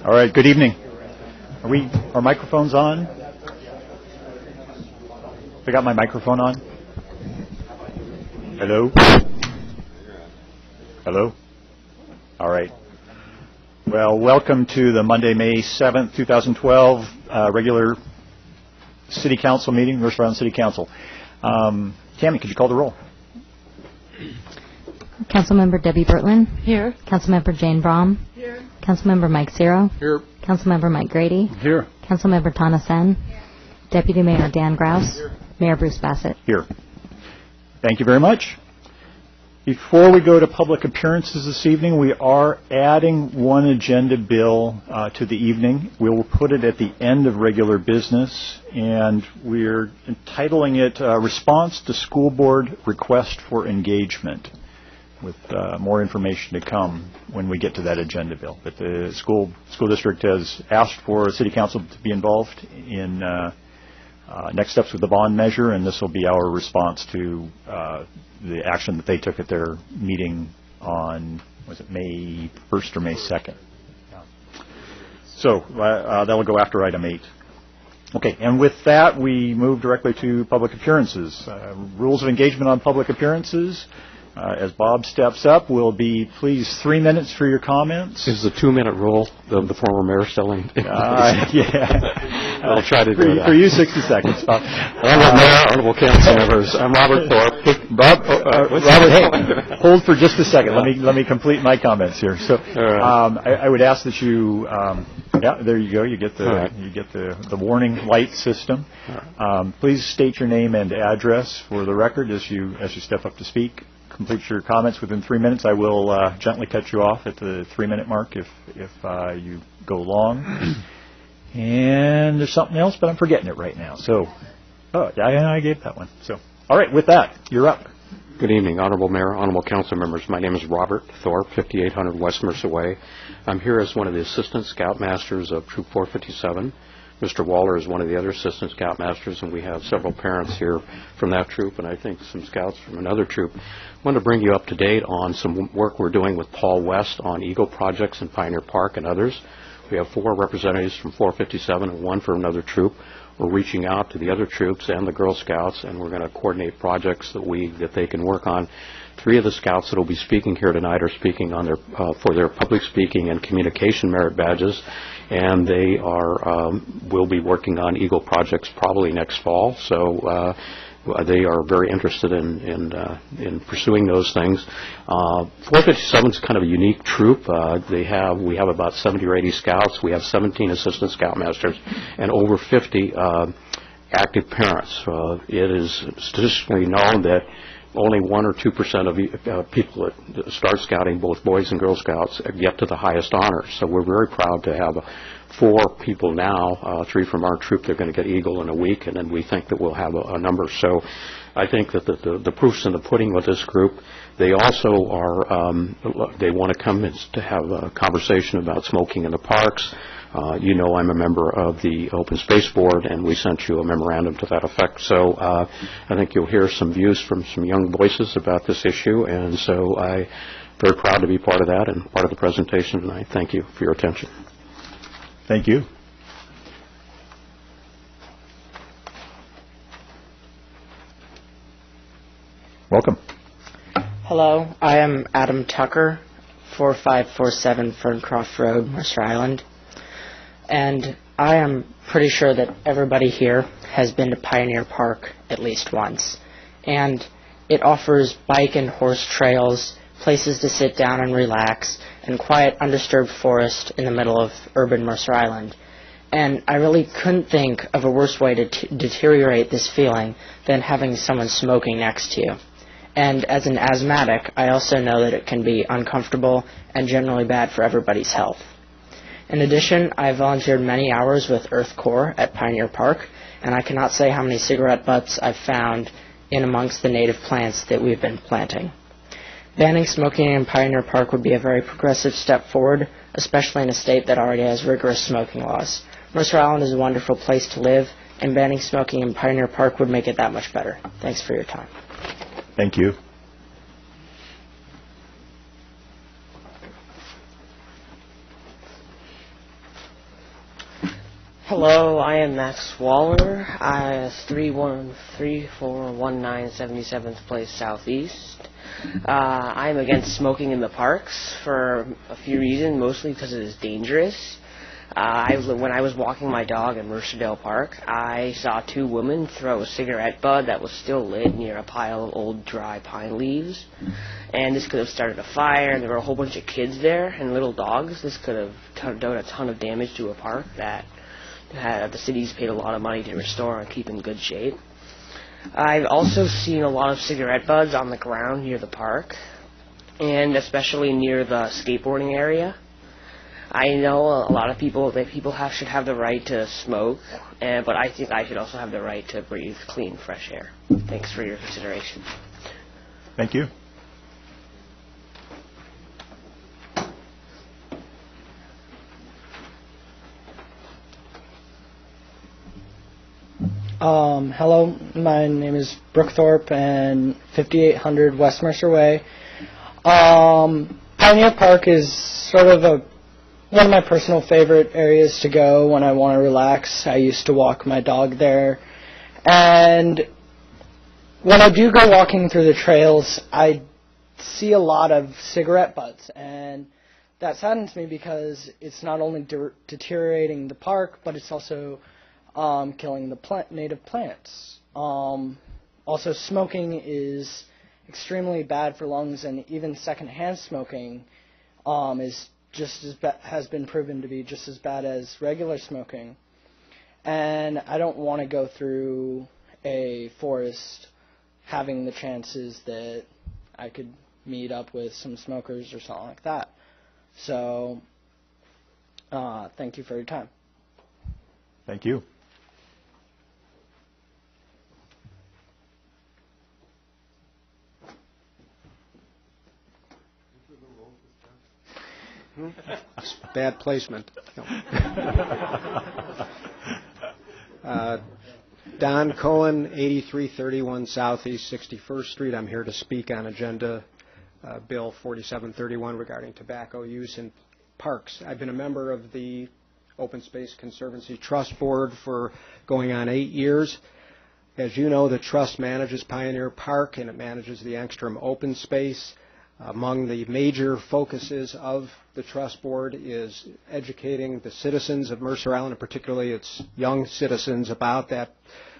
All right, good evening. Are microphones on? I got my microphone on? Hello? Hello? All right. Well, welcome to the Monday, May 7th, 2012 regular City Council meeting, Mercer Island City Council. Tammy, could you call the roll? Councilmember Debbie Bertlin. Here. Councilmember Jane Brom. Here. Councilmember Mike Zero. Here. Councilmember Mike Grady. Here. Councilmember Tana Sen. Here. Deputy Mayor Dan Grouse. Here. Mayor Bruce Bassett. Here. Thank you very much. Before we go to public appearances this evening, we are adding one agenda bill to the evening. We'll put it at the end of regular business, and we're entitling it Response to School Board Request for Engagement, with more information to come when we get to that agenda bill. But the school district has asked for City Council to be involved in next steps with the bond measure, and this will be our response to the action that they took at their meeting on, was it May 1st or May 2nd? So that will go after item 8. Okay, and with that, we move directly to public appearances. Rules of engagement on public appearances. As Bob steps up, will be please 3 minutes for your comments. Is the 2-minute rule the former mayor selling? Yeah. I'll try to do that. For you, 60 seconds. Honorable Mayor, honorable council members, I'm Robert Thorpe. Robert, hey, hold for just a second. Let me complete my comments here. So, I would ask that you, yeah, there you go. You get the warning light system. Please state your name and address for the record as you step up to speak. Complete your comments within 3 minutes. I will gently cut you off at the 3-minute mark if you go long. And there's something else, but I'm forgetting it right now. So, I gave that one. So, all right, with that, you're up. Good evening, honorable mayor, honorable council members. My name is Robert Thorpe, 5800 West Mercer Way. I'm here as one of the assistant scoutmasters of Troop 457. Mr. Waller is one of the other assistant scoutmasters, and we have several parents here from that troop, and I think some scouts from another troop. I want to bring you up to date on some work we're doing with Paul West on Eagle projects in Pioneer Park and others. We have 4 representatives from 457 and 1 from another troop. We're reaching out to the other troops and the Girl Scouts, and we're going to coordinate projects that they can work on. 3 of the scouts that will be speaking here tonight are speaking on their for their public speaking and communication merit badges, and they will be working on Eagle projects probably next fall. So they are very interested in pursuing those things. 457 is kind of a unique troop. We have about 70 or 80 scouts. We have 17 assistant scoutmasters and over 50 active parents. It is statistically known that only 1 or 2% of people that start scouting, both boys and Girl Scouts, get to the highest honors. So we're very proud to have 4 people now, 3 from our troop. They're going to get Eagle in a week, and then we think that we'll have a number. So I think that the proof's in the pudding with this group. They also they want to come to have a conversation about smoking in the parks. You know, I'm a member of the Open Space Board, and we sent you a memorandum to that effect. So I think you'll hear some views from some young voices about this issue, and so I'm very proud to be part of that and part of the presentation tonight. Thank you for your attention. Thank you. Welcome. Hello, I am Adam Tucker, 4547 Ferncroft Road, Mercer Island. And I am pretty sure that everybody here has been to Pioneer Park at least once. And it offers bike and horse trails, places to sit down and relax, and quiet, undisturbed forest in the middle of urban Mercer Island. And I really couldn't think of a worse way to deteriorate this feeling than having someone smoking next to you. And as an asthmatic, I also know that it can be uncomfortable and generally bad for everybody's health. In addition, I volunteered many hours with Earth Corps at Pioneer Park, and I cannot say how many cigarette butts I've found in amongst the native plants that we've been planting. Banning smoking in Pioneer Park would be a very progressive step forward, especially in a state that already has rigorous smoking laws. Mercer Island is a wonderful place to live, and banning smoking in Pioneer Park would make it that much better. Thanks for your time. Thank you. Hello, I am Max Waller. I 313419 77th Place Southeast. I am against smoking in the parks for a few reasons, mostly because it is dangerous. When I was walking my dog in Mercer Park, I saw two women throw a cigarette butt that was still lit near a pile of old dry pine leaves. And this could have started a fire, and there were a whole bunch of kids there and little dogs. This could have done a ton of damage to a park that the city's paid a lot of money to restore and keep in good shape. I've also seen a lot of cigarette butts on the ground near the park, and especially near the skateboarding area. I know a lot of people should have the right to smoke, but I think I should also have the right to breathe clean, fresh air. Thanks for your consideration. Thank you. Hello, my name is Brooke Thorpe, and 5800 West Mercer Way. Pioneer Park is sort of one of my personal favorite areas to go when I want to relax. I used to walk my dog there, and when I do go walking through the trails, I see a lot of cigarette butts, and that saddens me because it's not only deteriorating the park, but it's also killing the native plants. Also, smoking is extremely bad for lungs, and even secondhand smoking is has been proven to be just as bad as regular smoking. And I don't want to go through a forest having the chances that I could meet up with some smokers or something like that. So, thank you for your time. Thank you. Bad placement. No. Don Cohen, 8331 Southeast 61st Street. I'm here to speak on Agenda Bill 4731 regarding tobacco use in parks. I've been a member of the Open Space Conservancy Trust Board for going on 8 years. As you know, the trust manages Pioneer Park and it manages the Engstrom Open Space. Among the major focuses of the Trust Board is educating the citizens of Mercer Island, and particularly its young citizens, about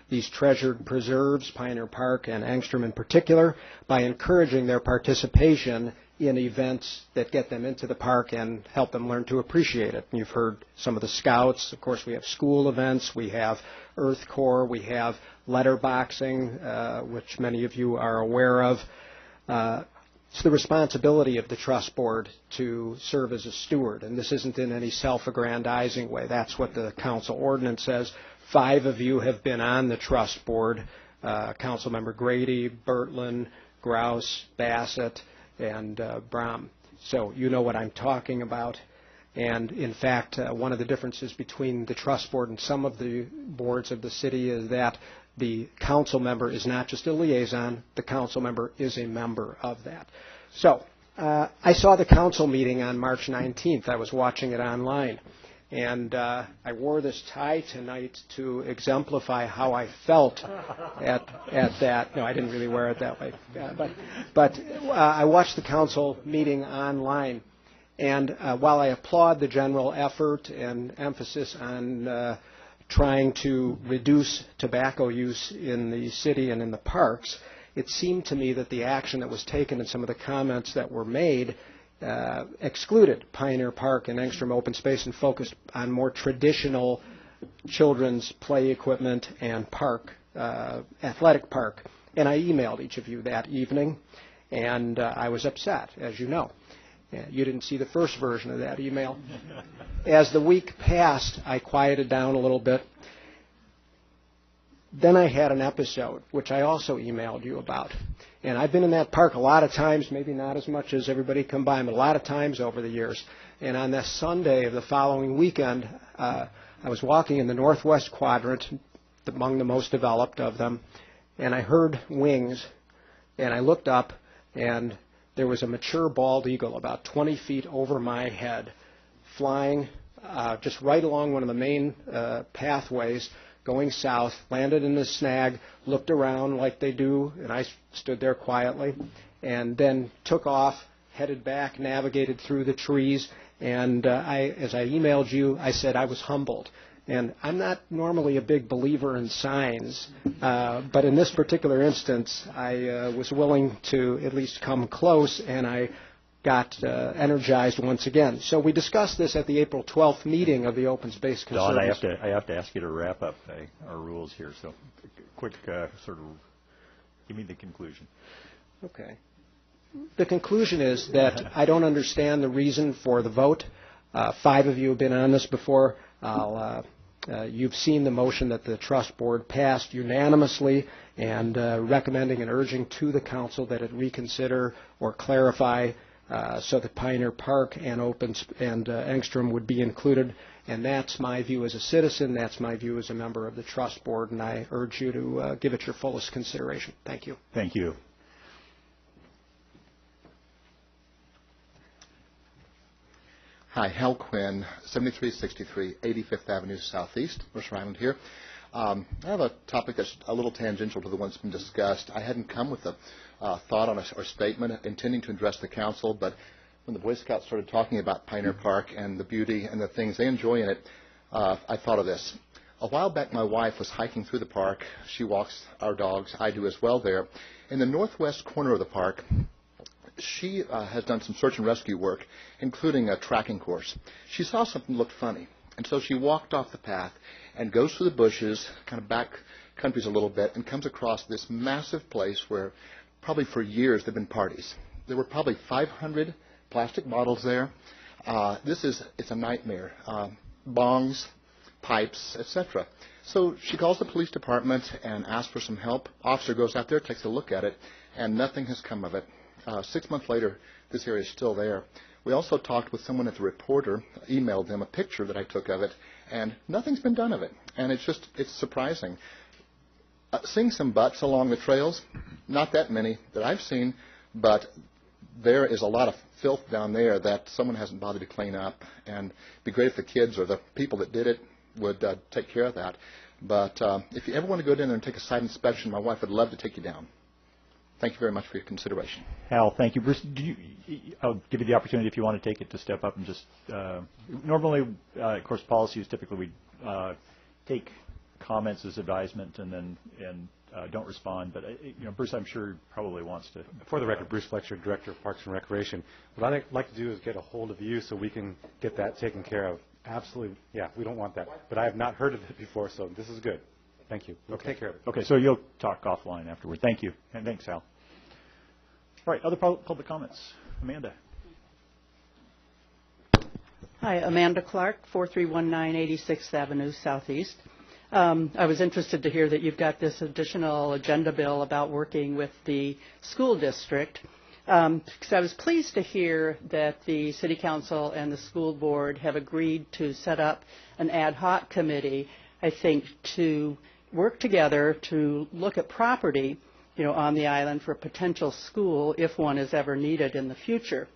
these treasured preserves, Pioneer Park and Engstrom in particular, by encouraging their participation in events that get them into the park and help them learn to appreciate it. And you've heard some of the scouts. Of course, we have school events. We have Earth Corps. We have letterboxing, which many of you are aware of. It's the responsibility of the Trust Board to serve as a steward, and this isn't in any self-aggrandizing way. That's what the Council ordinance says. 5 of you have been on the Trust Board, Councilmember Grady, Bertlin, Grouse, Bassett, and Brom. So you know what I'm talking about. And in fact, one of the differences between the Trust Board and some of the boards of the city is that the council member is not just a liaison, the council member is a member of that. So I saw the council meeting on March 19th. I was watching it online. And I wore this tie tonight to exemplify how I felt at that. No, I didn't really wear it that way. But I watched the council meeting online. And while I applaud the general effort and emphasis on trying to reduce tobacco use in the city and in the parks, it seemed to me that the action that was taken and some of the comments that were made excluded Pioneer Park and Engstrom Open Space and focused on more traditional children's play equipment and park, athletic park. And I emailed each of you that evening, and I was upset, as you know. You didn't see the first version of that email. As the week passed, I quieted down a little bit. Then I had an episode, which I also emailed you about. And I've been in that park a lot of times, maybe not as much as everybody combined, but a lot of times over the years. And on this Sunday of the following weekend, I was walking in the northwest quadrant, among the most developed of them, and I heard wings, and I looked up, and there was a mature bald eagle about 20 feet over my head, flying just right along one of the main pathways going south, landed in the snag, looked around like they do, and I stood there quietly, and then took off, headed back, navigated through the trees, and as I emailed you, I said I was humbled. And I'm not normally a big believer in signs, but in this particular instance, I was willing to at least come close, and I got energized once again. So we discussed this at the April 12th meeting of the Open Space Conservancy. Don, I have to ask you to wrap up our rules here. So, quick, sort of, give me the conclusion. Okay. The conclusion is that I don't understand the reason for the vote. 5 of you have been on this before. You've seen the motion that the Trust Board passed unanimously and recommending and urging to the Council that it reconsider or clarify so that Pioneer Park and Engstrom would be included. And that's my view as a citizen. That's my view as a member of the Trust Board, and I urge you to give it your fullest consideration. Thank you. Thank you. Hi, Hal Quinn, 7363 85th Avenue Southeast, Mercer Island here. I have a topic that's a little tangential to the one that's been discussed. I hadn't come with a thought on or statement intending to address the council, but when the Boy Scouts started talking about Pioneer Park and the beauty and the things they enjoy in it, I thought of this. A while back, my wife was hiking through the park. She walks our dogs. I do as well there. In the northwest corner of the park, she has done some search and rescue work, including a tracking course. She saw something that looked funny, and so she walked off the path and goes through the bushes, kind of back countries a little bit, and comes across this massive place where probably for years there have been parties. There were probably 500 plastic bottles there. It's a nightmare. Bongs, pipes, etc. So she calls the police department and asks for some help. Officer goes out there, takes a look at it, and nothing has come of it. 6 months later, this area is still there. We also talked with someone at the Reporter, emailed them a picture that I took of it, and nothing's been done of it. And it's surprising. Seeing some butts along the trails, not that many that I've seen, but there is a lot of filth down there that someone hasn't bothered to clean up. And it'd be great if the kids or the people that did it would take care of that. But if you ever want to go down there and take a site inspection, my wife would love to take you down. Thank you very much for your consideration. Hal, thank you. Bruce, I'll give you the opportunity if you want to take it to step up and just, normally, of course, policy is typically we take comments as advisement and don't respond. But, Bruce, I'm sure probably wants to. For the record, Bruce Fletcher, Director of Parks and Recreation. What I'd like to do is get a hold of you so we can get that taken care of. Absolutely. Yeah, we don't want that. But I have not heard of it before, so this is good. Thank you. We'll take care of it. Okay, so you'll talk offline afterward. Thank you. And thanks, Hal. All right, other public comments. Amanda. Hi, Amanda Clark, 4319 86th Avenue Southeast. I was interested to hear that you've got this additional agenda bill about working with the school district. Because I was pleased to hear that the City Council and the School Board have agreed to set up an ad hoc committee, I think, to work together to look at property, on the island for a potential school if one is ever needed in the future.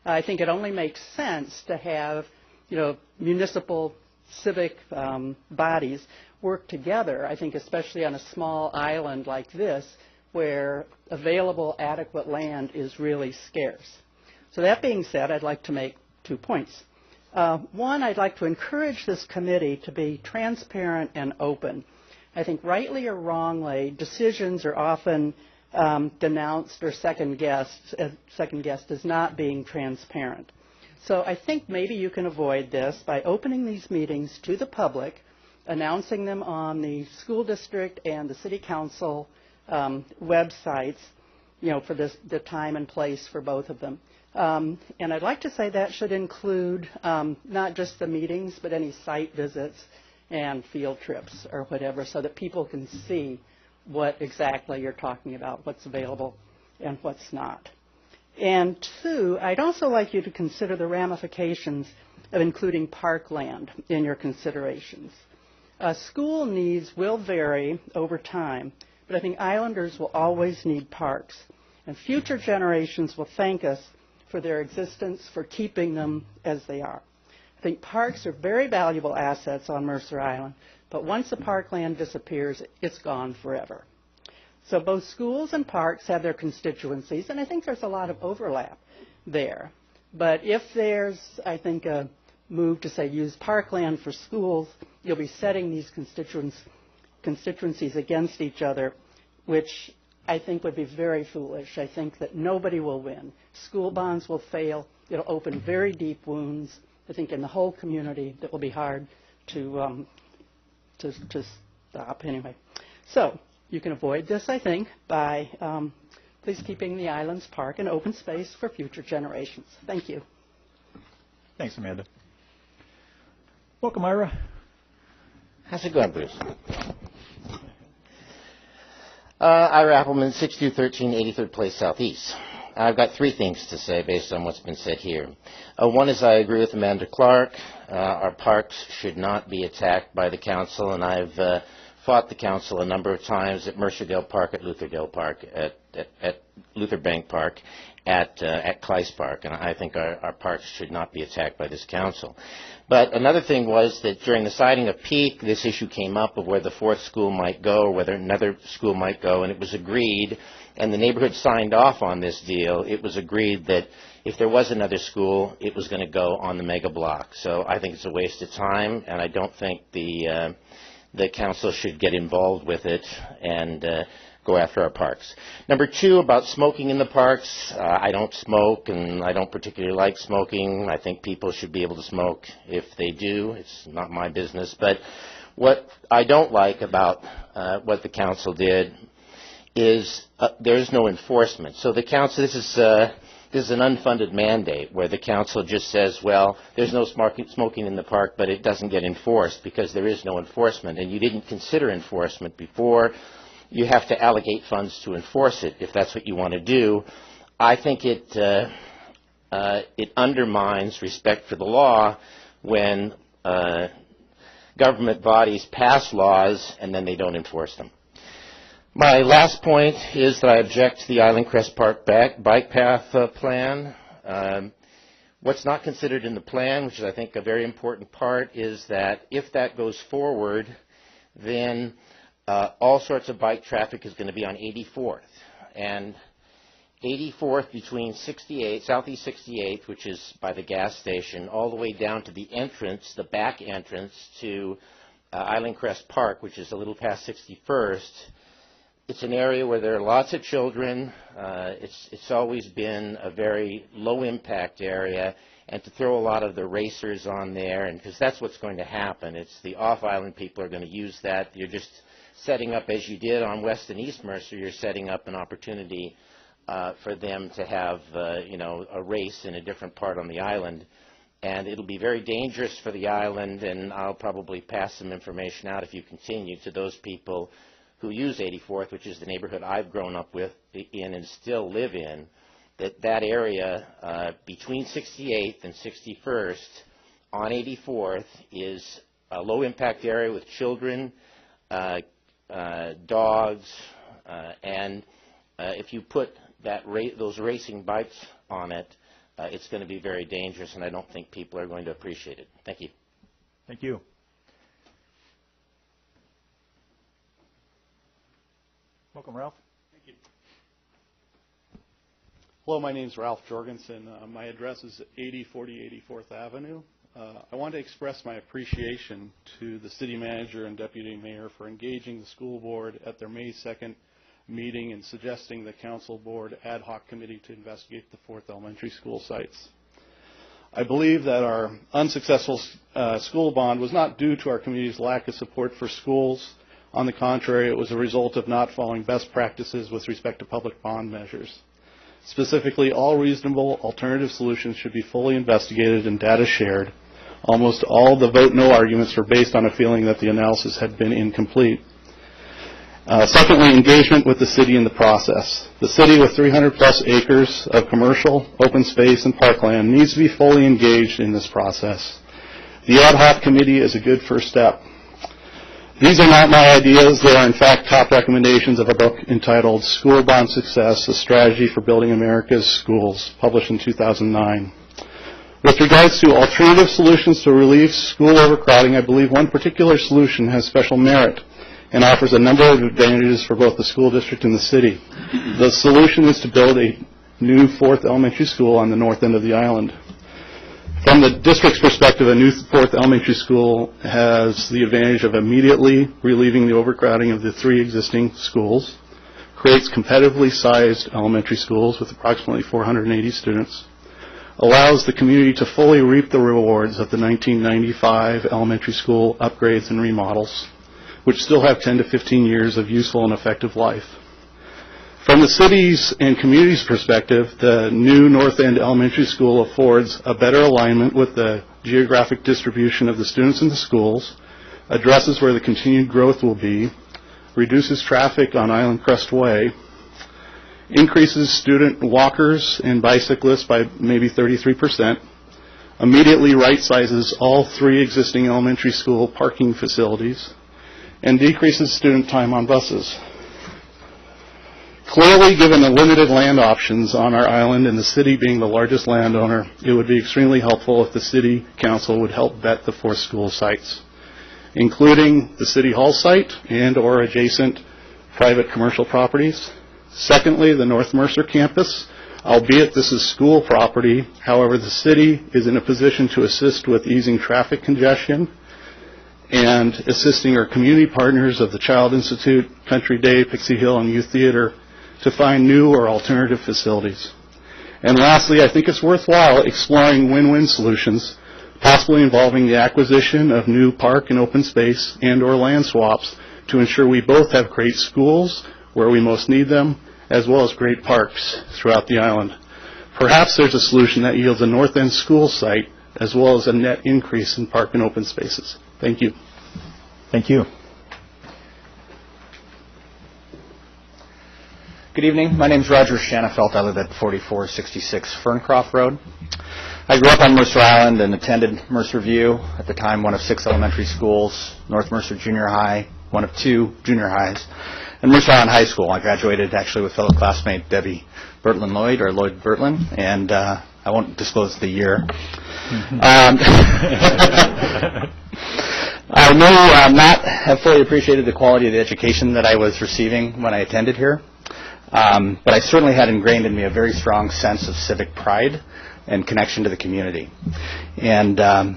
I think it only makes sense to have, municipal civic bodies work together, I think especially on a small island like this where available adequate land is really scarce. So that being said, I'd like to make 2 points. One, I'd like to encourage this committee to be transparent and open. I think rightly or wrongly, decisions are often denounced or second-guessed as not being transparent. So I think maybe you can avoid this by opening these meetings to the public, announcing them on the school district and the city council websites, for the time and place for both of them. And I'd like to say that should include not just the meetings, but any site visits and field trips or whatever, so that people can see what exactly you're talking about, what's available and what's not. And 2, I'd also like you to consider the ramifications of including parkland in your considerations. School needs will vary over time, but I think islanders will always need parks, and future generations will thank us for their existence, for keeping them as they are. I think parks are very valuable assets on Mercer Island, but once the parkland disappears, it's gone forever. So both schools and parks have their constituencies, and I think there's a lot of overlap there. But if there's, I think, a move to say use parkland for schools, you'll be setting these constituencies against each other, which I think would be very foolish. I think that nobody will win. School bonds will fail. It'll open very deep wounds, I think, in the whole community that will be hard to stop anyway. So you can avoid this, I think, by please keeping the island's park an open space for future generations. Thank you. Thanks, Amanda. Welcome, Ira. How's it going, Bruce? Ira Appleman, 6213 83rd Place Southeast. I've got three things to say based on what's been said here. One is I agree with Amanda Clark. Our parks should not be attacked by the council, and I've fought the council a number of times at Mercerdale Park, at Lutherdale Park, at Luther Bank Park, at Clyce Park, and I think our parks should not be attacked by this council. But another thing was that during the siting of Peak, this issue came up of where the fourth school might go or whether another school might go, and it was agreed, and the neighborhood signed off on this deal. It was agreed that if there was another school, it was going to go on the mega block. So I think it's a waste of time, and I don't think the council should get involved with it and go after our parks. Number two, about smoking in the parks. I don't smoke, and I don't particularly like smoking. I think people should be able to smoke if they do. It's not my business. But what I don't like about what the council did is there's no enforcement. So the council, this is an unfunded mandate where the council just says, well, there's no smoking in the park, but it doesn't get enforced because there is no enforcement. And you didn't consider enforcement before. You have to allocate funds to enforce it if that's what you want to do. I think it undermines respect for the law when government bodies pass laws and then they don't enforce them. My last point is that I object to the Island Crest Park bike path plan. What's not considered in the plan, which is I think a very important part, is that if that goes forward, then all sorts of bike traffic is going to be on 84th. And 84th between 68, Southeast 68th, which is by the gas station, all the way down to the entrance, the back entrance to Island Crest Park, which is a little past 61st. It's an area where there are lots of children. It's always been a very low-impact area. And to throw a lot of the racers on there, and because that's what's going to happen. It's the off-island people are going to use that. You're just setting up, as you did on West and East Mercer, you're setting up an opportunity for them to have, a race in a different part on the island. And it'll be very dangerous for the island, and I'll probably pass some information out if you continue to those people who use 84th, which is the neighborhood I've grown up in and still live in, that area between 68th and 61st on 84th is a low-impact area with children, dogs, and if you put those racing bikes on it, it's going to be very dangerous, and I don't think people are going to appreciate it. Thank you. Thank you. Welcome, Ralph. Thank you. Hello, my name is Ralph Jorgensen. My address is 8040 84th Avenue. I want to express my appreciation to the city manager and deputy mayor for engaging the school board at their May 2nd meeting and suggesting the council board ad hoc committee to investigate the 4th elementary school sites. I believe that our unsuccessful school bond was not due to our community's lack of support for schools. On the contrary, it was a result of not following best practices with respect to public bond measures. Specifically, all reasonable alternative solutions should be fully investigated and data shared. Almost all the vote no arguments were based on a feeling that the analysis had been incomplete. Secondly, engagement with the city in the process. The city, with 300 plus acres of commercial, open space, and parkland, needs to be fully engaged in this process. The ad hoc committee is a good first step. These are not my ideas. They are, in fact, top recommendations of a book entitled School Bond Success, A Strategy for Building America's Schools, published in 2009. With regards to alternative solutions to relieve school overcrowding, I believe one particular solution has special merit and offers a number of advantages for both the school district and the city. The solution is to build a new fourth elementary school on the north end of the island. From the district's perspective, a new fourth elementary school has the advantage of immediately relieving the overcrowding of the 3 existing schools, creates competitively sized elementary schools with approximately 480 students, allows the community to fully reap the rewards of the 1995 elementary school upgrades and remodels, which still have 10 to 15 years of useful and effective life. From the city's and community's perspective, the new North End Elementary School affords a better alignment with the geographic distribution of the students in the schools, addresses where the continued growth will be, reduces traffic on Island Crest Way, increases student walkers and bicyclists by maybe 33%, immediately right-sizes all 3 existing elementary school parking facilities, and decreases student time on buses. Clearly, given the limited land options on our island and the city being the largest landowner, it would be extremely helpful if the City Council would help vet the 4 school sites, including the City Hall site and or adjacent private commercial properties. Secondly, the North Mercer campus, albeit this is school property. However, the city is in a position to assist with easing traffic congestion and assisting our community partners of the Child Institute, Country Day, Pixie Hill, and Youth Theater to find new or alternative facilities. And lastly, I think it's worthwhile exploring win-win solutions, possibly involving the acquisition of new park and open space and or land swaps to ensure we both have great schools where we most need them, as well as great parks throughout the island. Perhaps there's a solution that yields a North End school site as well as a net increase in park and open spaces. Thank you. Thank you. Good evening. My name is Roger Shanafelt. I live at 4466 Ferncroft Road. I grew up on Mercer Island and attended Mercer View, at the time one of 6 elementary schools, North Mercer Junior High, one of 2 junior highs, and Mercer Island High School. I graduated actually with fellow classmate Debbie Bertlin Lloyd, or Lloyd Bertlin, and I won't disclose the year. I may not have fully appreciated the quality of the education that I was receiving when I attended here, but I certainly had ingrained in me a very strong sense of civic pride and connection to the community. And I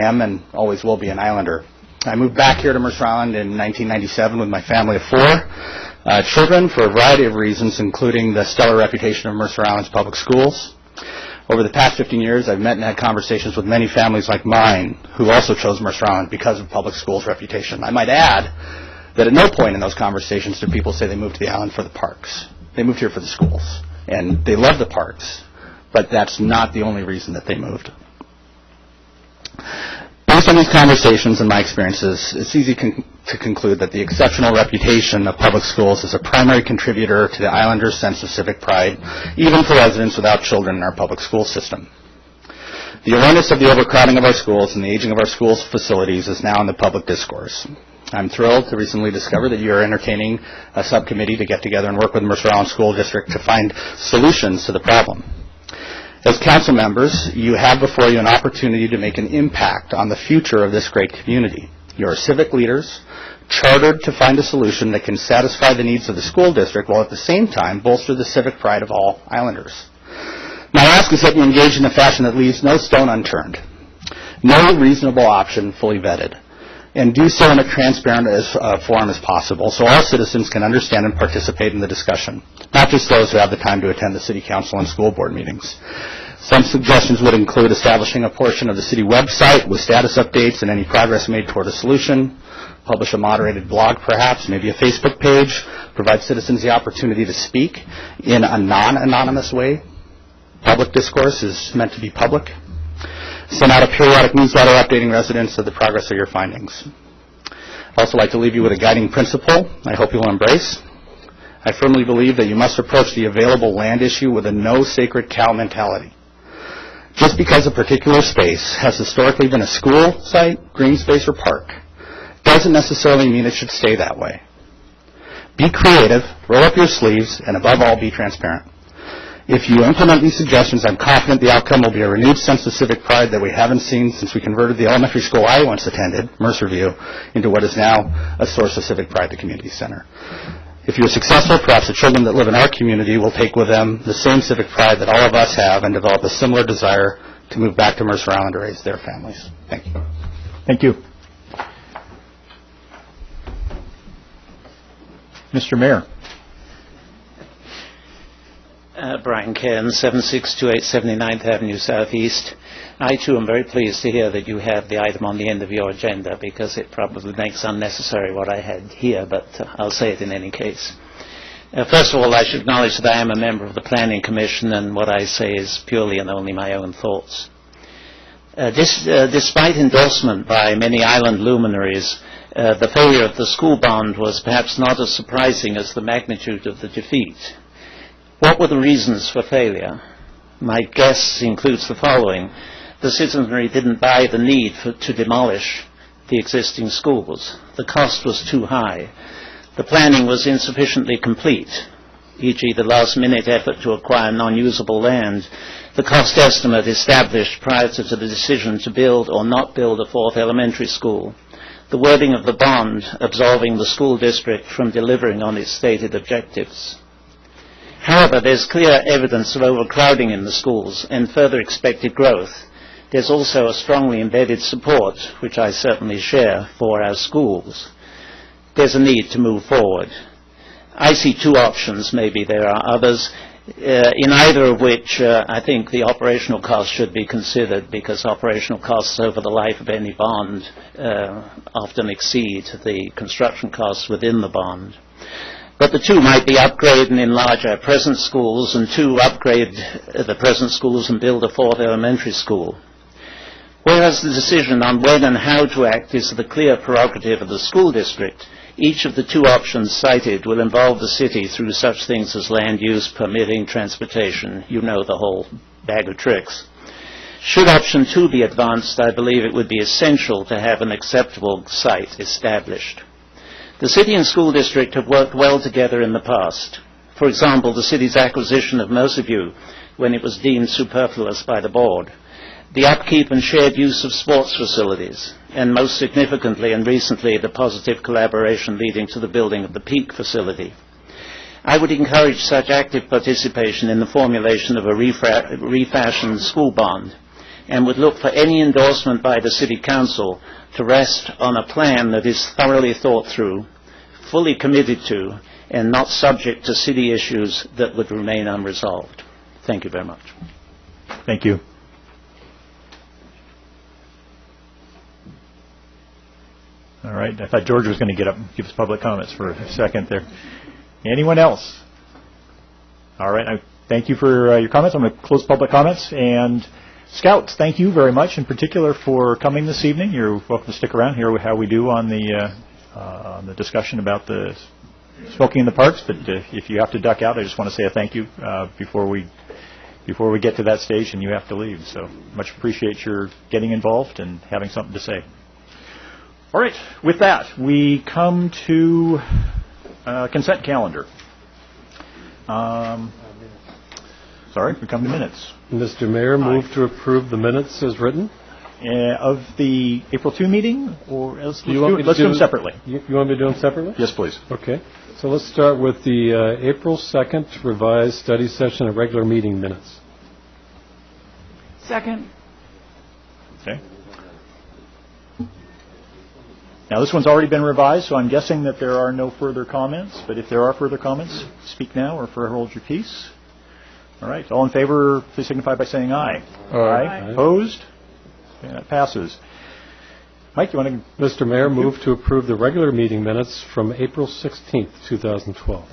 am and always will be an Islander. I moved back here to Mercer Island in 1997 with my family of 4 children for a variety of reasons, including the stellar reputation of Mercer Island's public schools. Over the past 15 years, I've met and had conversations with many families like mine who also chose Mercer Island because of public schools' reputation. I might add that at no point in those conversations do people say they moved to the island for the parks. They moved here for the schools, and they love the parks, but that's not the only reason that they moved. Based on these conversations and my experiences, it's easy to conclude that the exceptional reputation of public schools is a primary contributor to the islanders' sense of civic pride, even for residents without children in our public school system. The awareness of the overcrowding of our schools and the aging of our schools' facilities is now in the public discourse. I'm thrilled to recently discover that you are entertaining a subcommittee to get together and work with the Mercer Island School District to find solutions to the problem. As council members, you have before you an opportunity to make an impact on the future of this great community. You are civic leaders, chartered to find a solution that can satisfy the needs of the school district while at the same time bolster the civic pride of all Islanders. My ask is that you engage in a fashion that leaves no stone unturned, no reasonable option fully vetted, and do so in a transparent forum as possible so all citizens can understand and participate in the discussion, not just those who have the time to attend the City Council and school board meetings. Some suggestions would include establishing a portion of the city website with status updates and any progress made toward a solution, publish a moderated blog perhaps, maybe a Facebook page, provide citizens the opportunity to speak in a non-anonymous way. Public discourse is meant to be public. Send out a periodic newsletter updating residents of the progress of your findings. I'd also like to leave you with a guiding principle I hope you'll embrace. I firmly believe that you must approach the available land issue with a no sacred cow mentality. Just because a particular space has historically been a school site, green space, or park doesn't necessarily mean it should stay that way. Be creative, roll up your sleeves, and above all, be transparent. If you implement these suggestions, I'm confident the outcome will be a renewed sense of civic pride that we haven't seen since we converted the elementary school I once attended, Mercer View, into what is now a source of civic pride, the community center. If you're successful, perhaps the children that live in our community will take with them the same civic pride that all of us have and develop a similar desire to move back to Mercer Island to raise their families. Thank you. Thank you. Mr. Mayor. Brian Cairns, 7628 79th Avenue Southeast. I too am very pleased to hear that you have the item on the end of your agenda, because it probably makes unnecessary what I had here, but I'll say it in any case. First of all, I should acknowledge that I am a member of the Planning Commission, and what I say is purely and only my own thoughts. Despite endorsement by many island luminaries, the failure of the school bond was perhaps not as surprising as the magnitude of the defeat. What were the reasons for failure? My guess includes the following. The citizenry didn't buy the need to demolish the existing schools. The cost was too high. The planning was insufficiently complete, e.g. the last-minute effort to acquire non-usable land. The cost estimate established prior to the decision to build or not build a fourth elementary school. The wording of the bond absolving the school district from delivering on its stated objectives. However, there's clear evidence of overcrowding in the schools and further expected growth. There's also a strongly embedded support, which I certainly share, for our schools. There's a need to move forward. I see two options, maybe there are others, in either of which I think the operational costs should be considered, because operational costs over the life of any bond often exceed the construction costs within the bond. But the two might be upgrade and enlarge our present schools, and two, upgrade the present schools and build a fourth elementary school. Whereas the decision on when and how to act is the clear prerogative of the school district, each of the two options cited will involve the city through such things as land use, permitting, transportation. You know the whole bag of tricks. Should option 2 be advanced, I believe it would be essential to have an acceptable site established. The city and school district have worked well together in the past. For example, the city's acquisition of Mercer View when it was deemed superfluous by the board, the upkeep and shared use of sports facilities, and most significantly and recently the positive collaboration leading to the building of the Peak facility. I would encourage such active participation in the formulation of a refashioned school bond, and would look for any endorsement by the City Council to rest on a plan that is thoroughly thought through, fully committed to, and not subject to city issues that would remain unresolved. Thank you very much. Thank you. All right. I thought George was going to get up and give us public comments for a second there. Anyone else? All right. I thank you for your comments. I'm going to close public comments. And Scouts, thank you very much in particular for coming this evening. You're welcome to stick around, hear how we do on the discussion about the smoking in the parks. But if you have to duck out, I just want to say a thank you before we get to that stage and you have to leave. So much appreciate your getting involved and having something to say. All right. With that, we come to consent calendar. Sorry, we come to minutes. Mr. Mayor, move to approve the minutes as written. Of the April 2 meeting, or let's do them separately. You want me to do them separately? Yes, please. Okay. So let's start with the April 2nd revised study session and regular meeting minutes. Second. Okay. Now, this one's already been revised, so I'm guessing that there are no further comments. But if there are further comments, speak now or forever hold your peace. All right. All in favor, please signify by saying aye. Aye. Opposed? Okay, that passes. Mike, you want to... Mr. Mayor, move to approve the regular meeting minutes from April 16th, 2012.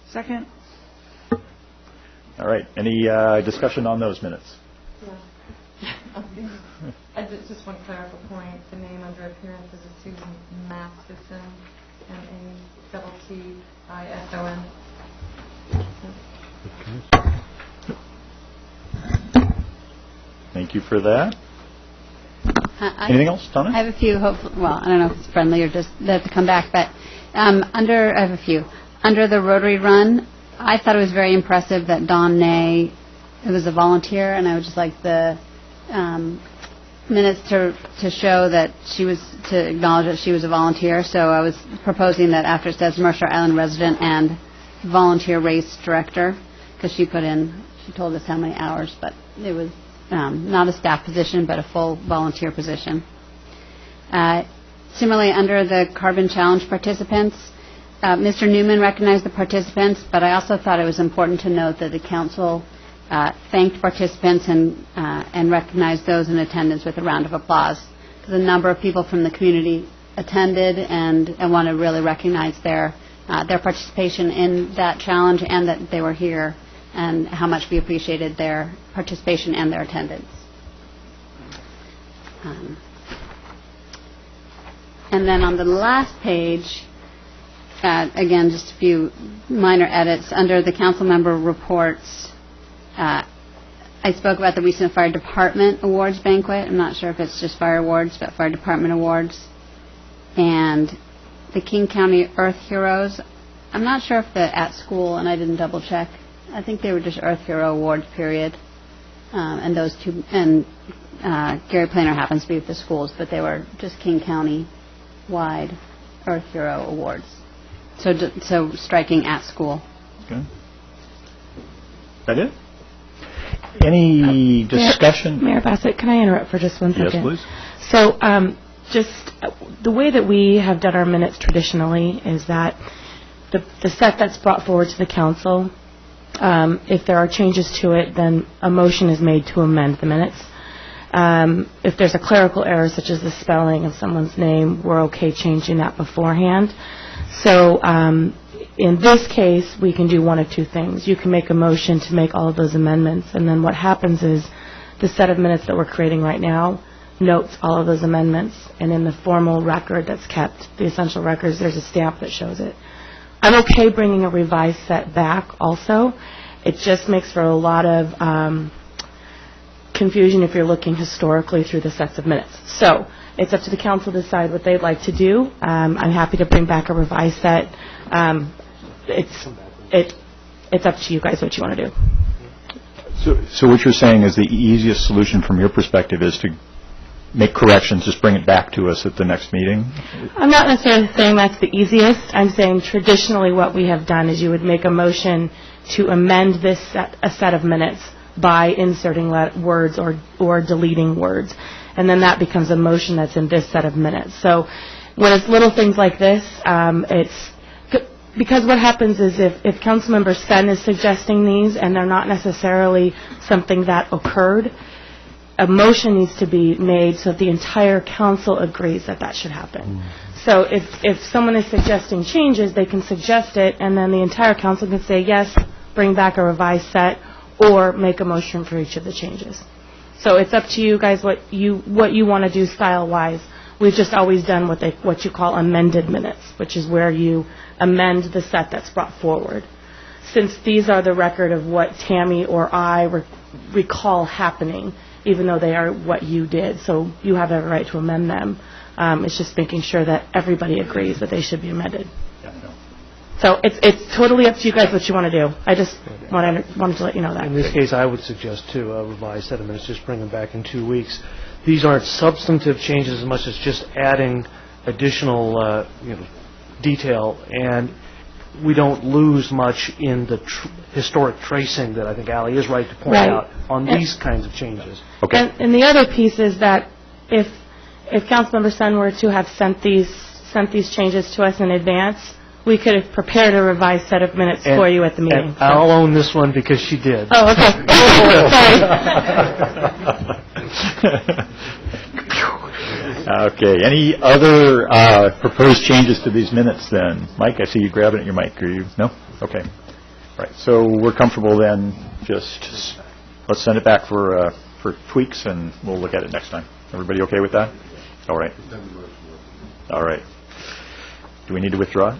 Second. All right. Any discussion on those minutes? I just one clerical point. The name under appearance is Susan Masterson, Matison. Thank you for that. Anything else, Donna? I have a few. Well, I don't know if it's friendly or just to come back, but I have a few. under the Rotary Run, I thought it was very impressive that Dawn Nay, it was a volunteer, and I would just like the minutes to show that to acknowledge that she was a volunteer. So I was proposing that after it says Mercer Island resident and volunteer race director, because she told us how many hours, but it was not a staff position, but a full volunteer position. Similarly, under the Carbon Challenge participants, Mr. Newman recognized the participants, but I also thought it was important to note that the council thanked participants and recognized those in attendance with a round of applause, because a number of people from the community attended and want to really recognize their participation in that challenge, and that they were here, and how much we appreciated their participation and their attendance. And then on the last page, again, just a few minor edits. Under the council member reports, I spoke about the recent Fire Department Awards banquet. I'm not sure if it's just Fire Awards, but Fire Department Awards. And the King County Earth Heroes, I'm not sure if they're at school, and I didn't double check. I think they were just Earth Hero Awards, period. And those two, and Gary Planer happens to be with the schools, but they were just King County wide Earth Hero Awards. So striking at school. Okay. That it? Any discussion? Mayor Bassett, can I interrupt for just one second? Yes, please. So just the way that we have done our minutes traditionally is that the set that's brought forward to the council, if there are changes to it, then a motion is made to amend the minutes. If there's a clerical error, such as the spelling of someone's name, we're okay changing that beforehand. So in this case, we can do one of two things. You can make a motion to make all of those amendments, and then what happens is the set of minutes that we're creating right now notes all of those amendments, and in the formal record that's kept, the essential records, there's a stamp that shows it. I'm okay bringing a revised set back also. It just makes for a lot of confusion if you're looking historically through the sets of minutes. So it's up to the council to decide what they'd like to do. I'm happy to bring back a revised set. It's up to you guys what you want to do. So what you're saying is the easiest solution from your perspective is to make corrections, just bring it back to us at the next meeting? I'm not necessarily saying that's the easiest. I'm saying traditionally what we have done is you would make a motion to amend a set of minutes by inserting words or deleting words. And then that becomes a motion that's in this set of minutes. So when it's little things like this, because what happens is if Councilmember Sen is suggesting these and they're not necessarily something that occurred, a motion needs to be made so that the entire council agrees that should happen. So if someone is suggesting changes, they can suggest it, and then the entire council can say, yes, bring back a revised set, or make a motion for each of the changes. So it's up to you guys what you want to do style-wise. We've just always done what you call amended minutes, which is where you amend the set that's brought forward. Since these are the record of what Tammy or I recall happening, even though they are what you did, so you have every right to amend them. It's just making sure that everybody agrees that they should be amended. So it's totally up to you guys what you want to do. I just wanted to let you know that. In this case, I would suggest to revise set of minutes, just bring them back in 2 weeks. These aren't substantive changes as much as just adding additional detail, and we don't lose much in the historic tracing that I think Allie is right to point out on these kinds of changes. Okay. And the other piece is that if Councilmember Sen were to have sent these changes to us in advance, we could have prepared a revised set of minutes for you at the meeting. And I'll own this one because she did. Oh, okay. Sorry. Okay. Any other proposed changes to these minutes then? Mike, I see you grabbing at your mic. Are you? No? Okay. All right. So we're comfortable then. Just let's send it back for tweaks, and we'll look at it next time. Everybody okay with that? All right. All right. Do we need to withdraw?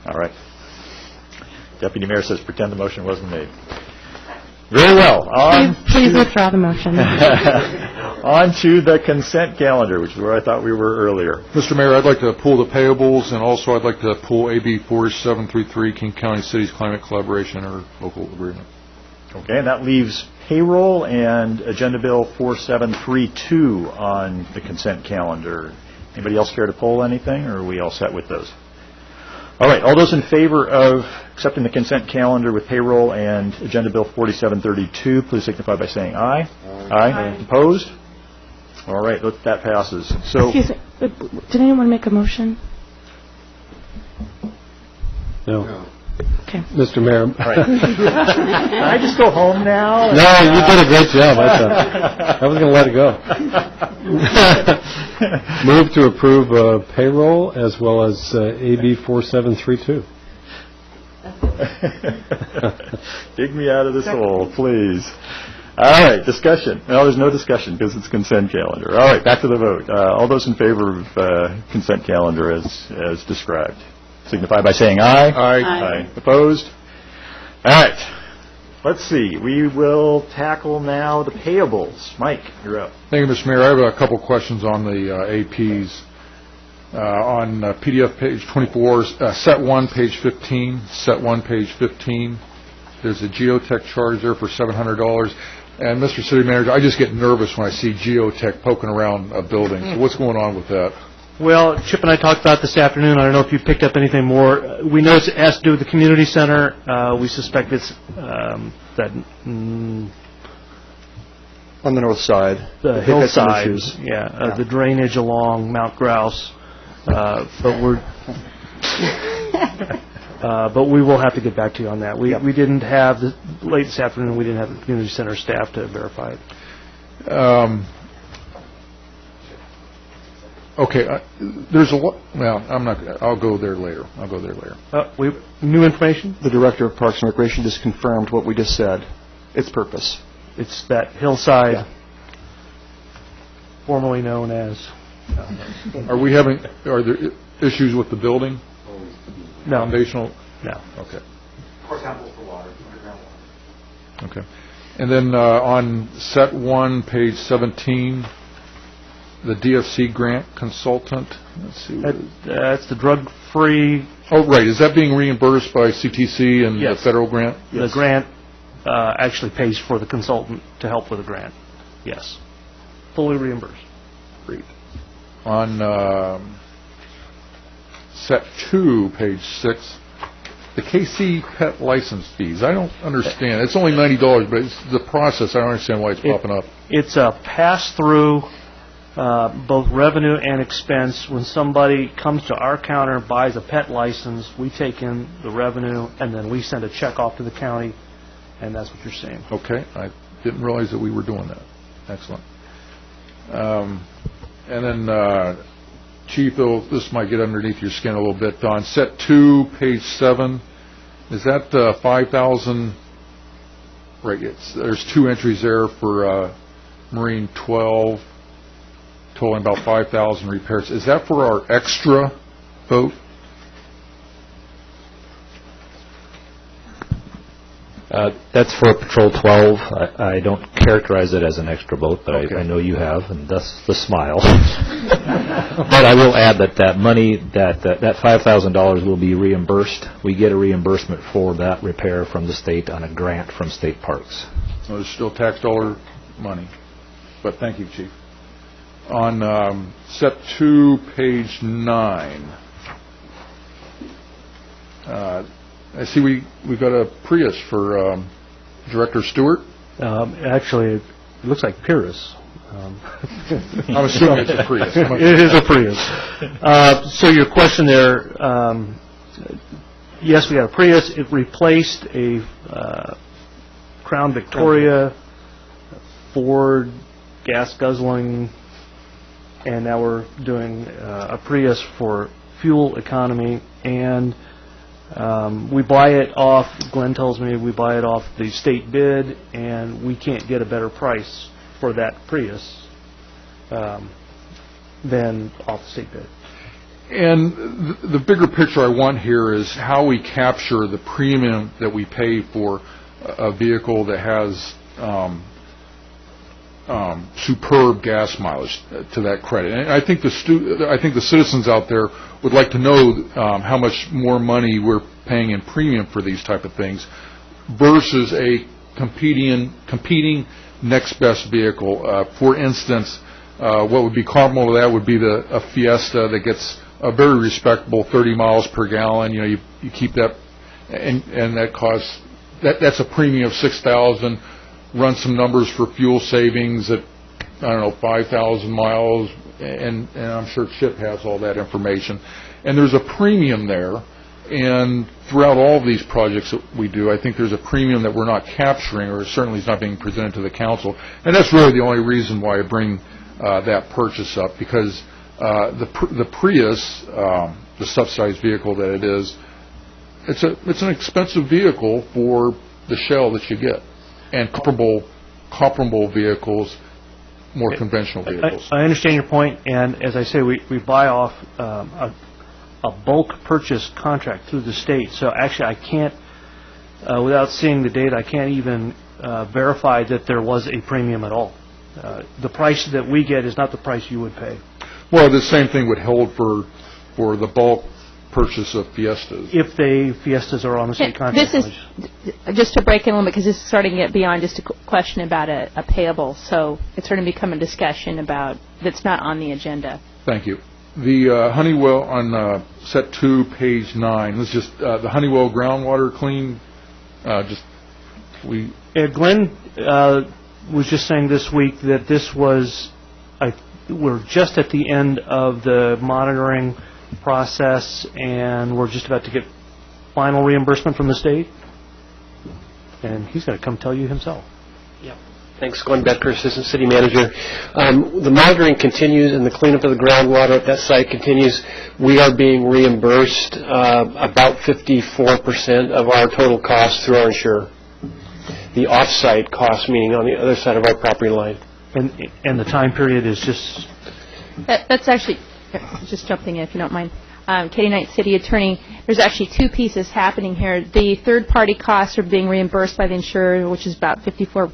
All right. Deputy Mayor says pretend the motion wasn't made. Very well. Please withdraw the motion. On to the consent calendar, which is where I thought we were earlier. Mr. Mayor, I'd like to pull the payables, and also I'd like to pull AB 4733, King County Cities Climate Collaboration or Local Agreement. Okay, and that leaves payroll and Agenda Bill 4732 on the consent calendar. Anybody else care to pull anything, or are we all set with those? All right, all those in favor of accepting the consent calendar with payroll and Agenda Bill 4732, please signify by saying aye. Aye. Opposed? All right, that passes. So, excuse me, did anyone make a motion? No. Okay. Mr. Mayor. Right. Can I just go home now? No, you did a great job. I was going to let it go. Move to approve payroll as well as AB 4732. Dig me out of this hole, please. All right, discussion. No, there's no discussion because it's consent calendar. All right, back to the vote. All those in favor of consent calendar as described, signify by saying aye. Aye. Aye. Opposed? All right. Let's see. We will tackle now the payables. Mike, you're up. Thank you, Mr. Mayor. I have a couple questions on the APs. On PDF page 24, set 1, page 15, set 1, page 15. There's a geotech charge there for $700. And, Mr. City Manager, I just get nervous when I see geotech poking around a building. So what's going on with that? Well, Chip and I talked about this afternoon. I don't know if you picked up anything more. We know it has to do with the community center. We suspect it's that on the north side, the hillside, the drainage along Mount Grouse. But we will have to get back to you on that. We didn't have late this afternoon. We didn't have the community center staff to verify it. Okay, there's a lot. Well, I'm not. I'll go there later. New information. The director of Parks and Recreation just confirmed what we just said. Its purpose. It's that hillside, formerly known as. Are there issues with the building? No. Foundational? No. Okay. Core temple for water, underground water. Okay. And then on set 1, page 17, the DFC grant consultant. Let's see. That's the drug-free. Oh, right. Is that being reimbursed by CTC and the federal grant? Yes. The grant actually pays for the consultant to help with the grant. Yes. Fully reimbursed. Great. On set 2, page 6, the KC pet license fees. I don't understand. It's only $90, but it's the process. I don't understand why it's popping up. It's a pass-through, both revenue and expense. When somebody comes to our counter and buys a pet license, we take in the revenue, and then we send a check off to the county, and that's what you're seeing. Okay. I didn't realize that we were doing that. Excellent. And then, Chief, though, this might get underneath your skin a little bit. On set 2, page 7, is that 5,000? Right. There's 2 entries there for Marine 12, totaling about 5,000 repairs. Is that for our extra boat? That's for Patrol 12. I don't characterize it as an extra boat, but okay. I know you have, and thus the smile. But I will add that money, that $5,000 will be reimbursed. We get a reimbursement for that repair from the state on a grant from state parks. So there's still tax dollar money. But thank you, Chief. On set 2, page 9. I see we've got a Prius for Director Stewart. Actually, it looks like Pyrrhus. I'm assuming it's a Prius. It is a Prius. So your question there, yes, we got a Prius. It replaced a Crown Victoria, Ford gas-guzzling, and now we're doing a Prius for fuel economy, and we buy it off, Glenn tells me we buy it off the state bid, and we can't get a better price for that Prius than off the state bid. And the bigger picture I want here is how we capture the premium that we pay for a vehicle that has superb gas mileage to that credit. And I think the citizens out there would like to know how much more money we're paying in premium for these type of things versus a competing next best vehicle. For instance, what would be comparable to that would be a Fiesta that gets a very respectable 30 miles per gallon. You know, you keep that, and that costs that's a premium of $6,000. Run some numbers for fuel savings at 5,000 miles, and I'm sure Chip has all that information. And there's a premium there, and throughout all of these projects that we do, I think there's a premium that we're not capturing, or certainly is not being presented to the council. And that's really the only reason why I bring that purchase up, because the Prius, the subsidized vehicle that it is, it's an expensive vehicle for the shell that you get, and comparable vehicles, more conventional vehicles. I understand your point, and as I say, we buy off a bulk purchase contract through the state. So actually, I can't, without seeing the data, I can't even verify that there was a premium at all. The price that we get is not the price you would pay. Well, the same thing would hold for the bulk purchase of Fiestas. If Fiestas are on the state contract. This is, just to break in a little bit, because this is starting to get beyond just a question about a payable, so it's starting to become a discussion about that's not on the agenda. Thank you. The Honeywell on set 2, page 9, this is just the Honeywell groundwater clean, Glenn was just saying this week that this was, we're just at the end of the monitoring process, and we're just about to get final reimbursement from the state, and he's going to come tell you himself. Yep. Thanks, Glenn Becker, Assistant City Manager. The monitoring continues, and the cleanup of the groundwater at that site continues. We are being reimbursed about 54% of our total costs through our insurer. The off-site cost, meaning on the other side of our property line. And the time period is just... That's actually... Just jumping in, if you don't mind. Katie Knight, City Attorney. There's actually two pieces happening here. The third-party costs are being reimbursed by the insurer, which is about 54%,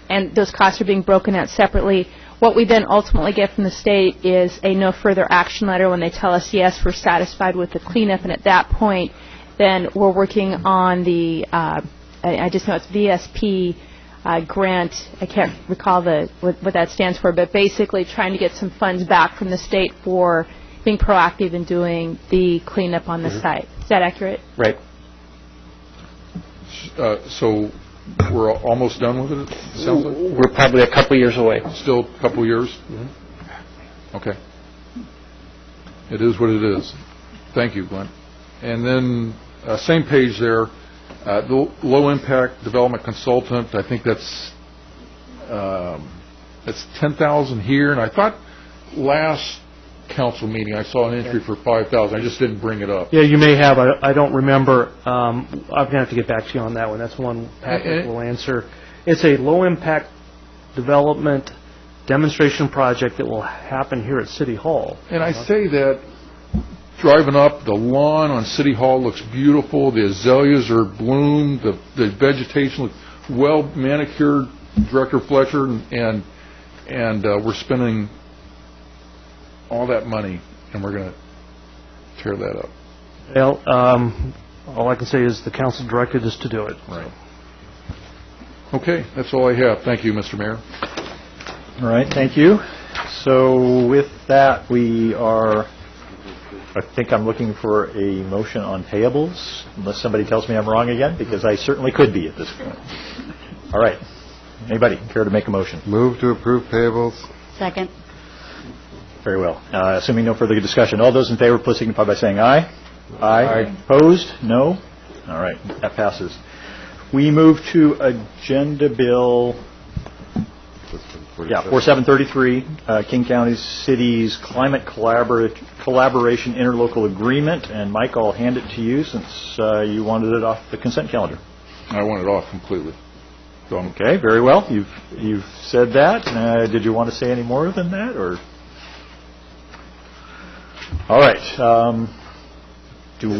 and those costs are being broken out separately. What we then ultimately get from the state is a no further action letter when they tell us, yes, we're satisfied with the cleanup, and at that point, then we're working on the, I just know it's VSP grant. I can't recall what that stands for, but basically trying to get some funds back from the state for being proactive in doing the cleanup on the site. Is that accurate? Right. So we're almost done with it, it sounds like? We're probably a couple years away. Still a couple years? Mm-hmm. Okay. It is what it is. Thank you, Glenn. And then same page there. The low-impact development consultant, I think that's $10,000 here, and I thought last council meeting I saw an entry for $5,000. I just didn't bring it up. Yeah, you may have. I don't remember. I'm going to have to get back to you on that one. That's one Patrick will answer. It's a low-impact development demonstration project that will happen here at City Hall. And I say that driving up, the lawn on City Hall looks beautiful. The azaleas are bloomed. The vegetation looks well manicured. Director Fletcher, and we're spending all that money, and we're going to tear that up. Well, all I can say is the council directed us to do it. Right. Okay, that's all I have. Thank you, Mr. Mayor. All right, thank you. So with that, we are... I think I'm looking for a motion on payables, unless somebody tells me I'm wrong again, because I certainly could be at this point. All right. Anybody care to make a motion? Move to approve payables. Second. Very well. Assuming no further discussion, all those in favor, please signify by saying aye. Aye. Opposed? No? All right. That passes. We move to Agenda Bill 4733, King County Cities Climate Collaboration Interlocal Agreement. And Mike, I'll hand it to you since you wanted it off the consent calendar. I want it off completely. Okay, very well. You've said that. Did you want to say any more than that, or? All right. If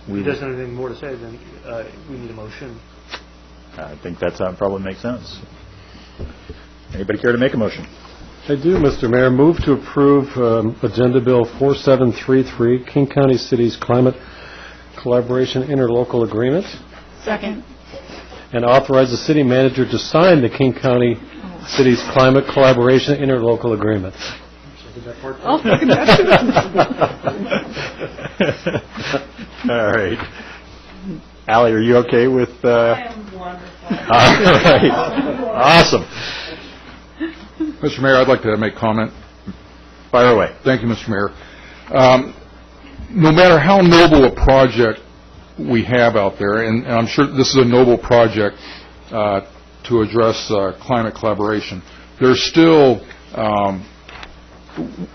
he doesn't have anything more to say, then we need a motion. I think that probably makes sense. Anybody care to make a motion? I do, Mr. Mayor. Move to approve Agenda Bill 4733, King County Cities Climate Collaboration Interlocal Agreement, Second. and authorize the city manager to sign the King County Cities Climate Collaboration Interlocal Agreement. I'll second that. All right. Allie, are you okay with... I am wonderful. All right. Awesome. Mr. Mayor, I'd like to make comment. Fire away. Thank you, Mr. Mayor. No matter how noble a project we have out there, and I'm sure this is a noble project to address climate collaboration, there's still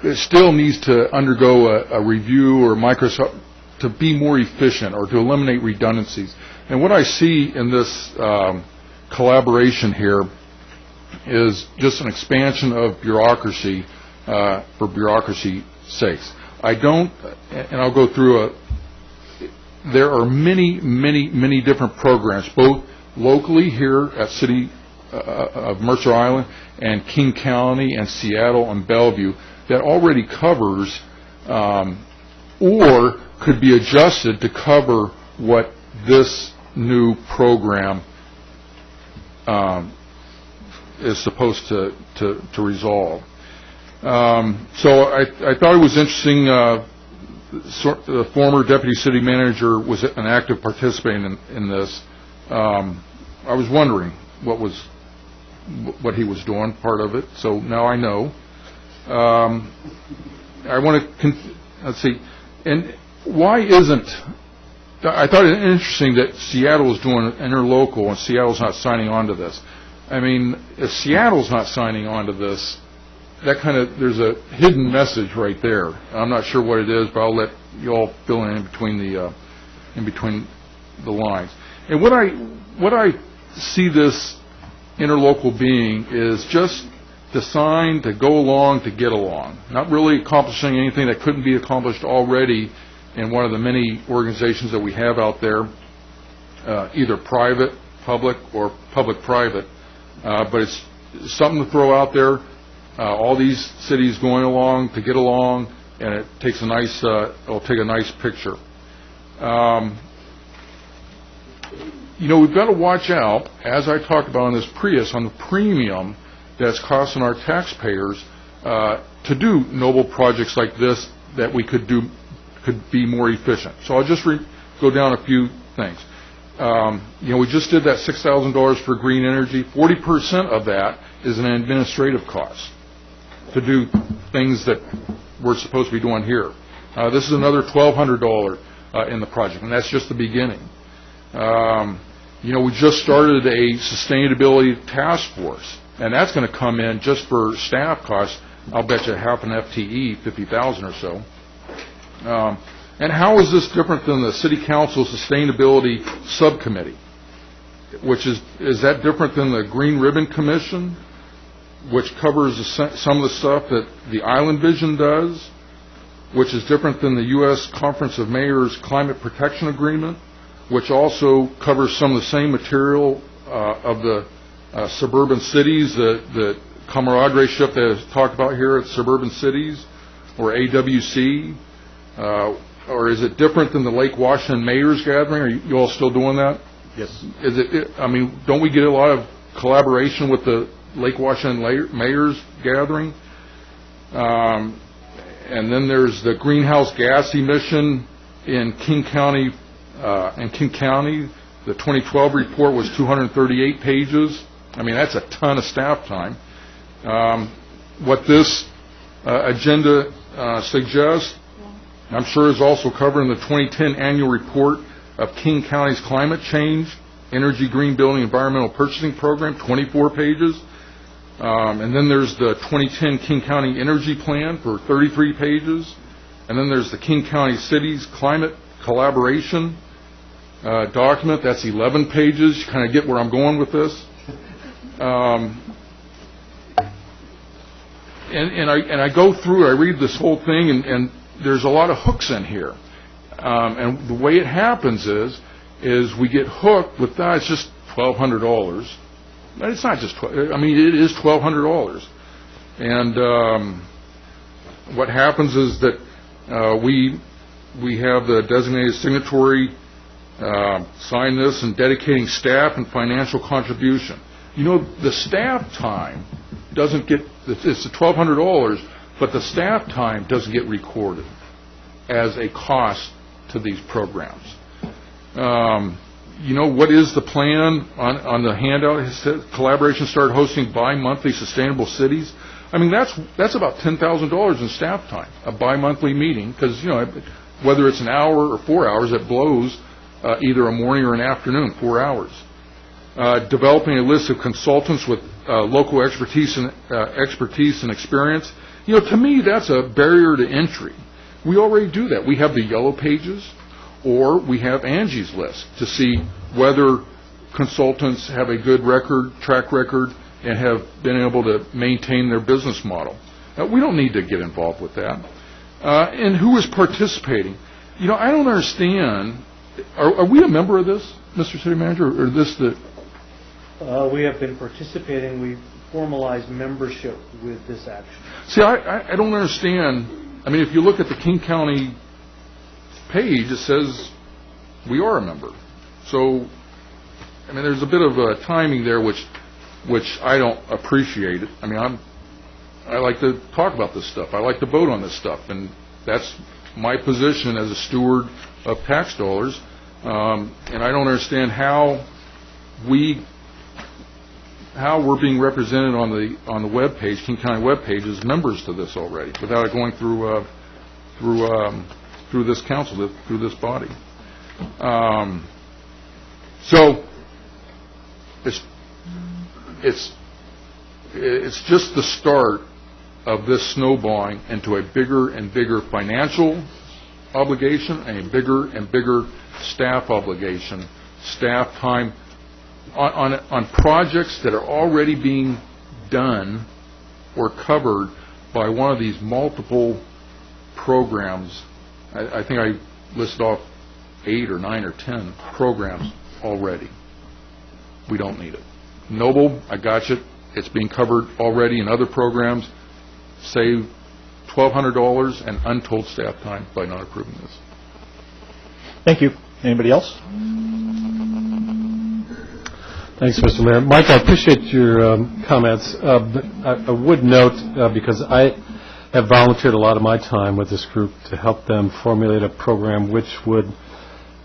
it still needs to undergo a review or Microsoft to be more efficient or to eliminate redundancies. And what I see in this collaboration here is just an expansion of bureaucracy for bureaucracy's sakes. I don't, and I'll go through there are many different programs, both locally here at City of Mercer Island and King County and Seattle and Bellevue that already covers or could be adjusted to cover what this new program is supposed to resolve. So I thought it was interesting. The former deputy city manager was an active participant in this. I was wondering what he was doing, part of it. So now I know. I want to let's see, and why isn't? I thought it interesting that Seattle is doing interlocal and Seattle's not signing on to this. I mean, if Seattle's not signing on to this, that there's a hidden message right there. I'm not sure what it is, but I'll let you all fill in between the lines. And what I see this interlocal being is just designed to go along to get along, not really accomplishing anything that couldn't be accomplished already in one of the many organizations that we have out there, either private, public, or public-private. But it's something to throw out there. All these cities going along to get along, and it takes it'll take a nice picture. We've got to watch out, as I talked about on this Prius, on the premium that's costing our taxpayers to do noble projects like this that we could be more efficient. So I'll just go down a few things. We just did that $6,000 for green energy. 40% of that is an administrative cost to do things that we're supposed to be doing here. This is another $1,200 in the project, and that's just the beginning. We just started a sustainability task force, and that's going to come in just for staff costs. I'll bet you half an FTE, 50,000 or so. And how is this different than the City Council Sustainability Subcommittee? Is that different than the Green Ribbon Commission, which covers some of the stuff that the Island Vision does, which is different than the U.S. Conference of Mayors Climate Protection Agreement, which also covers some of the same material of the suburban cities, the camaraderie-ship that is talked about here at suburban cities, or AWC, or is it different than the Lake Washington Mayors Gathering? Are you all still doing that? Yes. Don't we get a lot of collaboration with the Lake Washington Mayors Gathering? And then there's the greenhouse gas emission in King County. The 2012 report was 238 pages. That's a ton of staff time. What this agenda suggests, I'm sure, is also covered in the 2010 annual report of King County's Climate Change, Energy, Green Building, Environmental Purchasing Program, 24 pages. And then there's the 2010 King County Energy Plan for 33 pages. And then there's the King County Cities Climate Collaboration document. That's 11 pages. You kind of get where I'm going with this. And I go through, I read this whole thing, and there's a lot of hooks in here. And the way it happens is we get hooked with that. It's just $1,200. it's not just, it is $1,200. And what happens is that we have the designated signatory sign this and dedicating staff and financial contribution. The staff time doesn't get, it's the $1,200, but the staff time doesn't get recorded as a cost to these programs. What is the plan on the handout? It said collaboration started hosting bi-monthly sustainable cities. That's about $10,000 in staff time, a bi-monthly meeting, because, whether it's an hour or 4 hours, it blows either a morning or an afternoon, 4 hours. Developing a list of consultants with local expertise and experience. To me, that's a barrier to entry. We already do that. We have the yellow pages, or we have Angie's list to see whether consultants have a good track record, and have been able to maintain their business model. We don't need to get involved with that. And who is participating? I don't understand. Are we a member of this, Mr. City Manager, or this the? We have been participating. We formalized membership with this action. See, I don't understand. If you look at the King County page, it says we are a member. So, there's a bit of timing there, which I don't appreciate. I like to talk about this stuff. I like to vote on this stuff, and that's my position as a steward of tax dollars. And I don't understand how we're being represented on the web page, King County web page, as members to this already, without it going through this council, through this body. So it's just the start of this snowballing into a bigger and bigger financial obligation and a bigger and bigger staff obligation, staff time on projects that are already being done or covered by one of these multiple programs. I think I listed off 8 or 9 or 10 programs already. We don't need it. Noble, I got you. It's being covered already in other programs. Save $1,200 and untold staff time by not approving this. Thank you. Anybody else? Thanks, Mr. Mayor. Mike, I appreciate your comments. But I would note, because I have volunteered a lot of my time with this group to help them formulate a program which would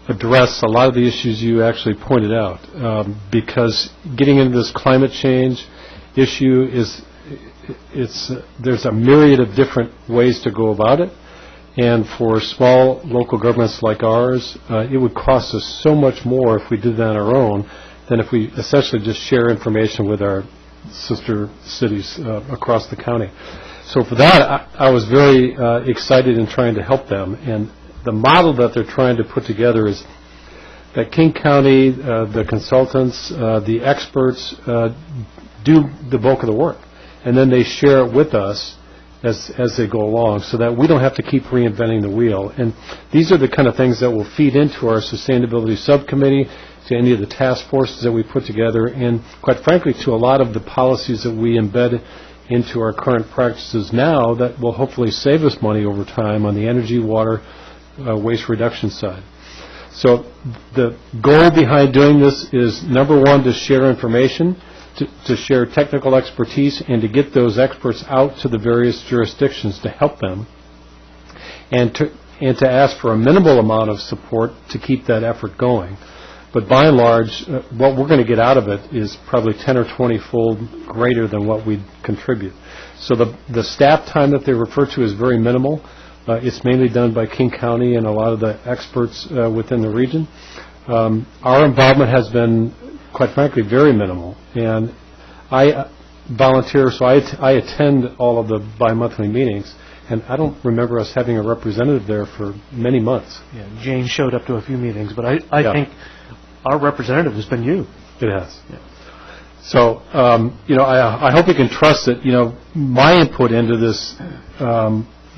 address a lot of the issues you actually pointed out, because getting into this climate change issue there's a myriad of different ways to go about it, and for small local governments like ours, it would cost us so much more if we did that on our own than if we essentially just share information with our sister cities across the county. So for that, I was very excited in trying to help them, and the model that they're trying to put together is that King County, the consultants, the experts do the bulk of the work, and then they share it with us as they go along, so that we don't have to keep reinventing the wheel. And these are the kind of things that will feed into our sustainability subcommittee, to any of the task forces that we put together, and quite frankly to a lot of the policies that we embed into our current practices now that will hopefully save us money over time on the energy, water, waste reduction side. So the goal behind doing this is, number one, to share information, to share technical expertise, and to get those experts out to the various jurisdictions to help them, and to ask for a minimal amount of support to keep that effort going. But by and large, what we're going to get out of it is probably 10 or 20-fold greater than what we contribute. So the staff time that they refer to is very minimal. It's mainly done by King County and a lot of the experts within the region. Our involvement has been, quite frankly, very minimal. And I volunteer, so I attend all of the bi-monthly meetings, and I don't remember us having a representative there for many months. Yeah, Jane showed up to a few meetings, but I think our representative has been you. It has. Yeah. So, I hope you can trust that, my input into this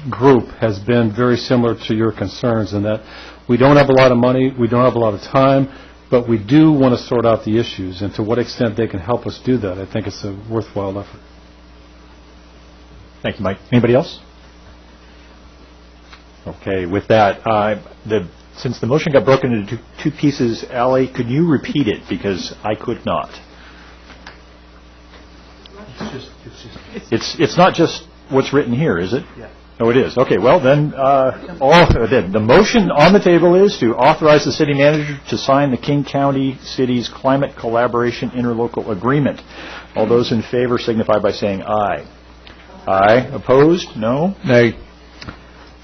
group has been very similar to your concerns, in that we don't have a lot of money, we don't have a lot of time, but we do want to sort out the issues, and to what extent they can help us do that, I think it's a worthwhile effort. Thank you, Mike. Anybody else? Okay, with that, since the motion got broken into two pieces, Ally, could you repeat it, because I could not? It's not just what's written here, is it? Yeah. Oh, it is. Okay, well, then, the motion on the table is to authorize the city manager to sign the King County Cities Climate Collaboration Interlocal Agreement. All those in favor signify by saying aye. Aye. Opposed? No? Nay.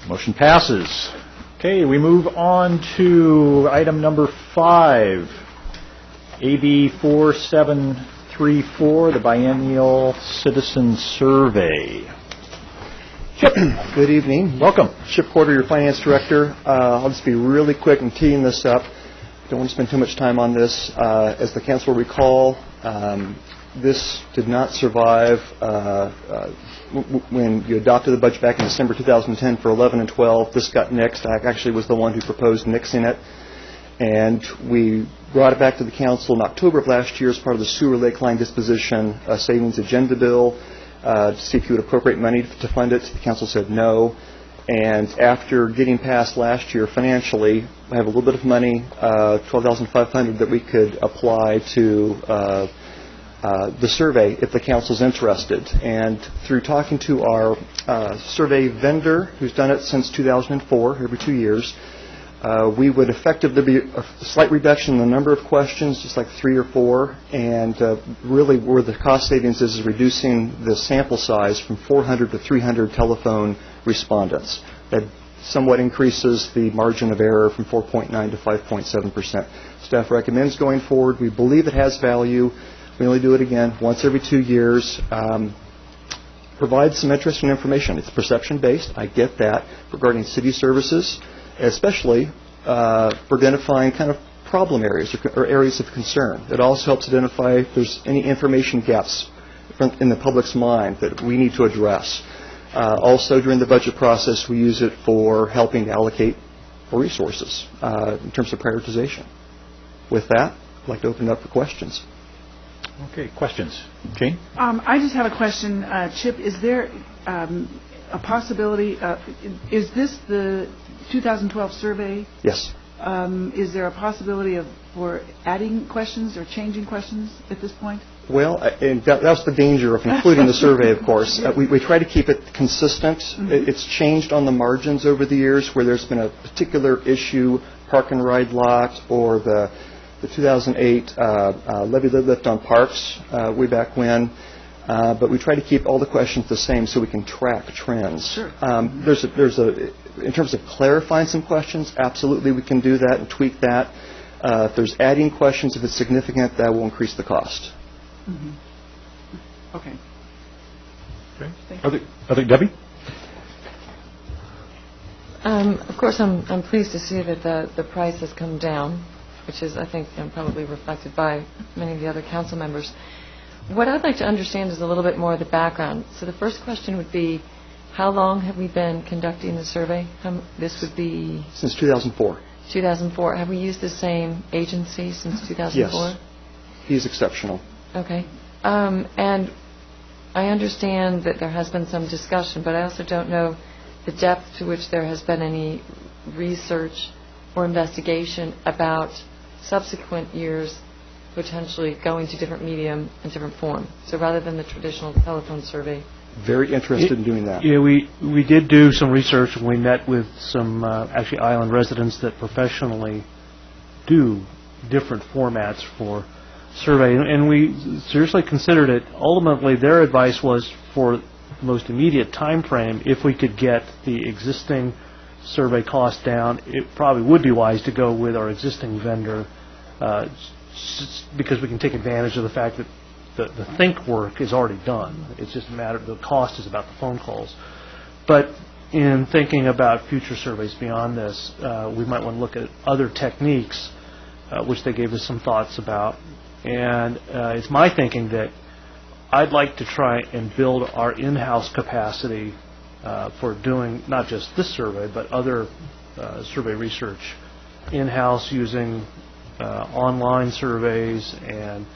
Motion passes. Okay, we move on to item number 5, AB 4734, the biennial citizen survey. Chip, good evening. Welcome. Chip Porter, your finance director. I'll just be really quick in teeing this up. Don't want to spend too much time on this. As the council will recall, this did not survive when you adopted the budget back in December 2010 for 11 and 12. This got nixed. I actually was the one who proposed nixing it. And we brought it back to the council in October of last year as part of the sewer lake line disposition savings agenda bill to see if you would appropriate money to fund it. The council said no. And after getting past last year financially, we have a little bit of money, $12,500, that we could apply to the survey if the council's interested. And through talking to our survey vendor, who's done it since 2004, every 2 years, we would effectively be a slight reduction in the number of questions, just like 3 or 4, and really where the cost savings is reducing the sample size from 400 to 300 telephone respondents. That somewhat increases the margin of error from 4.9 to 5.7%. Staff recommends going forward. We believe it has value. We only do it again once every 2 years. Provides some interesting information. It's perception-based. I get that, regarding city services, especially for identifying kind of problem areas or areas of concern. It also helps identify if there's any information gaps in the public's mind that we need to address. Also, during the budget process, we use it for helping to allocate resources in terms of prioritization. With that, I'd like to open it up for questions. Okay, questions. Jane? I just have a question. Chip, is there a possibility, is this the 2012 survey? Yes. Is there a possibility for adding questions or changing questions at this point? Well, and that's the danger of including the survey, of course. We try to keep it consistent. Mm-hmm. It's changed on the margins over the years where there's been a particular issue, park and ride lot, or the 2008 levy lift on parks way back when. But we try to keep all the questions the same so we can track trends. Sure. In terms of clarifying some questions, absolutely we can do that and tweak that. If there's adding questions, if it's significant, that will increase the cost. Mm-hmm. Okay. Okay. Other Debbie? Of course, I'm pleased to see that the price has come down, which is, I think, probably reflected by many of the other council members. What I'd like to understand is a little bit more of the background. So the first question would be, how long have we been conducting the survey? This would be... Since 2004. 2004. Have we used the same agency since 2004? Yes. He's exceptional. Okay. And I understand that there has been some discussion, but I also don't know the depth to which there has been any research or investigation about subsequent years potentially going to different medium and different form. So rather than the traditional telephone survey. Very interested in doing that. Yeah, we did do some research, and we met with some actually island residents that professionally do different formats for survey, and we seriously considered it. Ultimately, their advice was for the most immediate time frame, if we could get the existing survey cost down, it probably would be wise to go with our existing vendor, because we can take advantage of the fact that the think work is already done. It's just a matter of the cost is about the phone calls. But in thinking about future surveys beyond this, we might want to look at other techniques, which they gave us some thoughts about. And it's my thinking that I'd like to try and build our in-house capacity for doing not just this survey, but other survey research in-house using online surveys and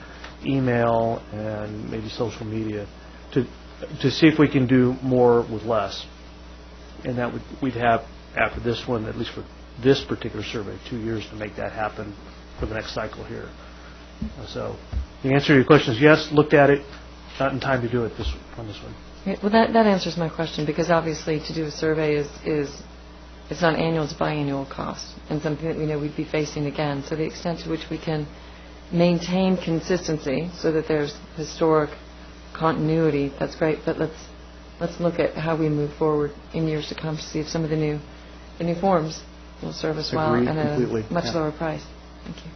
email and maybe social media to see if we can do more with less. And that we'd have, after this one, at least for this particular survey, 2 years to make that happen for the next cycle here. So the answer to your question is yes, looked at it, not in time to do it on this one. Yeah, well, that answers my question, because obviously to do a survey is it's not annual, it's biannual cost, and something that we know we'd be facing again. So the extent to which we can maintain consistency so that there's historic continuity, that's great. But let's look at how we move forward in years to come to see if some of the new forms will serve us well at a much lower price. Thank you.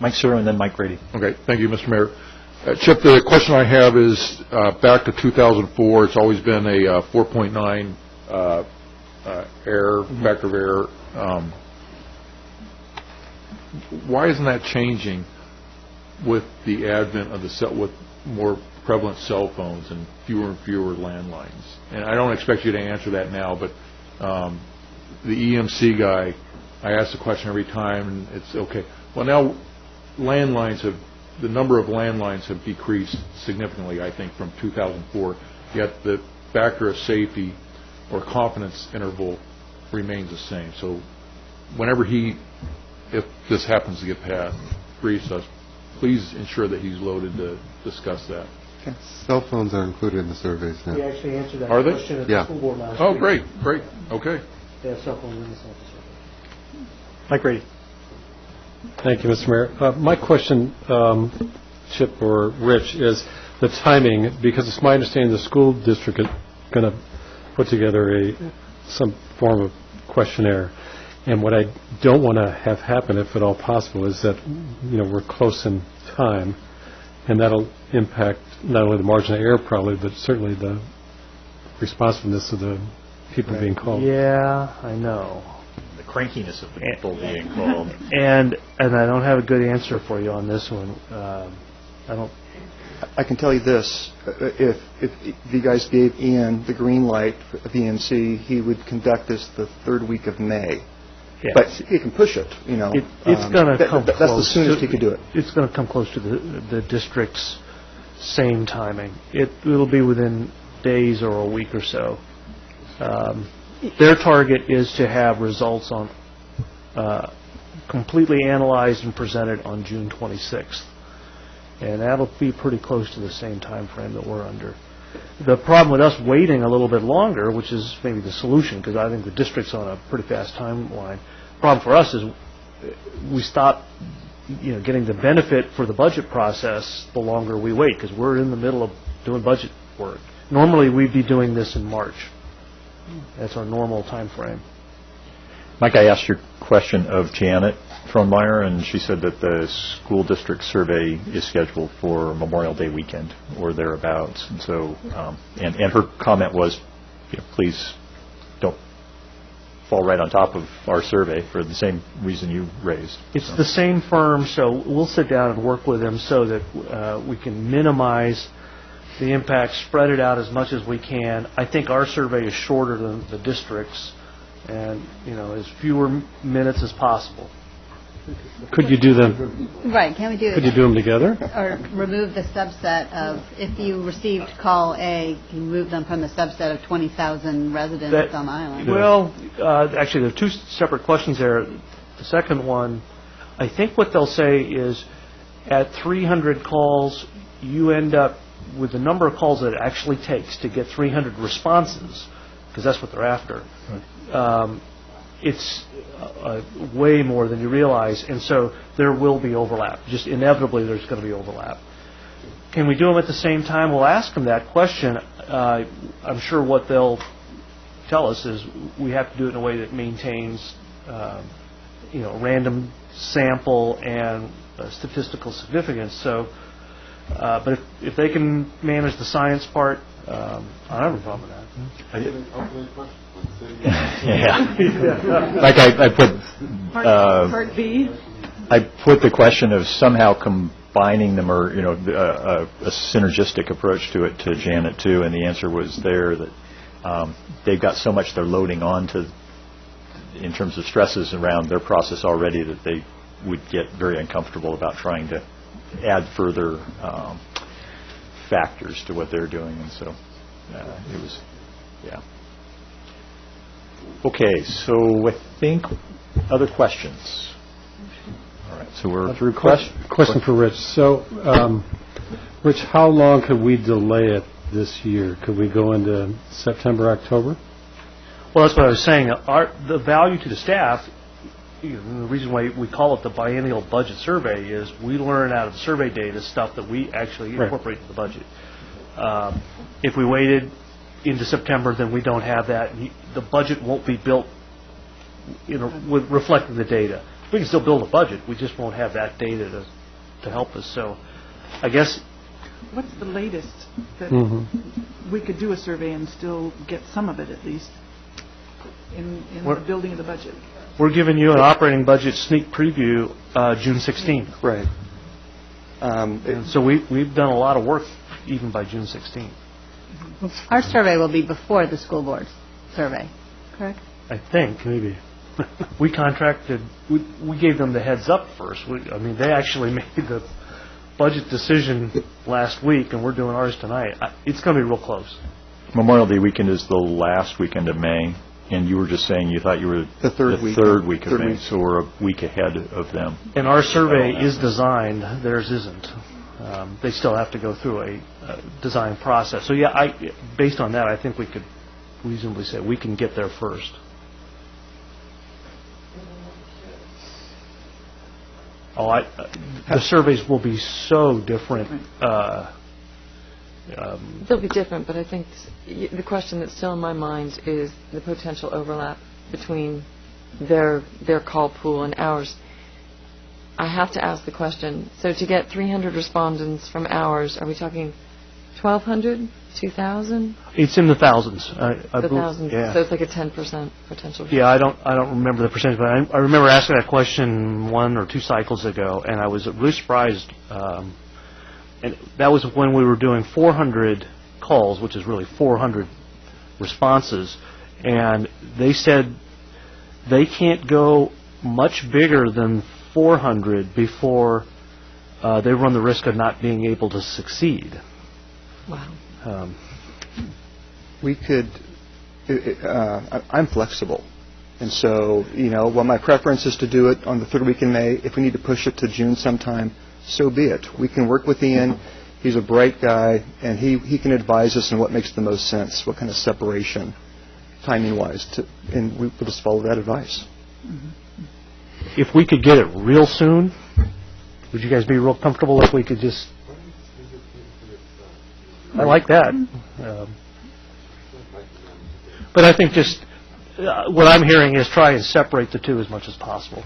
Mike Suro and then Mike Grady. Okay, thank you, Mr. Mayor. Chip, the question I have is back to 2004. It's always been a 4.9 error, factor of error. Why isn't that changing with the advent of with more prevalent cell phones and fewer landlines? And I don't expect you to answer that now, but the EMC guy, I ask the question every time, and it's okay. Well, now the number of landlines have decreased significantly, I think, from 2004, yet the factor of safety or confidence interval remains the same. So whenever if this happens to get passed, briefs us, please ensure that he's loaded to discuss that. Okay. Cell phones are included in the surveys now. We actually answered that Are they? question at the school board last week. week. Great, okay. They have cell phones in the sample survey. Mike Grady. Thank you, Mr. Mayor. My question, Chip or Rich, is the timing, because it's my understanding the school district is going to put together some form of questionnaire. And what I don't want to have happen, if at all possible, is that we're close in time, and that'll impact not only the margin of error probably, but certainly the responsiveness of the people being called. Yeah, I know. The crankiness of the people being called. And I don't have a good answer for you on this one. I can tell you this: if you guys gave Ian the green light for VNC, he would conduct this the third week of May. Yes. But he can push it, It's going to come close. That's the soonest he could do it. It's going to come close to the district's same timing. It'll be within days or a week or so. Their target is to have results on completely analyzed and presented on June 26th. And that'll be pretty close to the same time frame that we're under. The problem with us waiting a little bit longer, which is maybe the solution, because I think the district's on a pretty fast timeline. The problem for us is we stop getting the benefit for the budget process the longer we wait, because we're in the middle of doing budget work. Normally we'd be doing this in March. That's our normal time frame. Mike, I asked your question of Janet Frohnmeyer, and she said that the school district survey is scheduled for Memorial Day weekend or thereabouts. And so, and her comment was, please don't fall right on top of our survey for the same reason you raised. It's the same firm, so we'll sit down and work with them so that we can minimize the impact, spread it out as much as we can. I think our survey is shorter than the district's, and as fewer minutes as possible. Could you do them? Right, can we do it? Could you do them together? Or remove the subset of, if you received call A, you move them from the subset of 20,000 residents on the island? Well, actually, there are two separate questions there. The second one, I think what they'll say is at 300 calls, you end up with the number of calls that it actually takes to get 300 responses, because that's what they're after. It's way more than you realize, and so there will be overlap. Just inevitably, there's going to be overlap. Can we do them at the same time? We'll ask them that question. I'm sure what they'll tell us is we have to do it in a way that maintains, random sample and statistical significance. So, but if they can manage the science part, I don't have a problem with that. Like I put Part B. I put the question of somehow combining them, or a synergistic approach to it, to Janet too, and the answer was there that they've got so much they're loading on to in terms of stresses around their process already that would get very uncomfortable about trying to add further factors to what they're doing, and so it was, yeah. Okay, so I think other questions. All right, so we're through questions. Question for Rich. So, Rich, how long could we delay it this year? Could we go into September, October? Well, that's what I was saying. The value to the staff, the reason why we call it the biennial budget survey is we learn out of the survey data stuff that we actually incorporate in the budget. If we waited into September, then we don't have that. The budget won't be built with reflecting the data. We can still build a budget. We just won't have that data to help us. So I guess... What's the latest that we could do a survey and still get some of it at least in the building of the budget? We're giving you an operating budget sneak preview June 16th. Right. So we've done a lot of work even by June 16th. Our survey will be before the school board's survey, correct? I think, maybe. We contracted, we gave them the heads up first. They actually made the budget decision last week, and we're doing ours tonight. It's going to be real close. Memorial Day weekend is the last weekend of May, and you were just saying you thought you were the third week of May, so we're a week ahead of them. And our survey is designed, theirs isn't. They still have to go through a design process. So yeah, based on that, I think we could reasonably say we can get there first. The surveys will be so different. They'll be different, but I think the question that's still in my mind is the potential overlap between their call pool and ours. I have to ask the question, so to get 300 respondents from ours, are we talking 1,200, 2,000? It's in the thousands. The thousands, yeah. so it's like a 10% potential. Yeah, I don't remember the percentage, but I remember asking that question 1 or 2 cycles ago, and I was really surprised. And that was when we were doing 400 calls, which is really 400 responses, and they said they can't go much bigger than 400 before they run the risk of not being able to succeed. Wow. We could, I'm flexible. And so, while my preference is to do it on the third week in May, if we need to push it to June sometime, so be it. We can work with Ian. He's a bright guy, and he can advise us on what makes the most sense, what kind of separation, timing-wise, and we'll just follow that advice. If we could get it real soon, would you guys be real comfortable if we could just... I like that. But I think just what I'm hearing is try and separate the two as much as possible.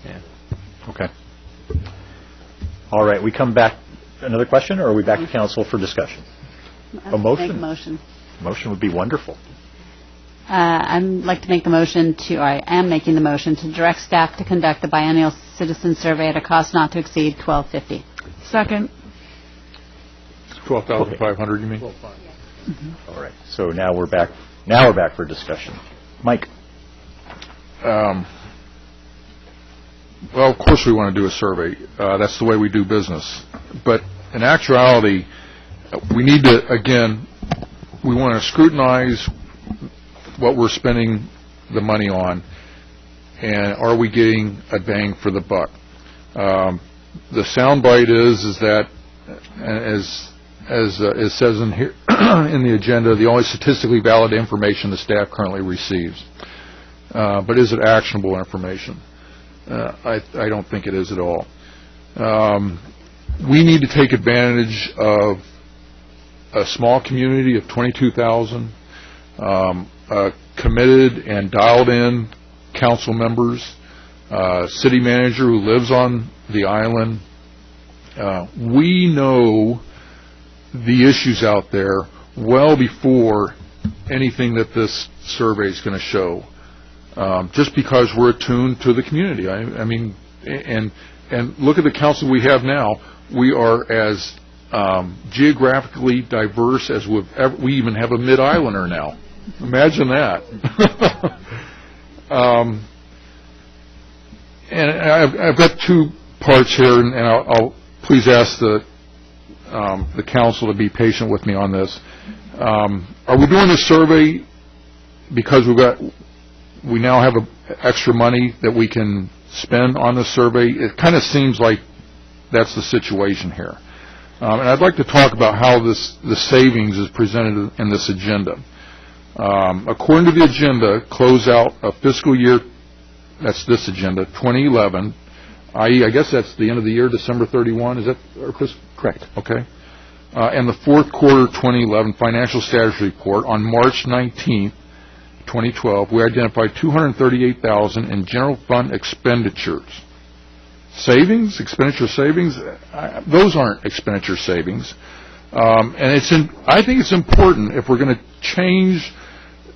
Yeah. Okay. All right. We come back. Another question, or are we back to council for discussion? A motion? Make a motion. Motion would be wonderful. I'd like to make the motion I am making the motion to direct staff to conduct the biennial citizen survey at a cost not to exceed $12.50. Second. 12,500, you mean? All right. So now we're back. Now we're back for discussion. Mike. Well, of course we want to do a survey. That's the way we do business. But in actuality, we need to, again, we want to scrutinize what we're spending the money on, and are we getting a bang for the buck? The soundbite is that, as it says in here in the agenda, the only statistically valid information the staff currently receives. But is it actionable information? I don't think it is at all. We need to take advantage of a small community of 22,000, committed and dialed-in council members, city manager who lives on the island. We know the issues out there well before anything that this survey is going to show. Just because we're attuned to the community. I mean, and look at the council we have now. We are as geographically diverse as we even have a mid-islander now. Imagine that. And I've got two parts here, and I'll please ask the council to be patient with me on this. Are we doing this survey because we now have extra money that we can spend on this survey? It kind of seems like that's the situation here. And I'd like to talk about how the savings is presented in this agenda. According to the agenda, close out a fiscal year, that's this agenda, 2011, i.e., I guess that's the end of the year, December 31, is that correct? Okay. And the fourth quarter 2011 financial status report on March 19th, 2012, we identified $238,000 in general fund expenditures. Savings, expenditure savings, those aren't expenditure savings. And I think it's important, if we're going to change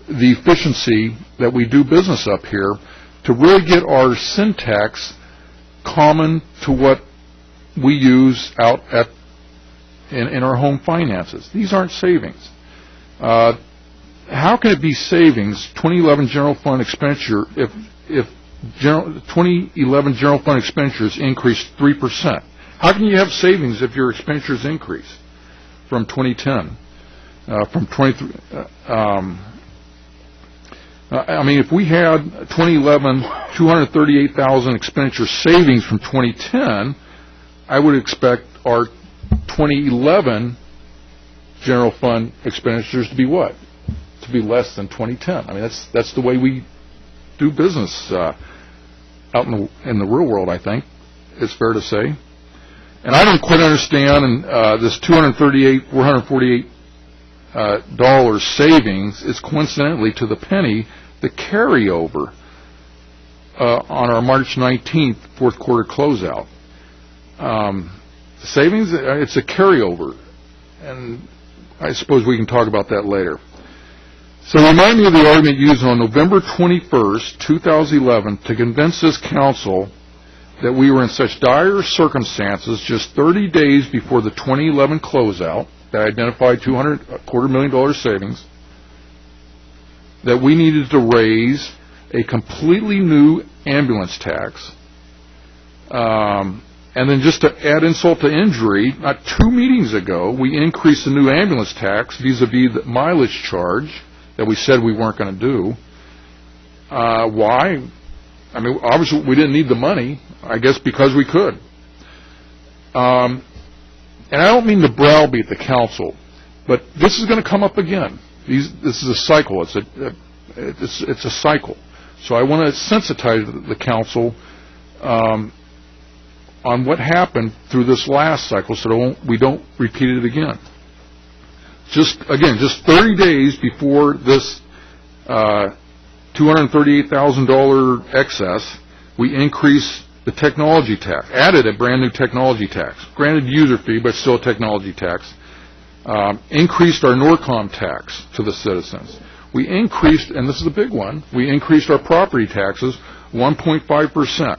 the efficiency that we do business up here, to really get our syntax common to what we use out in our home finances. These aren't savings. How can it be savings, 2011 general fund expenditure, if 2011 general fund expenditures increased 3%? How can you have savings if your expenditures increase from 2010? I mean, if we had 2011 $238,000 expenditure savings from 2010, I would expect our 2011 general fund expenditures to be what? To be less than 2010. I mean, that's the way we do business out in the real world, I think. It's fair to say. And I don't quite understand this $448 savings is coincidentally to the penny the carryover on our March 19th fourth quarter closeout. Savings, it's a carryover, and I suppose we can talk about that later. So remind me of the argument used on November 21st, 2011 to convince this council that we were in such dire circumstances just 30 days before the 2011 closeout that identified $250,000 savings, that we needed to raise a completely new ambulance tax. And then just to add insult to injury, not 2 meetings ago, we increased the new ambulance tax vis-a-vis the mileage charge that we said we weren't going to do. Why? I mean, obviously we didn't need the money, I guess because we could. And I don't mean to browbeat the council, but this is going to come up again. This is a cycle. It's a cycle. So I want to sensitize the council on what happened through this last cycle, so we don't repeat it again. Just 30 days before this $238,000 excess, we increased the technology tax, added a brand new technology tax, granted user fee, but still a technology tax, increased our Norcom tax to the citizens. We increased, and this is a big one, we increased our property taxes 1.5%.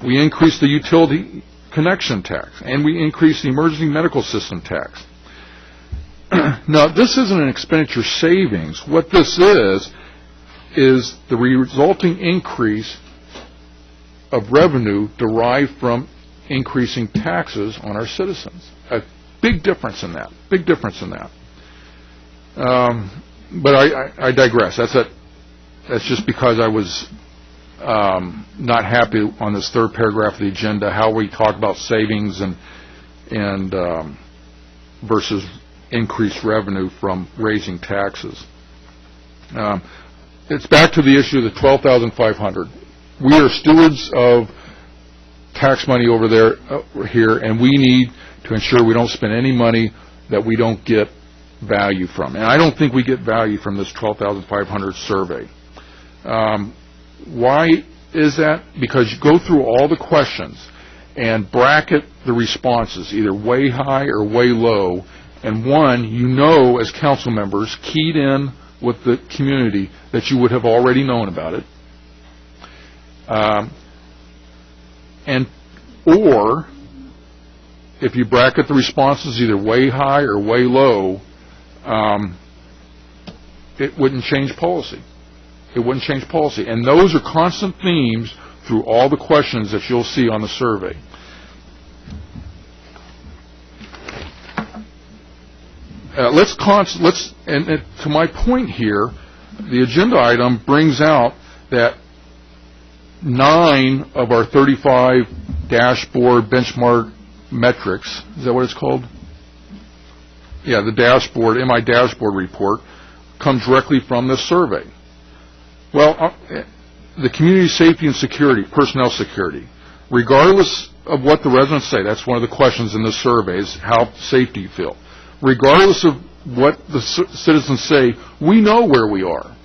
We increased the utility connection tax, and we increased the emergency medical system tax. Now, this isn't an expenditure savings. What this is the resulting increase of revenue derived from increasing taxes on our citizens. A big difference in that. Big difference in that. But I digress. That's just because I was not happy on this third paragraph of the agenda, how we talk about savings and versus increased revenue from raising taxes. It's back to the issue of the $12,500. We are stewards of tax money over here, and we need to ensure we don't spend any money that we don't get value from. And I don't think we get value from this $12,500 survey. Why is that? Because you go through all the questions and bracket the responses, either way high or way low, and one, you know as council members, keyed in with the community that you would have already known about it. Or if you bracket the responses either way high or way low, it wouldn't change policy. It wouldn't change policy. And those are constant themes through all the questions that you'll see on the survey. And to my point here, the agenda item brings out that 9 of our 35 dashboard benchmark metrics, is that what it's called? Yeah, the dashboard, MI dashboard report, comes directly from this survey. Well, the community safety and security, personnel security, regardless of what the residents say, that's one of the questions in this survey, is how safe do you feel? Regardless of what the citizens say, we know where we are.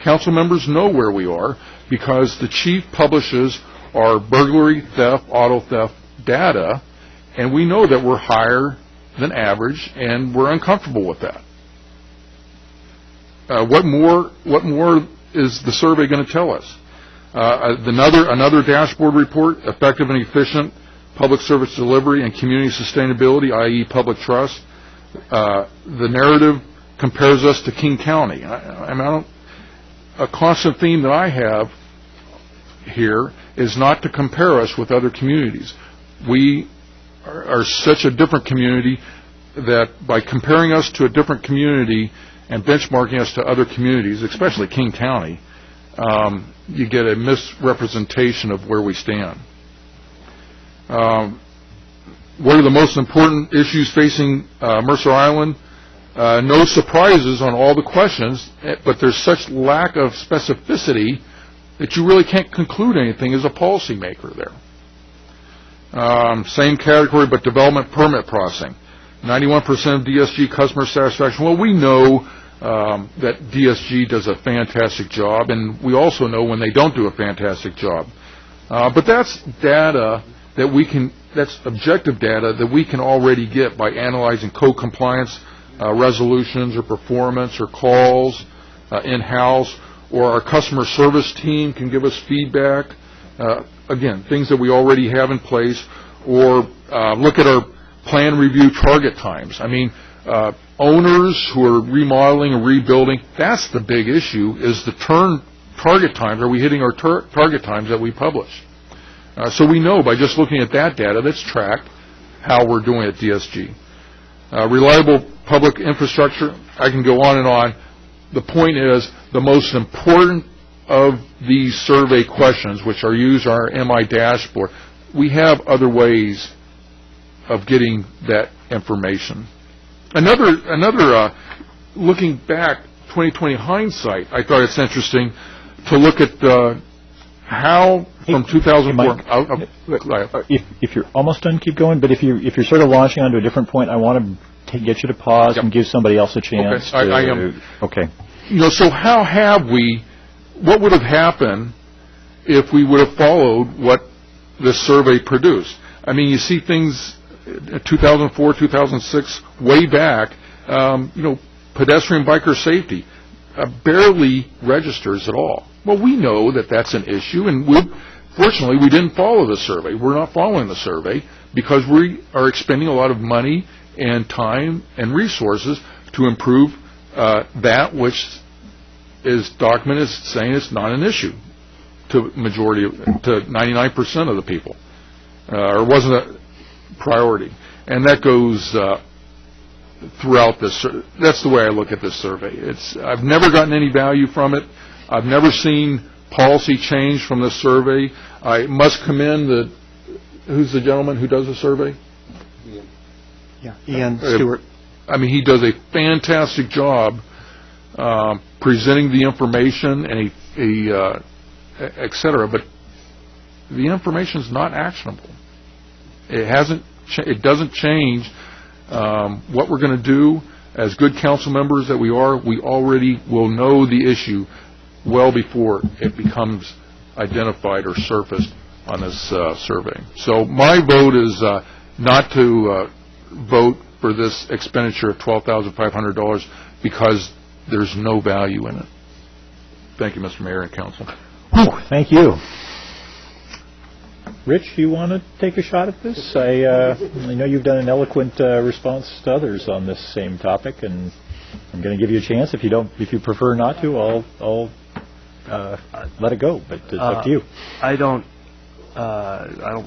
Council members know where we are because the chief publishes our burglary, theft, auto theft data, and we know that we're higher than average, and we're uncomfortable with that. What more is the survey going to tell us? Another dashboard report, effective and efficient public service delivery and community sustainability, i.e. public trust. The narrative compares us to King County. A constant theme that I have here is not to compare us with other communities. We are such a different community that by comparing us to a different community and benchmarking us to other communities, especially King County, you get a misrepresentation of where we stand. What are the most important issues facing Mercer Island? No surprises on all the questions, but there's such lack of specificity that you really can't conclude anything as a policymaker there. Same category, but development permit processing. 91% of DSG customer satisfaction. Well, we know that DSG does a fantastic job, and we also know when they don't do a fantastic job. But that's data that we can, that's objective data that we can already get by analyzing code compliance resolutions or performance or calls in-house, or our customer service team can give us feedback. Again, things that we already have in place, or look at our plan review target times. I mean, owners who are remodeling and rebuilding, that's the big issue, is the target times. Are we hitting our target times that we publish? So we know by just looking at that data that's tracked how we're doing at DSG. Reliable public infrastructure, I can go on and on. The point is, the most important of these survey questions, which are used on our MI dashboard, we have other ways of getting that information. Another looking back, 2020 hindsight, I thought it's interesting to look at how from 2004. If you're almost done, keep going. But if you're sort of launching onto a different point, I want to get you to pause and give somebody else a chance. Okay, I am. Okay. So how have we? What would have happened if we would have followed what this survey produced? I mean, you see things 2004, 2006, way back. Pedestrian biker safety barely registers at all. Well, we know that that's an issue, and fortunately, we didn't follow the survey. We're not following the survey because we are expending a lot of money and time and resources to improve that which is documented as saying it's not an issue to 99% of the people, or wasn't a priority. And that goes throughout this. That's the way I look at this survey. I've never gotten any value from it. I've never seen policy change from this survey. I must commend who's the gentleman who does the survey? Ian Stewart. I mean, he does a fantastic job presenting the information and et cetera, but the information is not actionable. It doesn't change what we're going to do. As good council members that we are, we already will know the issue well before it becomes identified or surfaced on this survey. So my vote is not to vote for this expenditure of $12,500 because there's no value in it. Thank you, Mr. Mayor and Council. Thank you. Rich, you want to take a shot at this? I know you've done an eloquent response to others on this same topic, and I'm going to give you a chance. If you prefer not to, I'll let it go, but it's up to you. I don't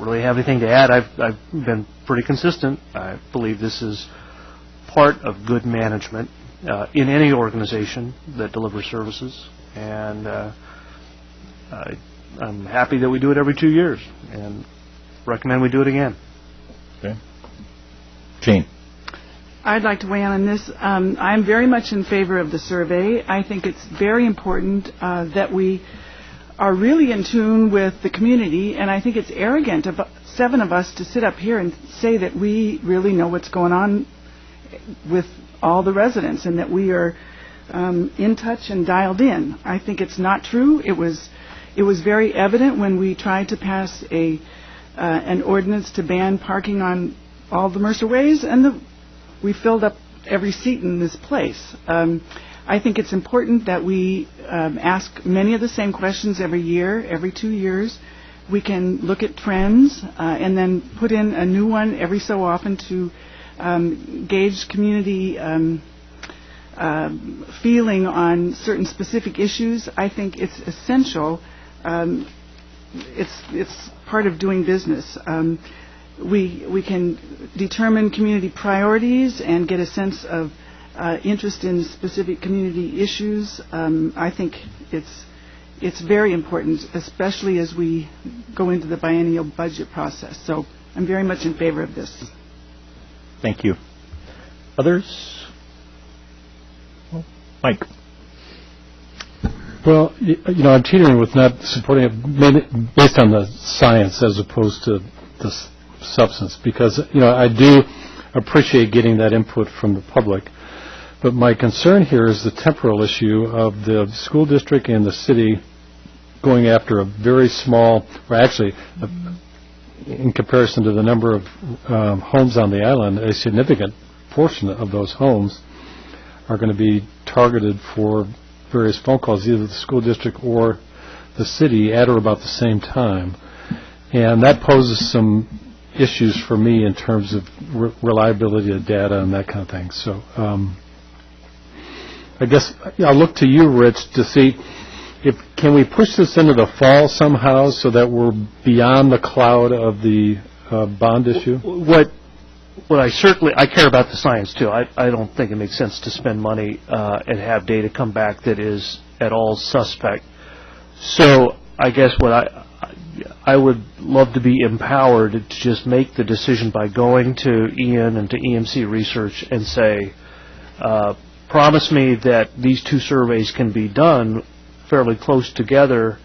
really have anything to add. I've been pretty consistent. I believe this is part of good management in any organization that delivers services, and I'm happy that we do it every 2 years, and recommend we do it again. Okay. Jane. I'd like to weigh in on this. I'm very much in favor of the survey. I think it's very important that we are really in tune with the community, and I think it's arrogant of 7 of us to sit up here and say that we really know what's going on with all the residents and that we are in touch and dialed in. I think it's not true. It was very evident when we tried to pass an ordinance to ban parking on all the Mercer ways, and we filled up every seat in this place. I think it's important that we ask many of the same questions every year, every 2 years. We can look at trends and then put in a new one every so often to gauge community feeling on certain specific issues. I think it's essential. It's part of doing business. We can determine community priorities and get a sense of interest in specific community issues. I think it's very important, especially as we go into the biennial budget process. So I'm very much in favor of this. Thank you. Others? Mike. Well, I'm teetering with not supporting it based on the science as opposed to the substance, because I do appreciate getting that input from the public, but my concern here is the temporal issue of the school district and the city going after a very small, or actually in comparison to the number of homes on the island, a significant portion of those homes are going to be targeted for various phone calls, either the school district or the city at or about the same time, and that poses some issues for me in terms of reliability of data and that kind of thing. So I guess I'll look to you, Rich, to see can we push this into the fall somehow so that we're beyond the cloud of the bond issue? What I care about the science too. I don't think it makes sense to spend money and have data come back that is at all suspect. So I guess what I would love to be empowered to just make the decision by going to Ian and to EMC Research and say, promise me that these 2 surveys can be done fairly close together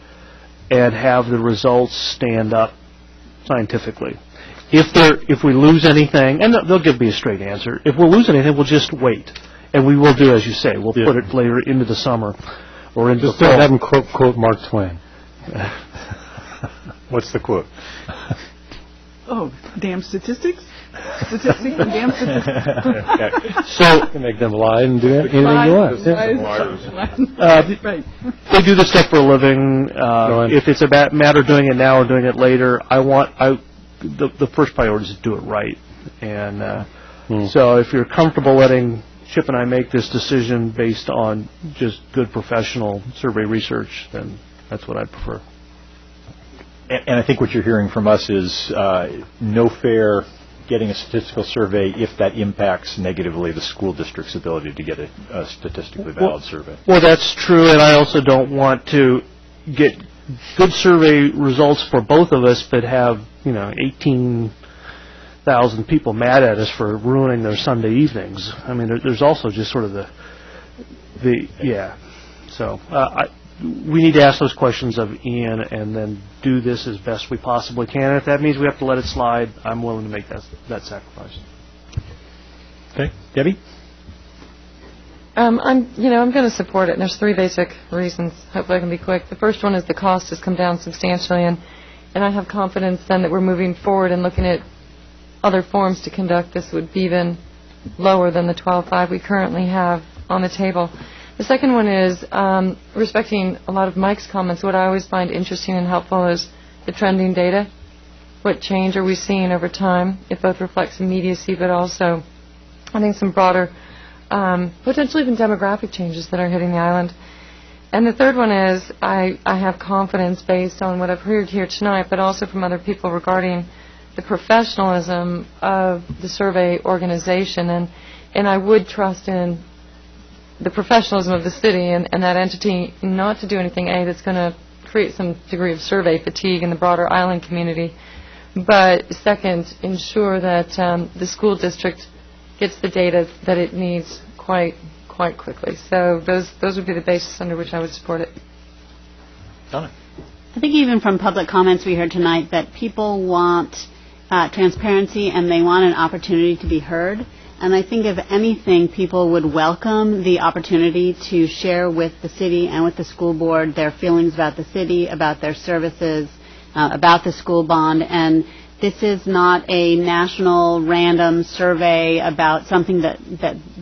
and have the results stand up scientifically. If we lose anything, and they'll give me a straight answer, if we'll lose anything, we'll just wait. And we will do, as you say, we'll put it later into the summer or into the fall. Just don't have them quote Mark Twain. What's the quote? Oh, damn statistics? Statistics and damn statistics. So you can make them lie and do anything you want. Right. They do this stuff for a living. If it's a matter of doing it now or doing it later, the first priority is to do it right. And so if you're comfortable letting Chip and I make this decision based on just good professional survey research, then that's what I'd prefer. And I think what you're hearing from us is no fair getting a statistical survey if that impacts negatively the school district's ability to get a statistically valid survey. Well, that's true, and I also don't want to get good survey results for both of us, but have 18,000 people mad at us for ruining their Sunday evenings. I mean, there's also just sort of So we need to ask those questions of Ian and then do this as best we possibly can. And if that means we have to let it slide, I'm willing to make that sacrifice. Okay, Debbie? I'm going to support it, and there's 3 basic reasons. Hopefully I can be quick. The first one is the cost has come down substantially, and I have confidence then that we're moving forward and looking at other forms to conduct this would be even lower than the 12.5 we currently have on the table. The second one is, respecting a lot of Mike's comments, what I always find interesting and helpful is the trending data. What change are we seeing over time? It both reflects immediacy, but also, I think, some broader, potentially even demographic changes that are hitting the island. And the third one is I have confidence based on what I've heard here tonight, but also from other people regarding the professionalism of the survey organization. And I would trust in the professionalism of the city and that entity not to do anything, A, that's going to create some degree of survey fatigue in the broader island community, but second, ensure that the school district gets the data that it needs quite quickly. So those would be the basis under which I would support it. Donna. I think even from public comments we heard tonight that people want transparency and they want an opportunity to be heard. And I think if anything, people would welcome the opportunity to share with the city and with the school board their feelings about the city, about their services, about the school bond. And this is not a national random survey about something that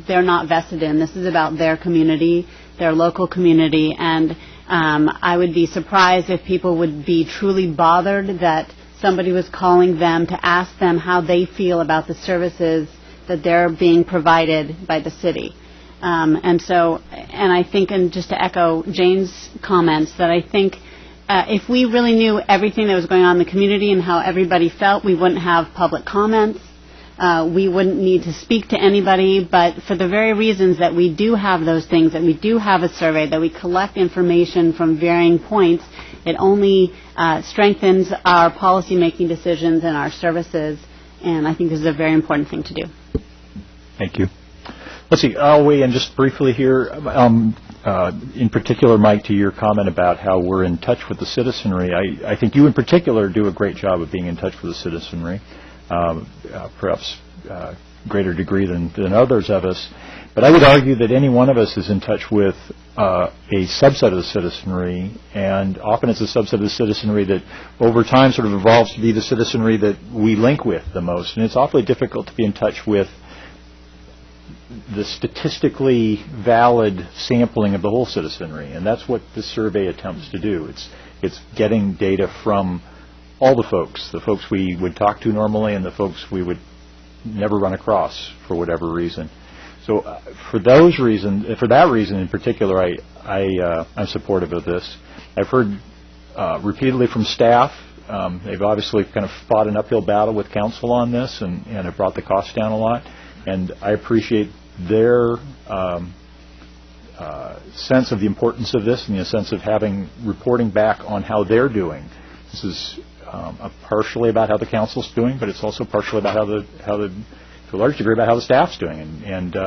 they're not vested in. This is about their community, their local community. And I would be surprised if people would be truly bothered that somebody was calling them to ask them how they feel about the services that they're being provided by the city. And I think, and just to echo Jane's comments, that I think if we really knew everything that was going on in the community and how everybody felt, we wouldn't have public comments. We wouldn't need to speak to anybody. But for the very reasons that we do have those things, that we do have a survey, that we collect information from varying points, it only strengthens our policy-making decisions and our services. And I think this is a very important thing to do. Thank you. Let's see. I'll weigh in just briefly here. In particular, Mike, to your comment about how we're in touch with the citizenry, I think you in particular do a great job of being in touch with the citizenry, perhaps greater degree than others of us. But I would argue that any one of us is in touch with a subset of the citizenry, and often it's a subset of the citizenry that over time sort of evolves to be the citizenry that we link with the most. And it's awfully difficult to be in touch with the statistically valid sampling of the whole citizenry, and that's what this survey attempts to do. It's getting data from all the folks we would talk to normally and the folks we would never run across for whatever reason. So for that reason in particular, I'm supportive of this. I've heard repeatedly from staff. They've obviously kind of fought an uphill battle with council on this and have brought the cost down a lot. And I appreciate their sense of the importance of this and the sense of reporting back on how they're doing. This is partially about how the council's doing, but it's also partially about to a large degree, about how the staff's doing. And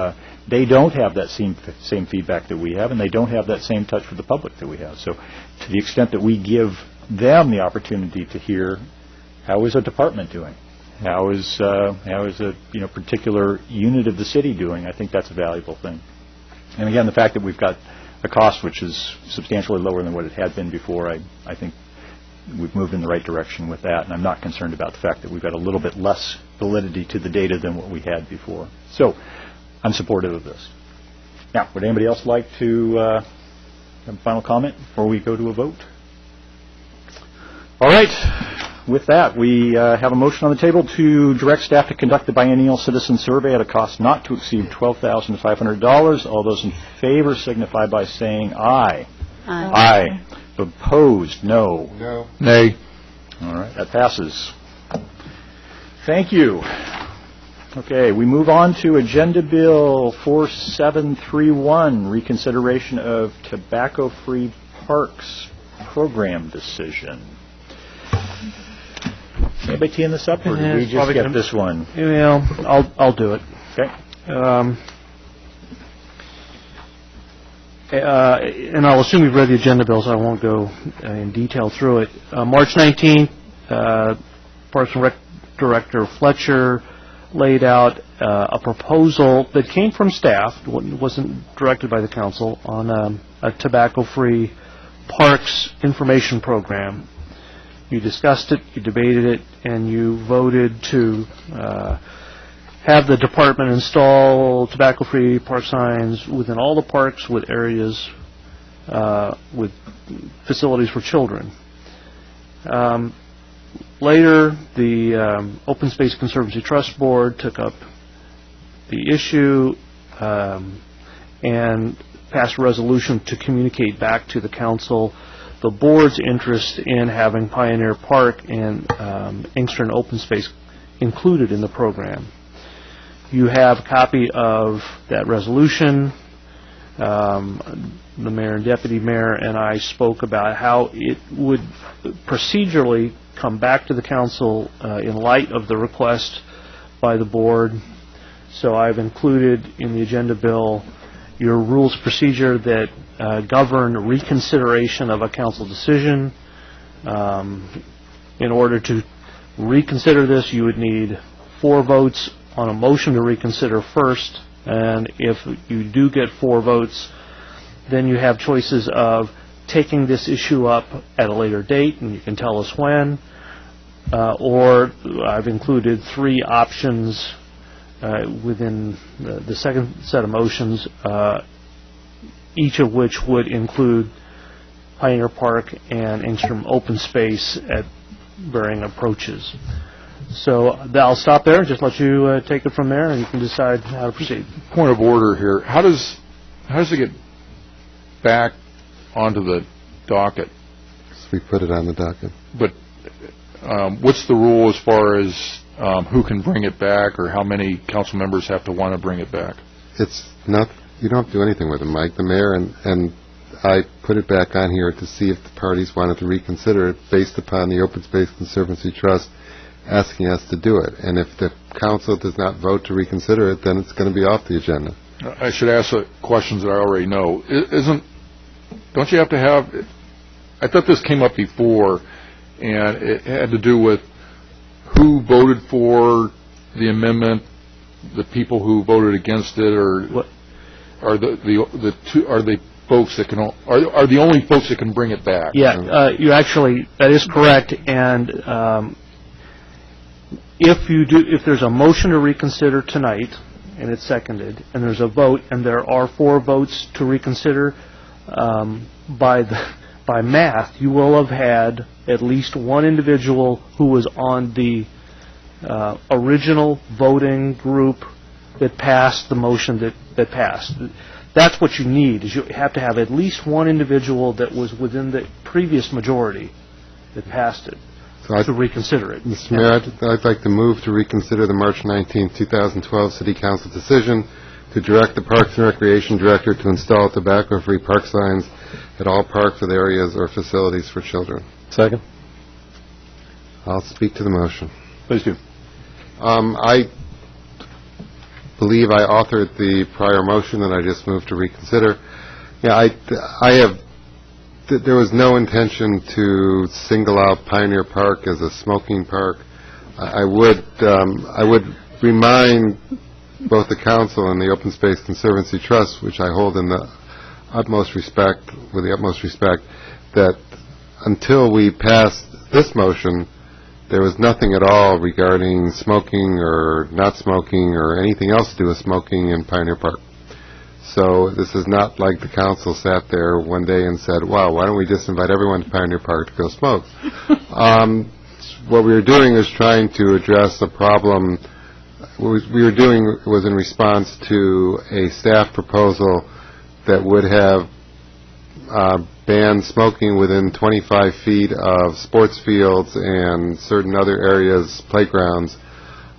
they don't have that same feedback that we have, and they don't have that same touch with the public that we have. So to the extent that we give them the opportunity to hear, how is a department doing? How is a particular unit of the city doing? I think that's a valuable thing. And again, the fact that we've got a cost which is substantially lower than what it had been before, I think we've moved in the right direction with that. And I'm not concerned about the fact that we've got a little bit less validity to the data than what we had before. So I'm supportive of this. Now, would anybody else like to have a final comment before we go to a vote? All right. With that, we have a motion on the table to direct staff to conduct the biennial citizen survey at a cost not to exceed $12,500. All those in favor signify by saying aye. Aye. Aye. Opposed? No. No. Nay. All right, that passes. Thank you. Okay, we move on to Agenda Bill 4731, reconsideration of tobacco-free parks program decision. Anybody teeing this up, or did we just get this one? Yeah, I'll do it. Okay. And I'll assume you've read the agenda bill, so I won't go in detail through it. March 19th, Parks and Rec Director Fletcher laid out a proposal that came from staff, wasn't directed by the council, on a tobacco-free parks information program. You discussed it, you debated it, and you voted to have the department install tobacco-free park signs within all the parks with areas with facilities for children. Later, the Open Space Conservancy Trust Board took up the issue and pass a resolution to communicate back to the council the board's interest in having Pioneer Park and Inkster Open Space included in the program. You have a copy of that resolution. The mayor and deputy mayor and I spoke about how it would procedurally come back to the council in light of the request by the board. So I've included in the agenda bill your rules of procedure that govern reconsideration of a council decision. In order to reconsider this, you would need 4 votes on a motion to reconsider first, and if you do get 4 votes, then you have choices of taking this issue up at a later date, and you can tell us when, or I've included 3 options within the second set of motions, each of which would include Pioneer Park and Inkster Open Space at varying approaches. So I'll stop there and just let you take it from there, and you can decide how to proceed. Point of order here. How does it get back onto the docket? We put it on the docket. But what's the rule as far as who can bring it back, or how many council members have to want to bring it back? It's not. You don't have to do anything with it, Mike. The mayor and I put it back on here to see if the parties wanted to reconsider it based upon the Open Space Conservancy Trust asking us to do it. And if the council does not vote to reconsider it, then it's going to be off the agenda. I should ask questions that I already know. Don't you have to have... I thought this came up before, and it had to do with who voted for the amendment, the people who voted against it, or are the folks that can are the only folks that can bring it back? Yeah, you actually, that is correct, and if there's a motion to reconsider tonight and it's seconded, and there's a vote, and there are 4 votes to reconsider, by math, you will have had at least one individual who was on the original voting group that passed the motion that passed. That's what you need, is you have to have at least one individual that was within the previous majority that passed it to reconsider it. Mr. Mayor, I'd like to move to reconsider the March 19, 2012 City Council decision to direct the Parks and Recreation Director to install tobacco-free park signs at all parks with areas or facilities for children. Second. I'll speak to the motion. Please do. I believe I authored the prior motion that I just moved to reconsider. Yeah, there was no intention to single out Pioneer Park as a smoking park. I would remind both the council and the Open Space Conservancy Trust, which I hold in the utmost respect, that until we passed this motion, there was nothing at all regarding smoking or not smoking or anything else to do with smoking in Pioneer Park. So this is not like the council sat there one day and said, wow, why don't we just invite everyone to Pioneer Park to go smoke? What we were doing is trying to address a problem. What we were doing was in response to a staff proposal that would have banned smoking within 25 feet of sports fields and certain other areas, playgrounds.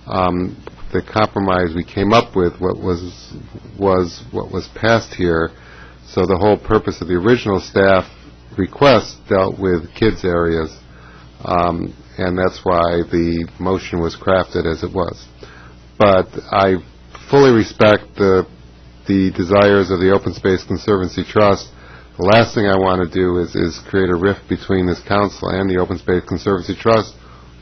The compromise we came up with was what was passed here. So the whole purpose of the original staff request dealt with kids areas, and that's why the motion was crafted as it was. But I fully respect the desires of the Open Space Conservancy Trust. The last thing I want to do is create a rift between this council and the Open Space Conservancy Trust,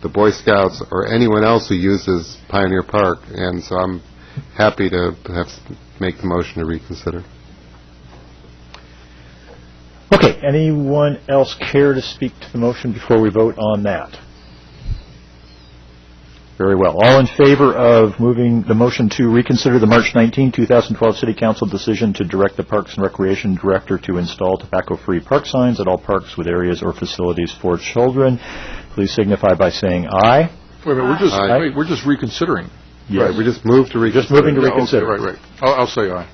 the Boy Scouts, or anyone else who uses Pioneer Park. And so I'm happy to make the motion to reconsider. Okay, anyone else care to speak to the motion before we vote on that? Very well. All in favor of moving the motion to reconsider the March 19, 2012 City Council decision to direct the Parks and Recreation Director to install tobacco-free park signs at all parks with areas or facilities for children, please signify by saying aye. Wait a minute, we're just reconsidering. Yes. Right, we just moved to reconsider. Just moving to reconsider. Okay, right. I'll say aye.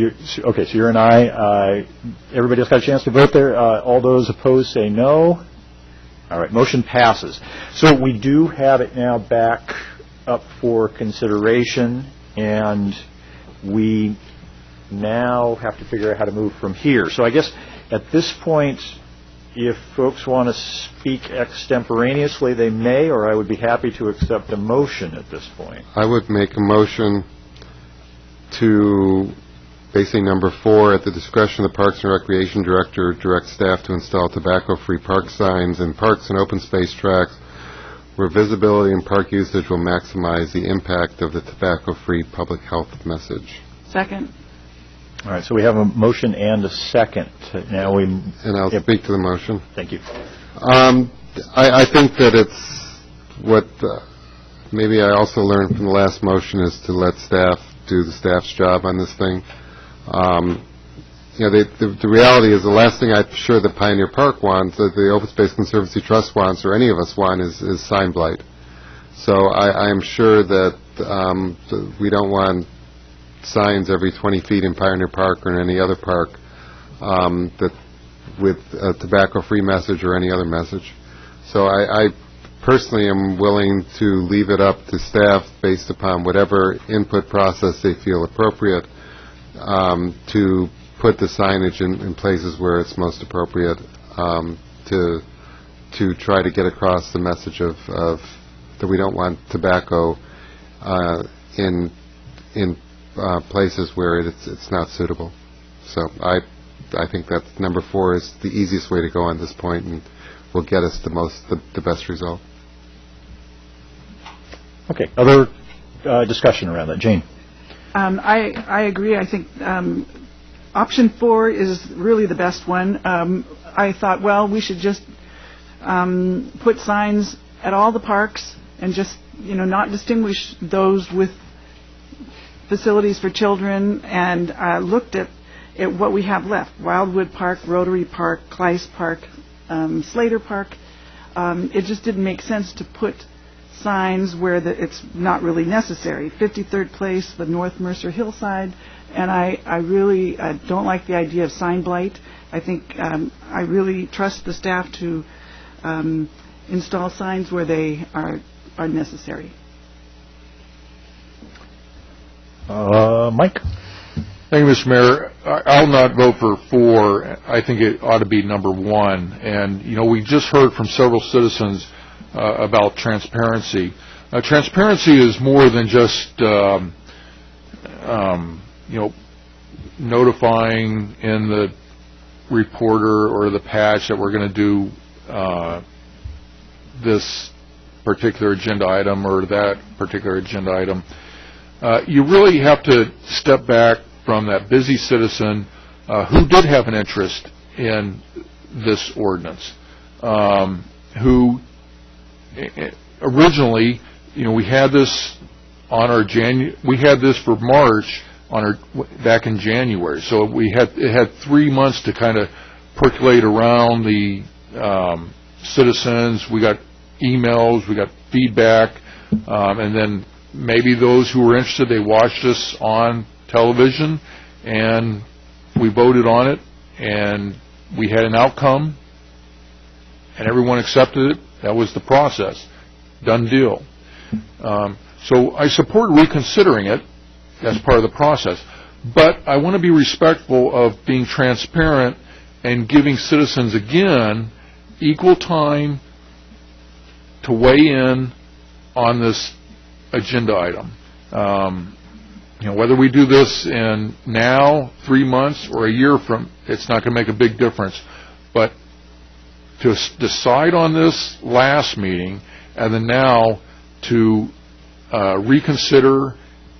Okay, so you're an aye. Everybody else got a chance to vote there. All those opposed say no. All right, motion passes. So we do have it now back up for consideration, and we now have to figure out how to move from here. So I guess at this point, if folks want to speak extemporaneously, they may, or I would be happy to accept a motion at this point. I would make a motion to, basically number 4, at the discretion of the Parks and Recreation Director, direct staff to install tobacco-free park signs in parks and open space tracks where visibility and park usage will maximize the impact of the tobacco-free public health message. Second. All right, so we have a motion and a second. Now and I'll speak to the motion. Thank you. I think that it's what maybe I also learned from the last motion is to let staff do the staff's job on this thing. The reality is the last thing I'm sure that Pioneer Park wants, that the Open Space Conservancy Trust wants, or any of us want, is sign blight. So I am sure that we don't want signs every 20 feet in Pioneer Park or in any other park that with a tobacco-free message or any other message. So I personally am willing to leave it up to staff based upon whatever input process they feel appropriate to put the signage in places where it's most appropriate to try to get across the message of that we don't want tobacco in places where it's not suitable. So I think that number 4 is the easiest way to go on this point and will get us the best result. Okay. Other discussion around that, Jane? I agree. I think option 4 is really the best one. I thought, well, we should just put signs at all the parks and just not distinguish those with facilities for children, and looked at what we have left: Wildwood Park, Rotary Park, Cleiss Park, Slater Park. It just didn't make sense to put signs where it's not really necessary. 53rd Place, the North Mercer Hillside, and I really don't like the idea of sign blight. I think I really trust the staff to install signs where they are necessary. Mike? Thank you, Mr. Mayor. I'll not vote for 4. I think it ought to be number 1. And, we just heard from several citizens about transparency. Transparency is more than just, notifying in the reporter or the patch that we're going to do this particular agenda item or that particular agenda item. You really have to step back from that busy citizen who did have an interest in this ordinance, who originally, we had this on our we had this for March back in January, so it had 3 months to kind of percolate around the citizens. We got emails, we got feedback, and then maybe those who were interested, they watched us on television, and we voted on it, and we had an outcome, and everyone accepted it. That was the process. Done deal. So I support reconsidering it as part of the process. But I want to be respectful of being transparent and giving citizens, again, equal time to weigh in on this agenda item. Whether we do this in now, 3 months, or a year from, it's not going to make a big difference. But to decide on this last meeting, and then now to reconsider,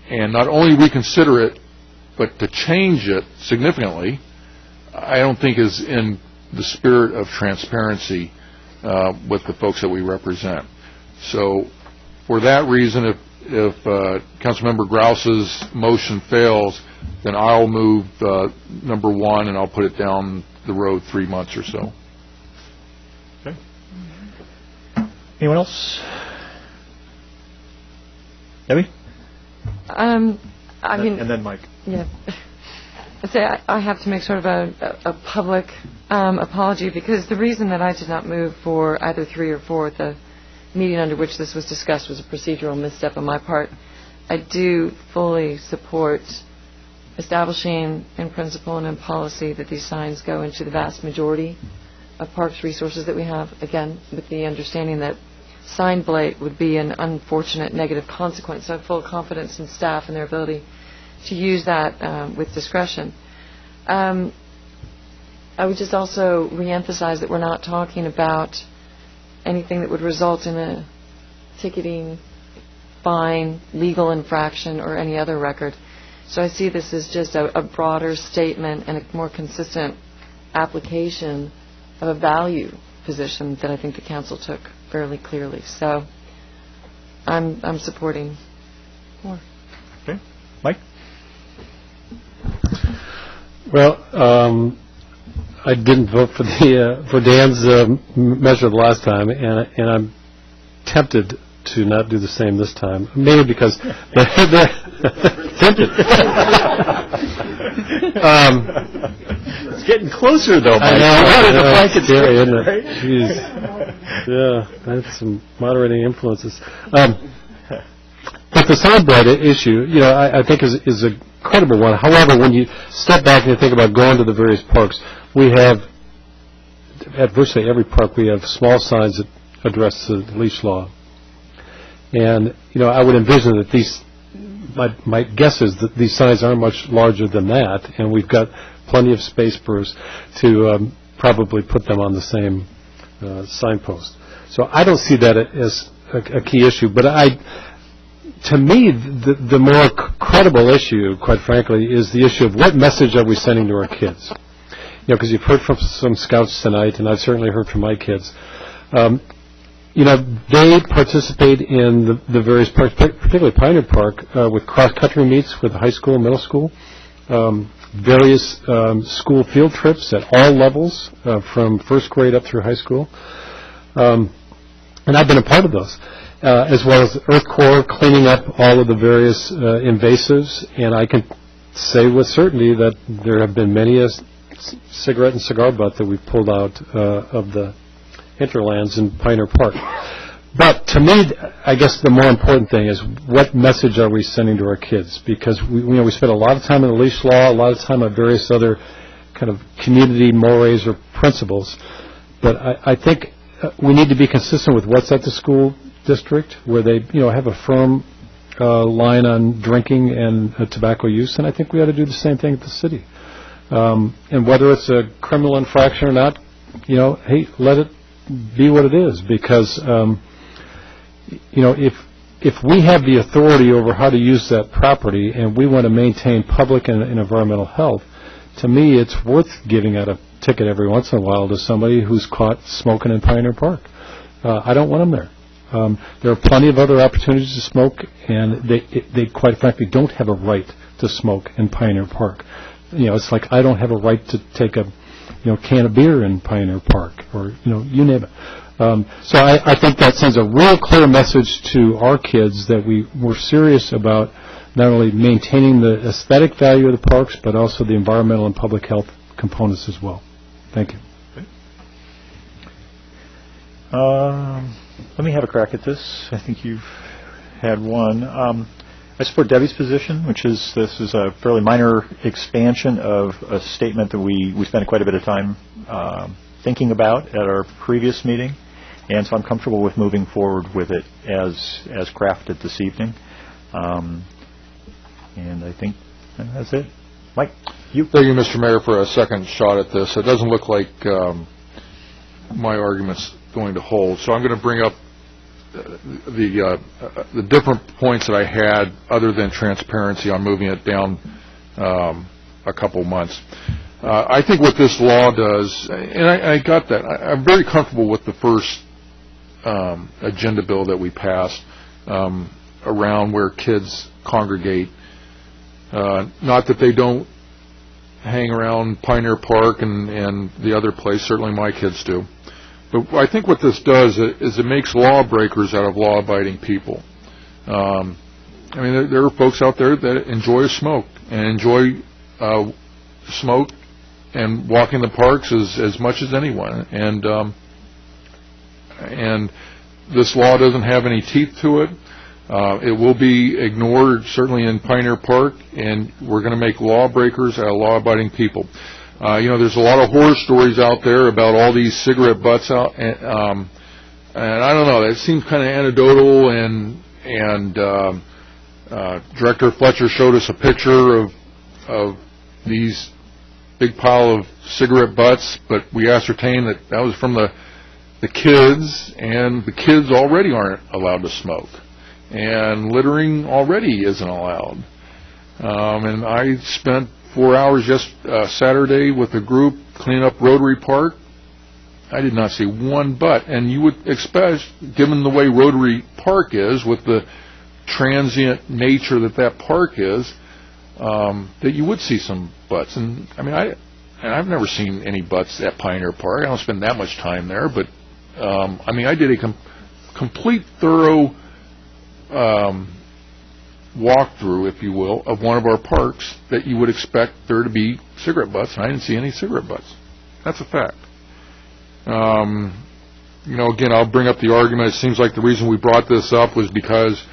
and not only reconsider it, but to change it significantly, I don't think is in the spirit of transparency with the folks that we represent. So for that reason, if Councilmember Grouse's motion fails, then I'll move number 1, and I'll put it down the road 3 months or so. Okay. Anyone else? Debbie? I mean... And then Mike. Yeah. say I have to make sort of a public apology, because the reason that I did not move for either 3 or 4 at the meeting under which this was discussed was a procedural misstep on my part. I do fully support establishing in principle and in policy that these signs go into the vast majority of parks resources that we have, again, with the understanding that sign blight would be an unfortunate negative consequence. So I have full confidence in staff and their ability to use that with discretion. I would just also reemphasize that we're not talking about anything that would result in a ticketing, fine, legal infraction, or any other record. So I see this as just a broader statement and a more consistent application of a value position that I think the council took fairly clearly. So I'm supporting more. Okay. Mike? Well, I didn't vote for for Dan's measure the last time, and I'm tempted to not do the same this time, mainly because tempted. It's getting closer, though. I know. The blanket's scary, isn't it? Right? Jeez. Yeah, that's some moderating influences. But the sound blight issue, I think is a credible one. However, when you step back and you think about going to the various parks, we have, at virtually every park, we have small signs that address the leash law. And, I would envision that my guess is that these signs aren't much larger than that, and we've got plenty of space, Bruce, to probably put them on the same signpost. So I don't see that as a key issue. But to me, the more credible issue, quite frankly, is the issue of what message are we sending to our kids? Because you've heard from some scouts tonight, and I've certainly heard from my kids. They participate in the various parks, particularly Pioneer Park, with cross-country meets with high school and middle school, various school field trips at all levels, from first grade up through high school. And I've been a part of those, as well as Earth Corps cleaning up all of the various invasives. And I can say with certainty that there have been many a cigarette and cigar butt that we've pulled out of the hinterlands in Pioneer Park. But to me, I guess the more important thing is what message are we sending to our kids? Because we spend a lot of time on the leash law, a lot of time on various other kind of community mores or principles. But I think we need to be consistent with what's at the school district, where they have a firm line on drinking and tobacco use, and I think we ought to do the same thing at the city. And whether it's a criminal infraction or not, hey, let it be what it is, because if we have the authority over how to use that property and we want to maintain public and environmental health, to me it's worth giving out a ticket every once in a while to somebody who's caught smoking in Pioneer Park. I don't want them there. There are plenty of other opportunities to smoke, and they quite frankly don't have a right to smoke in Pioneer Park. It's like I don't have a right to take a can of beer in Pioneer Park, or, you name it. So I think that sends a real clear message to our kids that we're serious about not only maintaining the aesthetic value of the parks, but also the environmental and public health components as well. Thank you. Let me have a crack at this. I think you've had one. I support Debbie's position, which is this is a fairly minor expansion of a statement that we spent quite a bit of time thinking about at our previous meeting, and so I'm comfortable with moving forward with it as crafted this evening. And I think that's it. Mike, you. Thank you, Mr. Mayor, for a second shot at this. It doesn't look like my argument's going to hold, so I'm going to bring up the different points that I had, other than transparency, on moving it down a couple months. I think what this law does, and I got that, I'm very comfortable with the first agenda bill that we passed around where kids congregate. Not that they don't hang around Pioneer Park and the other place, certainly my kids do. But I think what this does is it makes lawbreakers out of law-abiding people. There are folks out there that enjoy a smoke and enjoy smoke and walk in the parks as much as anyone. And this law doesn't have any teeth to it. It will be ignored, certainly in Pioneer Park, and we're going to make lawbreakers out of law-abiding people. There's a lot of horror stories out there about all these cigarette butts out, and I don't know, that seems kind of anecdotal, and Director Fletcher showed us a picture of these big pile of cigarette butts, but we ascertained that was from the kids, and the kids already aren't allowed to smoke, and littering already isn't allowed. And I spent 4 hours Saturday with a group cleaning up Rotary Park. I did not see one butt, and you would expect, given the way Rotary Park is, with the transient nature that park is, that you would see some butts. And I mean, I've never seen any butts at Pioneer Park. I don't spend that much time there, but I did a complete, thorough walkthrough, if you will, of one of our parks that you would expect there to be cigarette butts, and I didn't see any cigarette butts. That's a fact. Again, I'll bring up the argument. It seems like the reason we brought this up was because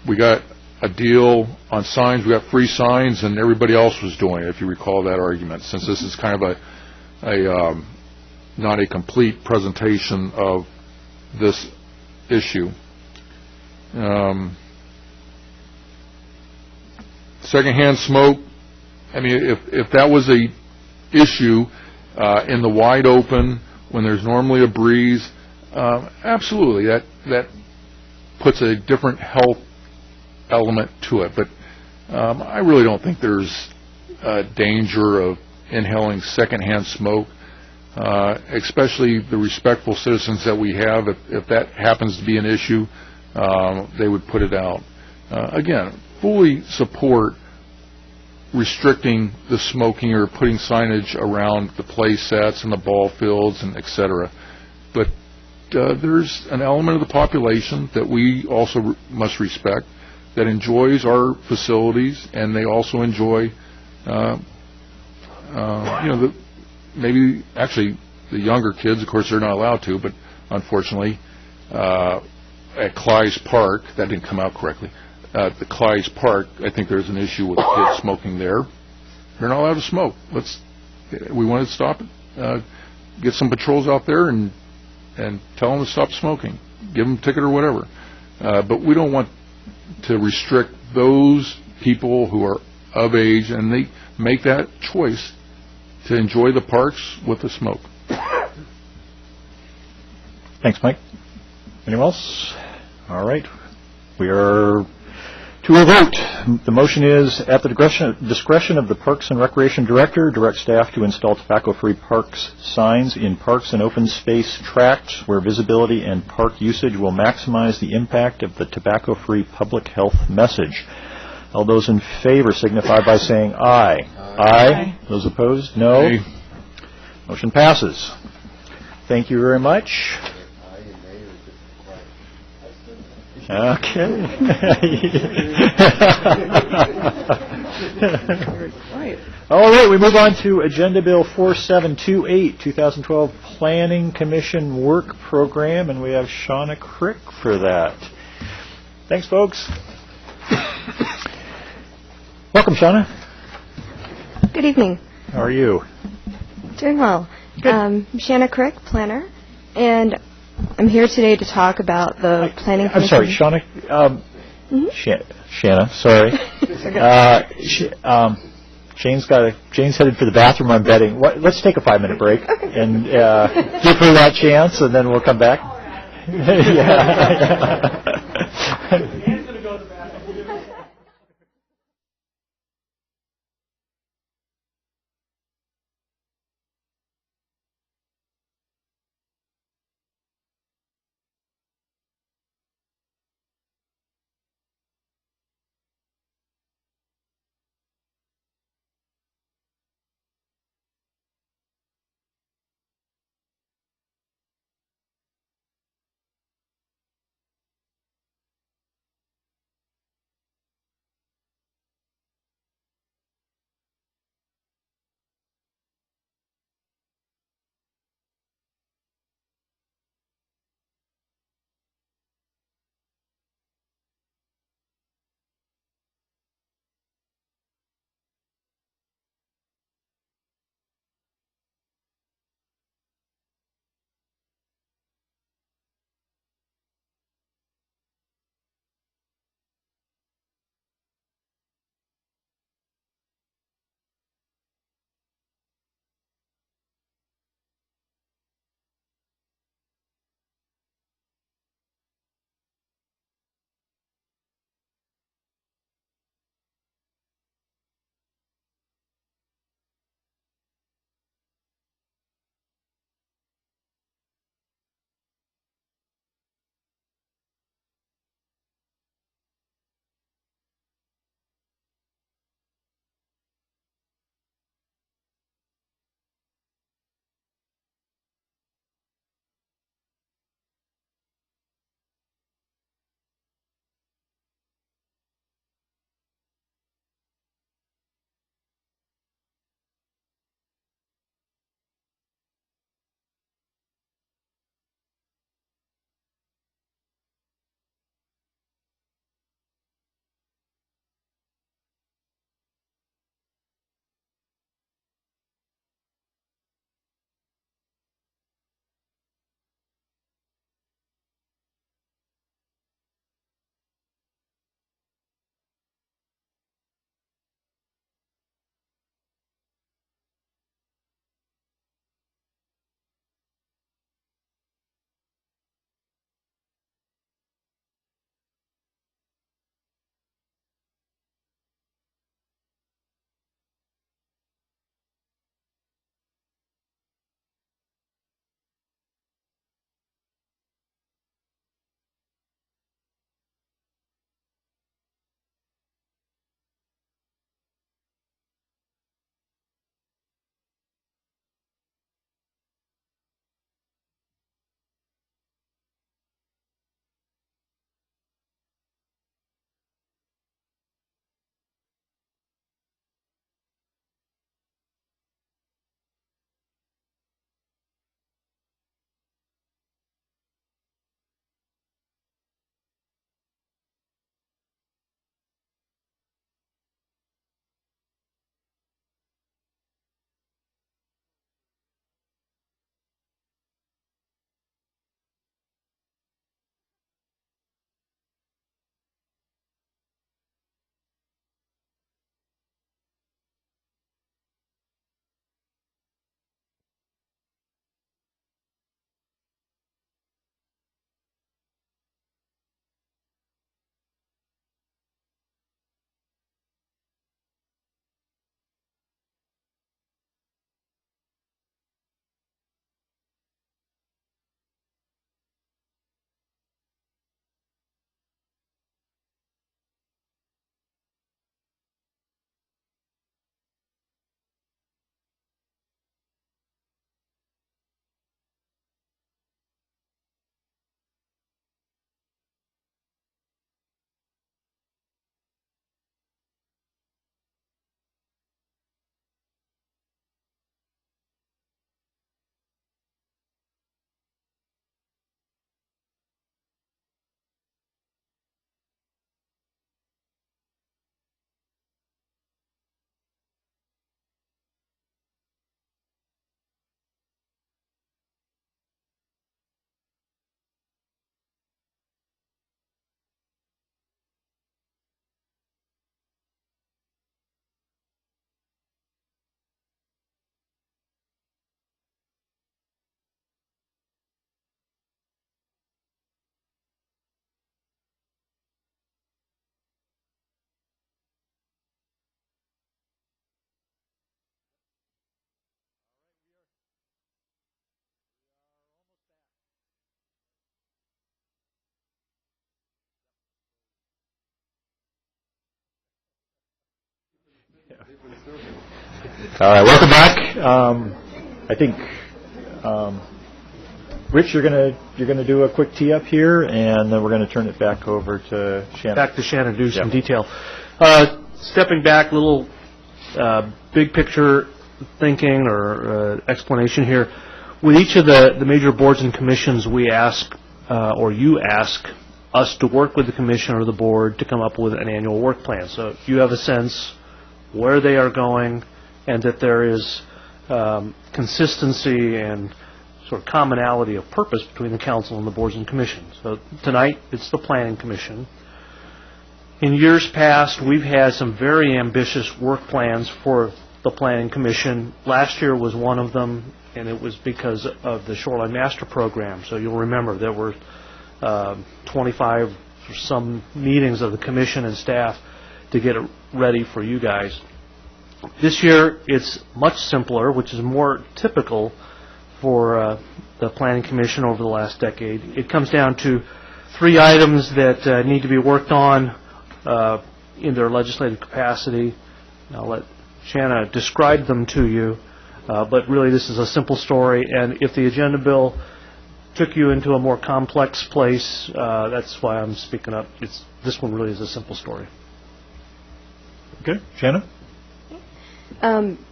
we got a deal on signs, we got free signs, and everybody else was doing it, if you recall that argument, since this is kind of not a complete presentation of this issue. Secondhand smoke, if that was a issue in the wide open when there's normally a breeze, absolutely, that puts a different health element to it. But I really don't think there's a danger of inhaling secondhand smoke, especially the respectful citizens that we have. If that happens to be an issue, they would put it out. Again, fully support restricting the smoking or putting signage around the play sets and the ball fields and etc. But there's an element of the population that we also must respect that enjoys our facilities, and they also enjoy, maybe actually the younger kids. Of course, they're not allowed to, but unfortunately, at Clyde's Park, that didn't come out correctly. At the Clyde's Park, I think there's an issue with kids smoking there. They're not allowed to smoke. We want to stop it. Get some patrols out there and tell them to stop smoking. Give them a ticket or whatever. But we don't want to restrict those people who are of age and they make that choice to enjoy the parks with the smoke. Thanks, Mike. Anyone else? All right. We are to a vote. The motion is, at the discretion of the Parks and Recreation Director, direct staff to install tobacco-free parks signs in parks and open space tracts where visibility and park usage will maximize the impact of the tobacco-free public health message. All those in favor signify by saying aye. Aye. Those opposed, no. Aye. Motion passes. Thank you very much. Okay. All right, we move on to Agenda Bill 4728, 2012 Planning Commission Work Program, and we have Shauna Crick for that. Thanks, folks. Welcome, Shauna. Good evening. How are you? Doing well. Good. Shanna Crick, planner, and I'm here today to talk about the planning commission. I'm sorry, Shauna. Shanna, sorry. Jane's headed for the bathroom, I'm betting. Let's take a 5-minute break and give her that chance, and then we'll come back. Yeah. All right, welcome back. I think, Rich, you're gonna do a quick tee up here, and then we're going to turn it back over to Shannon. Back to Shannon, do some detail. Stepping back, little big picture thinking or explanation here. With each of the major boards and commissions, we ask, or you ask, us to work with the commission or the board to come up with an annual work plan. So you have a sense where they are going, and that there is consistency and sort of commonality of purpose between the council and the boards and commissions. So tonight, it's the Planning Commission. In years past, we've had some very ambitious work plans for the Planning Commission. Last year was one of them, and it was because of the Shoreline Master Program. So you'll remember there were 25 or some meetings of the commission and staff to get it ready for you guys. This year, it's much simpler, which is more typical for the Planning Commission over the last decade. It comes down to 3 items that need to be worked on in their legislative capacity. I'll let Shanna describe them to you, but really this is a simple story, and if the agenda bill took you into a more complex place, that's why I'm speaking up. This one really is a simple story. Okay, Shanna?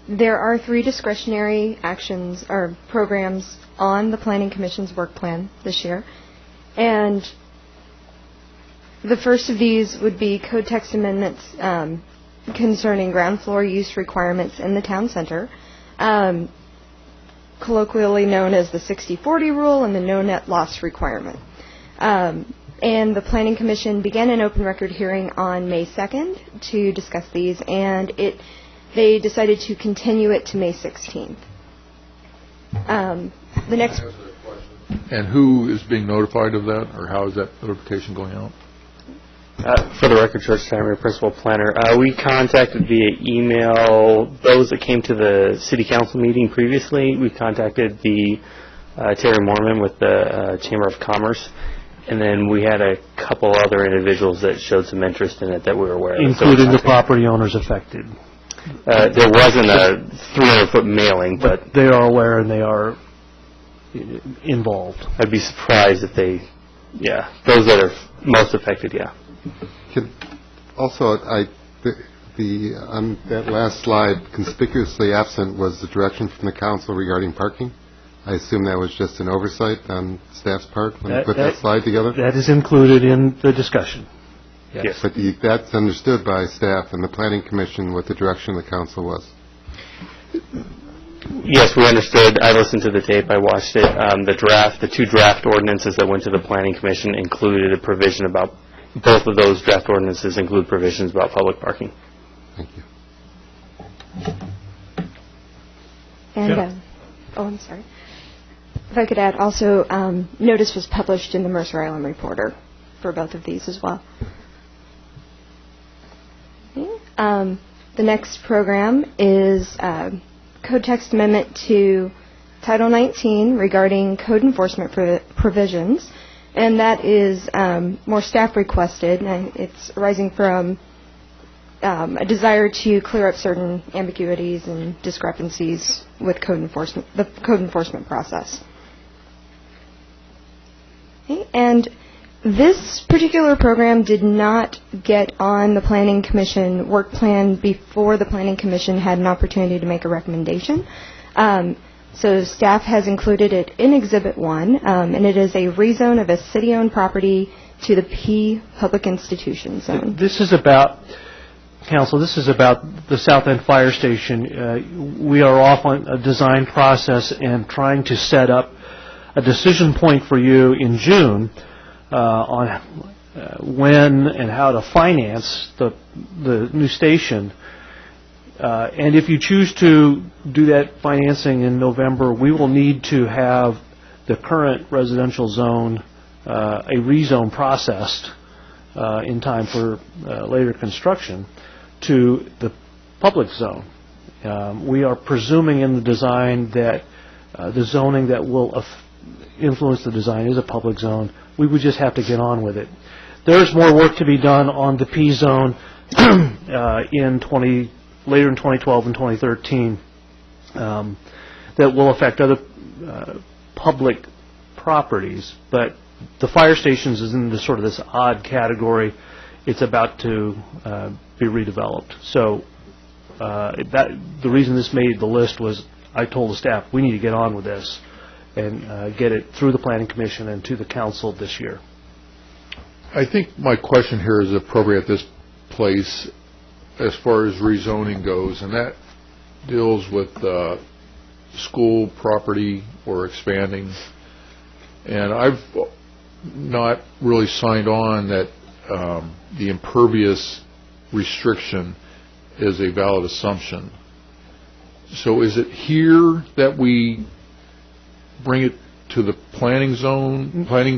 There are 3 discretionary actions or programs on the Planning Commission's work plan this year. And the first of these would be code text amendments concerning ground floor use requirements in the town center, colloquially known as the 60-40 rule and the no net loss requirement. And the Planning Commission began an open record hearing on May 2nd to discuss these, and they decided to continue it to May 16th. The next. And who is being notified of that, or how is that notification going out? For the record, George Timer, Principal Planner, we contacted via email those that came to the City Council meeting previously. We contacted the Terry Mormon with the Chamber of Commerce, and then we had a couple other individuals that showed some interest in it that we were aware of. Including the property owners affected. There wasn't a 300-foot mailing, but they are aware and they are involved. I'd be surprised if they, those that are most affected, Also, on that last slide, conspicuously absent was the direction from the council regarding parking. I assume that was just an oversight on staff's part when they put that slide together? That is included in the discussion. Yes. But that's understood by staff and the Planning Commission what the direction of the council was. Yes, we understood. I listened to the tape. I watched it. The 2 draft ordinances that went to the Planning Commission included a provision about, both of those draft ordinances include provisions about public parking. Thank you. And, I'm sorry. If I could add, also, notice was published in the Mercer Island Reporter for both of these as well. Okay. The next program is code text amendment to Title 19 regarding code enforcement provisions, and that is more staff requested. And it's arising from a desire to clear up certain ambiguities and discrepancies with the code enforcement process. Okay. And this particular program did not get on the Planning Commission work plan before the Planning Commission had an opportunity to make a recommendation. So staff has included it in Exhibit 1, and it is a rezone of a city-owned property to the P Public Institution Zone. This is about, Council, this is about the South End Fire Station. We are off on a design process and trying to set up a decision point for you in June on when and how to finance the new station. And if you choose to do that financing in November, we will need to have the current residential zone, a rezone processed in time for later construction to the public zone. We are presuming in the design that the zoning that will influence the design is a public zone. We would just have to get on with it. There's more work to be done on the P zone in 2014 later in 2012 and 2013 that will affect other public properties, but the fire stations is in sort of this odd category. It's about to be redeveloped. So the reason this made the list was I told the staff we need to get on with this and get it through the Planning Commission and to the council this year. I think my question here is appropriate at this place as far as rezoning goes, and that deals with school property or expanding. And I've not really signed on that the impervious restriction is a valid assumption. So is it here that we bring it to the planning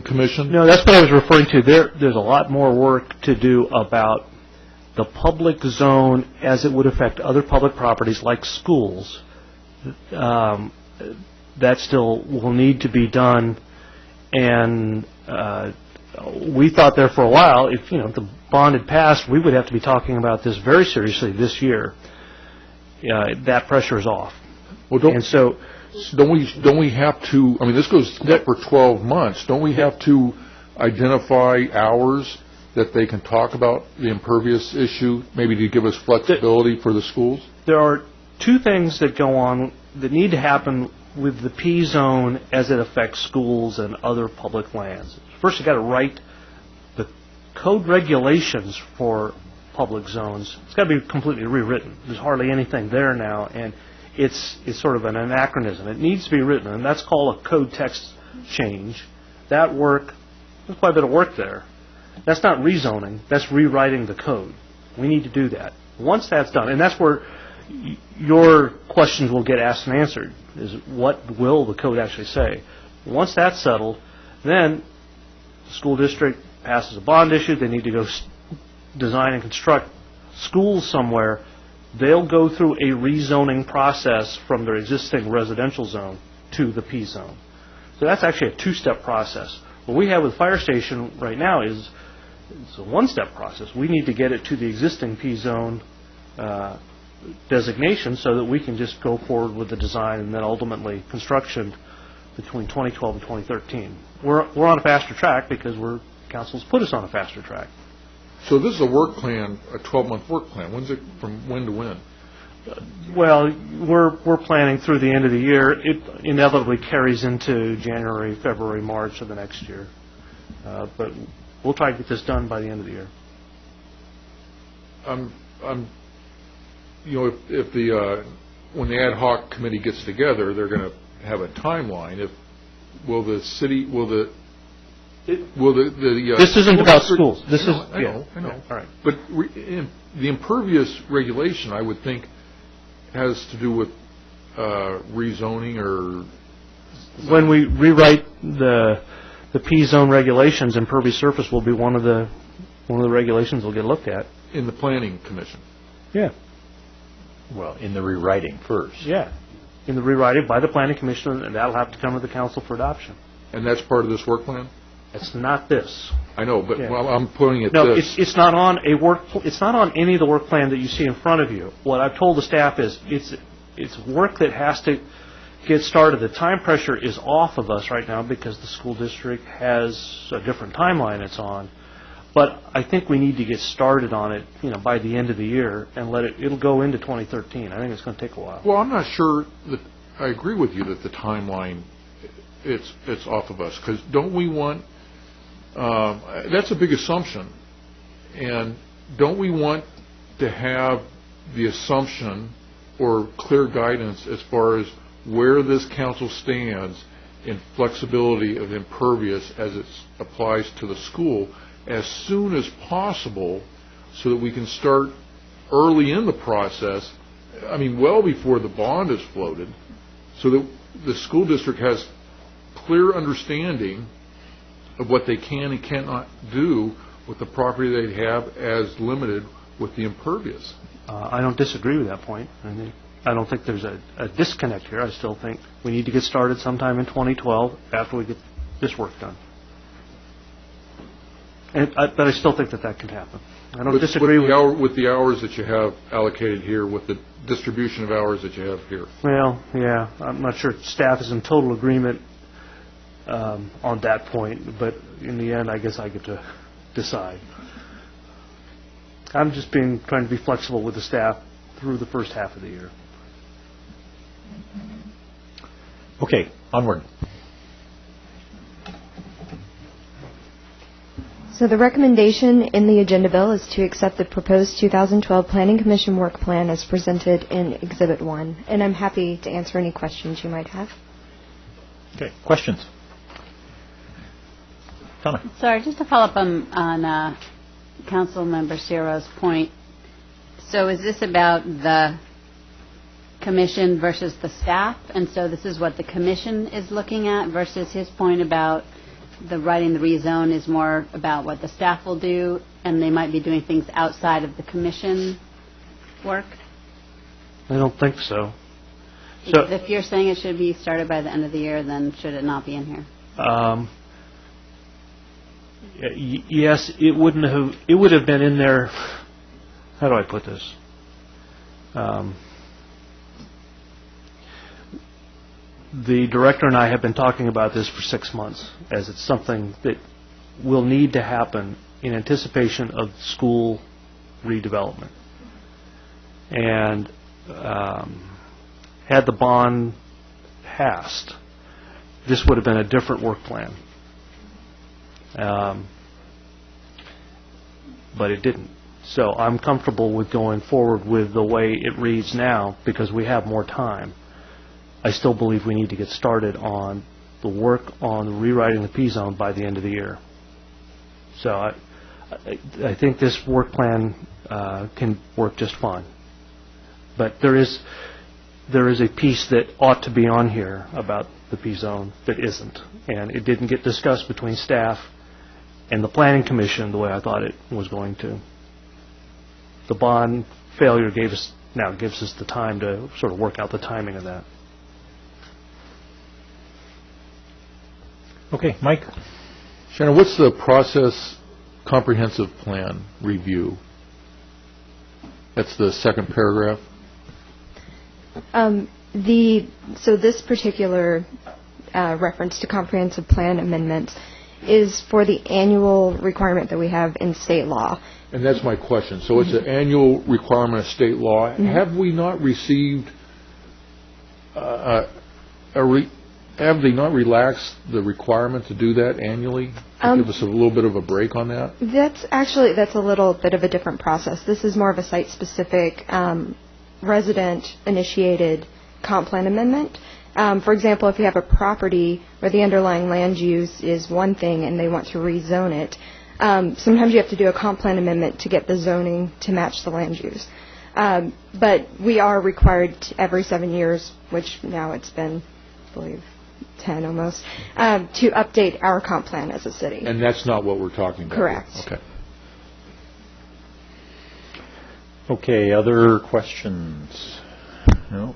commission? No, that's what I was referring to. There's a lot more work to do about the public zone as it would affect other public properties like schools. That still will need to be done, and we thought there for a while, if the bond had passed, we would have to be talking about this very seriously this year. That pressure is off. Well, don't we have to? I mean, this goes for 12 months. Don't we have to identify hours that they can talk about the impervious issue, maybe to give us flexibility for the schools? There are two things that go on that need to happen with the P zone as it affects schools and other public lands. First, you've got to write the code regulations for public zones. It's got to be completely rewritten. There's hardly anything there now, and it's sort of an anachronism. It needs to be written, and that's called a code text change. That work, there's quite a bit of work there. That's not rezoning. That's rewriting the code. We need to do that. Once that's done, and that's where your questions will get asked and answered, is what will the code actually say? Once that's settled, then the school district passes a bond issue. They need to go design and construct schools somewhere. They'll go through a rezoning process from their existing residential zone to the P zone. So that's actually a two-step process. What we have with fire station right now is it's a one-step process. We need to get it to the existing P zone designation so that we can just go forward with the design and then ultimately construction between 2012 and 2013. We're on a faster track because council's put us on a faster track. So this is a work plan, a 12-month work plan. When's it from when to when? Well, we're planning through the end of the year. It inevitably carries into January, February, March of the next year. But we'll try to get this done by the end of the year. If when the ad hoc committee gets together, they're going to have a timeline. This isn't about schools. I know. All right. But the impervious regulation, I would think, has to do with rezoning or. When we rewrite the P zone regulations, impervious surface will be one of the regulations will get looked at in the planning commission. Yeah. Well, in the rewriting first. Yeah, in the rewriting by the planning commission, and that'll have to come to the council for adoption. And that's part of this work plan? It's not this. I know, but I'm putting it. No, it's not on a work. It's not on any of the work plan that you see in front of you. What I've told the staff is it's work that has to get started. The time pressure is off of us right now because the school district has a different timeline it's on. But I think we need to get started on it, by the end of the year and it'll go into 2013. I think it's going to take a while. Well, I'm not sure that I agree with you that the timeline it's off of us, because don't we want that's a big assumption, and don't we want to have the assumption or clear guidance as far as where this council stands in flexibility of impervious as it applies to the school as soon as possible, so that we can start early in the process, well before the bond is floated, so that the school district has clear understanding of what they can and cannot do with the property they have as limited with the impervious. I don't disagree with that point. I don't think there's a disconnect here. I still think we need to get started sometime in 2012 after we get this work done. But I still think that can happen. I don't disagree with the hours that you have allocated here, with the distribution of hours that you have here. Well, yeah, I'm not sure staff is in total agreement on that point, but in the end, I guess I get to decide. I'm just trying to be flexible with the staff through the first half of the year. Okay, onward. So the recommendation in the agenda bill is to accept the proposed 2012 Planning Commission work plan as presented in Exhibit 1. And I'm happy to answer any questions you might have. Okay, questions? Donna. Sorry, just to follow up on Council Member Ciro's point. So is this about the commission versus the staff? And so this is what the commission is looking at versus his point about the writing the rezone is more about what the staff will do, and they might be doing things outside of the commission work? I don't think so. So if you're saying it should be started by the end of the year, then should it not be in here? Yes, it wouldn't have. It would have been in there. How do I put this? The director and I have been talking about this for 6 months, as it's something that will need to happen in anticipation of school redevelopment. And had the bond passed, this would have been a different work plan. But it didn't. So I'm comfortable with going forward with the way it reads now because we have more time. I still believe we need to get started on the work on rewriting the P-zone by the end of the year. So I think this work plan can work just fine. But there is a piece that ought to be on here about the P-zone that isn't. And it didn't get discussed between staff and the Planning Commission the way I thought it was going to. The bond failure gives us the time to sort of work out the timing of that. Okay, Mike. Shannon, what's the process comprehensive plan review? That's the second paragraph. So this particular reference to comprehensive plan amendments is for the annual requirement that we have in state law. And that's my question. So it's an annual requirement of state law. Mm-hmm. Have we not received have they not relaxed the requirement to do that annually? Give us a little bit of a break on that? That's a little bit of a different process. This is more of a site-specific, resident-initiated comp plan amendment. For example, if you have a property where the underlying land use is one thing and they want to rezone it, sometimes you have to do a comp plan amendment to get the zoning to match the land use. But we are required every 7 years, which now it's been, I believe, 10 almost, to update our comp plan as a city. And that's not what we're talking about. Correct. Okay. Okay, other questions? No?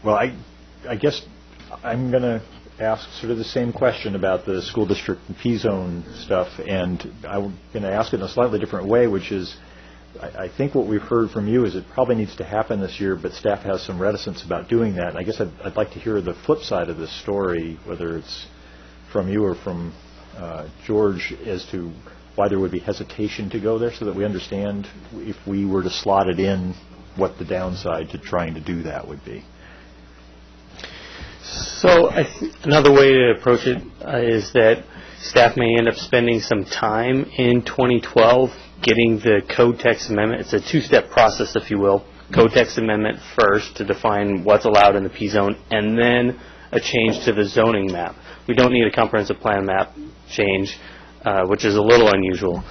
Well, I guess I'm going to ask sort of the same question about the school district and P-zone stuff, and I'm going to ask it in a slightly different way, which is, I think what we've heard from you is it probably needs to happen this year, but staff has some reticence about doing that. And I guess I'd like to hear the flip side of this story, whether it's from you or from George, as to why there would be hesitation to go there, so that we understand if we were to slot it in, what the downside to trying to do that would be. So another way to approach it is that staff may end up spending some time in 2012 getting the code text amendment. It's a two-step process, if you will. Code text amendment first to define what's allowed in the P-zone, and then a change to the zoning map. We don't need a comprehensive plan map change, which is a little unusual.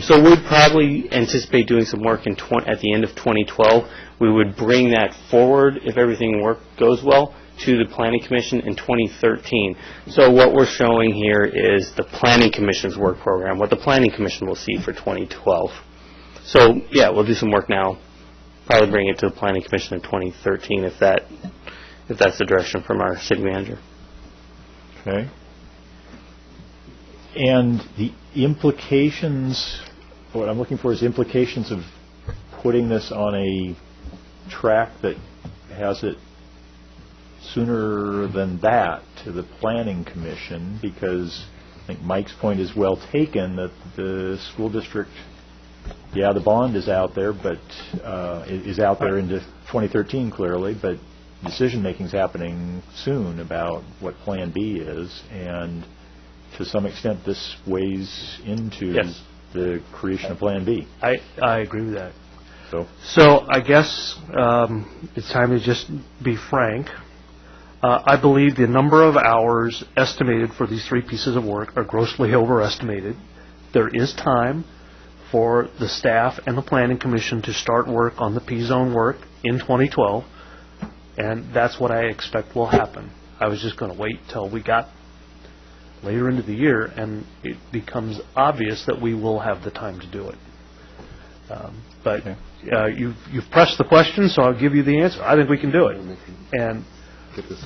So we'd probably anticipate doing some work at the end of 2012. We would bring that forward, if everything goes well, to the Planning Commission in 2013. So what we're showing here is the Planning Commission's work program, what the Planning Commission will see for 2012. So, yeah, we'll do some work now, probably bring it to the Planning Commission in 2013 if that's the direction from our city manager. Okay. And the implications, what I'm looking for is implications of putting this on a track that has it sooner than that to the Planning Commission, because I think Mike's point is well taken that the school district, yeah, the bond is out there, but is out there into 2013 clearly, but decision-making is happening soon about what Plan B is, and to some extent this weighs into the creation of Plan B. I agree with that. So I guess it's time to just be frank. I believe the number of hours estimated for these three pieces of work are grossly overestimated. There is time for the staff and the Planning Commission to start work on the P-zone work in 2012, and that's what I expect will happen. I was just going to wait till we got later into the year and it becomes obvious that we will have the time to do it. But you've pressed the question, so I'll give you the answer. I think we can do it. And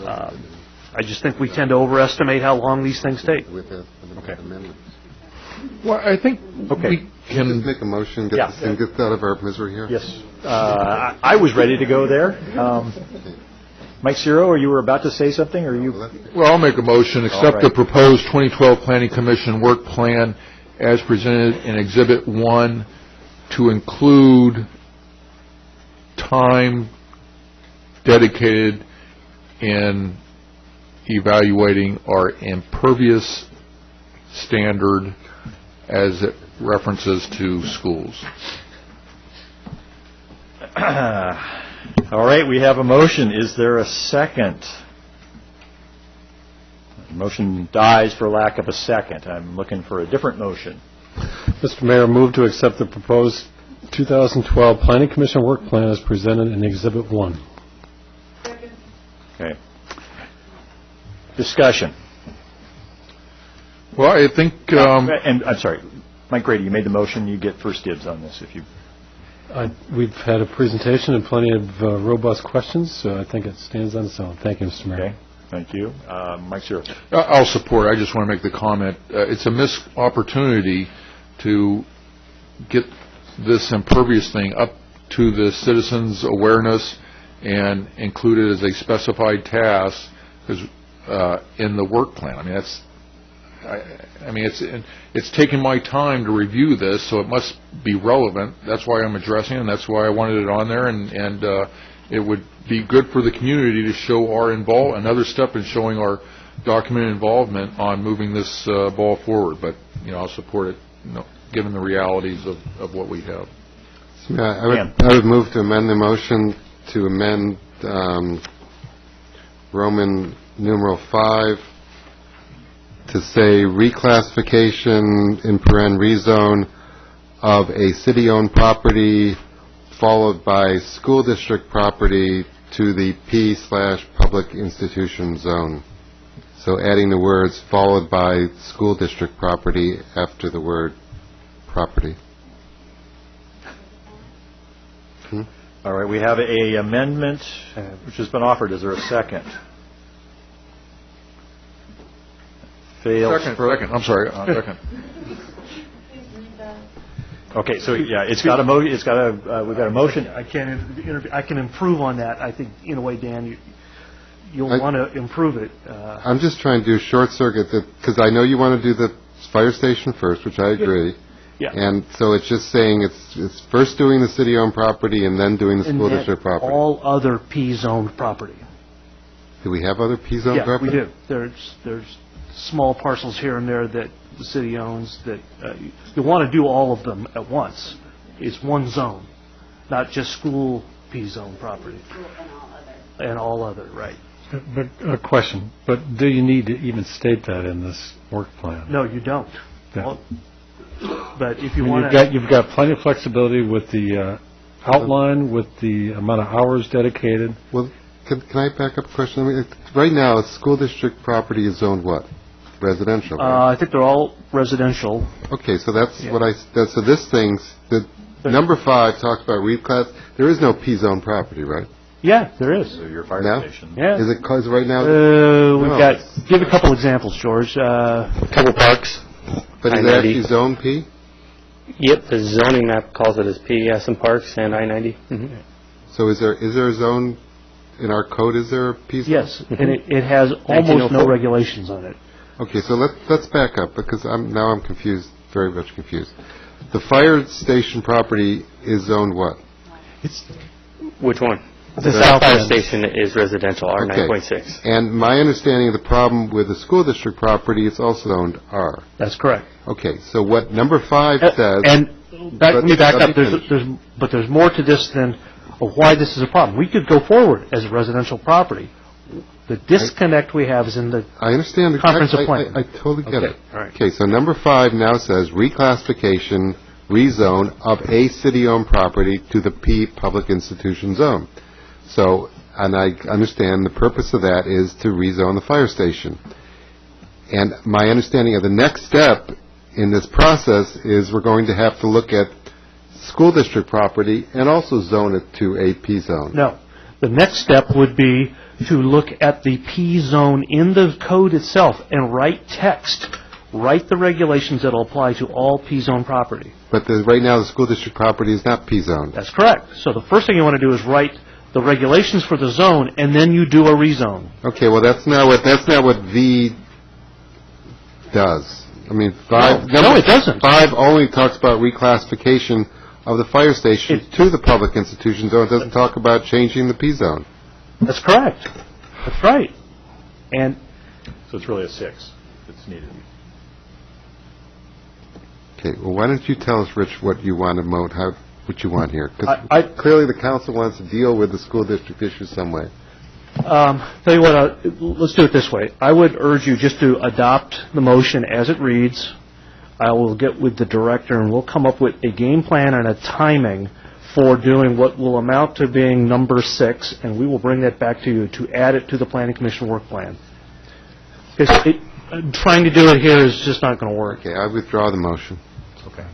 I just think we tend to overestimate how long these things take. Okay. Well, I think we can just make a motion, get this thing get out of our misery here. Yes. I was ready to go there. Mike Ciro, or you were about to say something, or you? Well, I'll make a motion. Accept the proposed 2012 Planning Commission work plan as presented in Exhibit 1 to include time dedicated in evaluating our impervious standard as it references to schools. All right, we have a motion. Is there a second? The motion dies for lack of a second. I'm looking for a different motion. Mr. Mayor, move to accept the proposed 2012 Planning Commission work plan as presented in Exhibit 1. Okay. Discussion. Well, I think... and I'm sorry, Mike Grady, you made the motion. You get first dibs on this if you... We've had a presentation and plenty of robust questions, so I think it stands on its own. Thank you, Mr. Mayor. Okay. Thank you. Mike Ciro. I'll support. I just want to make the comment. It's a missed opportunity to get this impervious thing up to the citizens' awareness and include it as a specified task in the work plan. I mean, it's taken my time to review this, so it must be relevant. That's why I'm addressing it, and that's why I wanted it on there, and it would be good for the community to show our another step in showing our documented involvement on moving this ball forward. But I'll support it, given the realities of what we have. I would move to amend the motion to amend Roman numeral 5 to say reclassification in paren rezone of a city-owned property followed by school district property to the P/public institution zone. So adding the words followed by school district property after the word property. All right, we have a amendment which has been offered. Is there a second? Second. I'm sorry. Second. Okay, so it's got a motion. We've got a motion. I can improve on that. I think in a way, Dan, you'll want to improve it. I'm just trying to do short circuit because I know you want to do the fire station first, which I agree. Yeah. And so it's just saying it's first doing the city-owned property and then doing the school district property. All other P-zoned property. Do we have other P-zoned property? Yeah, we do. There's small parcels here and there that the city owns that you want to do all of them at once. It's one zone, not just school P-zone property. And all other, right. But a question, but do you need to even state that in this work plan? No, you don't. Yeah. Well, but if you want to... You've got plenty of flexibility with the outline, with the amount of hours dedicated. Well, can I back up a question? I mean, right now, school district property is zoned what? Residential, right? I think they're all residential. Okay, so that's what so this number 5 talks about reclass. There is no P-zone property, right? Yeah, there is. So your fire station. Yeah. Is it right now? We've got, give a couple examples, George. A couple parks. But is it actually Zone P? Yep, the zoning map calls it as P, some parks and I-90. Mm-hmm. So is there a zone in our code? Is there a P zone? Yes, and it has almost no regulations on it. Okay, so let's back up because I'm confused, very much confused. The fire station property is zoned what? Which one? The South Fire Station is residential, R9.6. Okay. And my understanding of the problem with the school district property, it's also zoned R. That's correct. Okay, so what number 5 says... And let me back up. There's more to this than why this is a problem. We could go forward as a residential property. The disconnect we have is in the I understand the comprehensive plan. I totally get it. All right. Okay, so number 5 now says reclassification, rezone of a city-owned property to the P public institution zone. So, and I understand the purpose of that is to rezone the fire station. And my understanding of the next step in this process is we're going to have to look at school district property and also zone it to a P zone. No. The next step would be to look at the P zone in the code itself and write text. Write the regulations that will apply to all P zone property. But right now the school district property is not P zoned. That's correct. So the first thing you want to do is write the regulations for the zone, and then you do a rezone. Okay, well that's not what V does. I mean, 5. No, it doesn't. 5 only talks about reclassification of the fire station to the public institution zone. It doesn't talk about changing the P zone. That's correct. That's right. And so it's really a 6 that's needed. Okay, well, why don't you tell us, Rich, what you want to what you want here? Because clearly the council wants to deal with the school district issue some way. Tell you what, let's do it this way. I would urge you just to adopt the motion as it reads. I will get with the director and we'll come up with a game plan and a timing for doing what will amount to being number 6, and we will bring that back to you to add it to the Planning Commission work plan. Because trying to do it here is just not going to work. Okay, I withdraw the motion. Okay.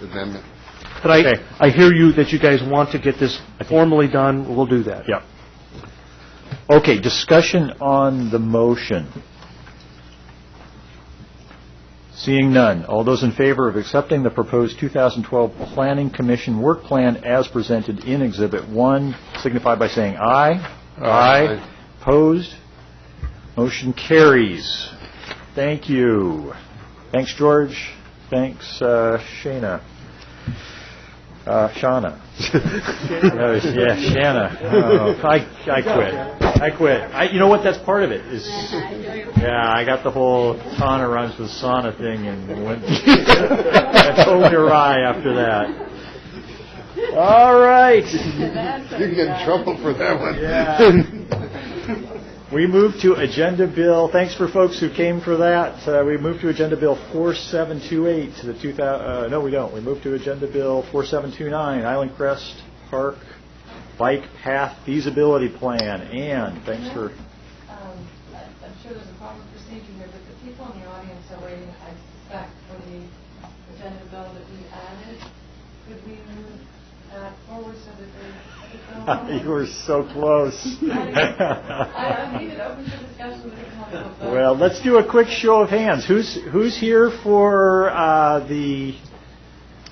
Amendment. But I hear you that you guys want to get this formally done. We'll do that. Yep. Okay, discussion on the motion. Seeing none, all those in favor of accepting the proposed 2012 Planning Commission work plan as presented in Exhibit 1 signify by saying aye. Aye. Opposed? Motion carries. Thank you. Thanks, George. Thanks, Shana. Shauna. Yeah, Shanna. I quit. You know what? That's part of it. I got the whole Tana rhymes with sauna thing and went totally awry after that. All right. You get in trouble for that one. Yeah. We move to Agenda Bill. Thanks for folks who came for that. We move to Agenda Bill 4728. No, we don't. We move to Agenda Bill 4729, Island Crest Park Bike Path Feasibility Plan. Ann, thanks for... I'm sure there's a proper procedure here, but the people in the audience are waiting, I suspect, for the agenda bill that we added. Could we move that forward so that they... You were so close. I need it open for discussion with the council. Well, let's do a quick show of hands. Who's here for the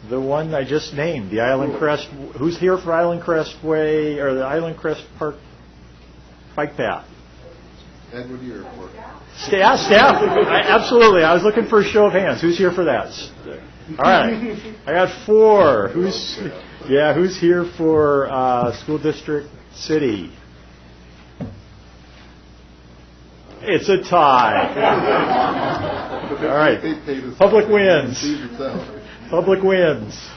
one I just named, the Island Crest? Who's here for Island Crest Way or the Island Crest Park Bike Path? Ed, what are you here for? Staff. Absolutely. I was looking for a show of hands. Who's here for that? All right. I got 4. Who's here for School District City? It's a tie. All right. Public wins. Public wins.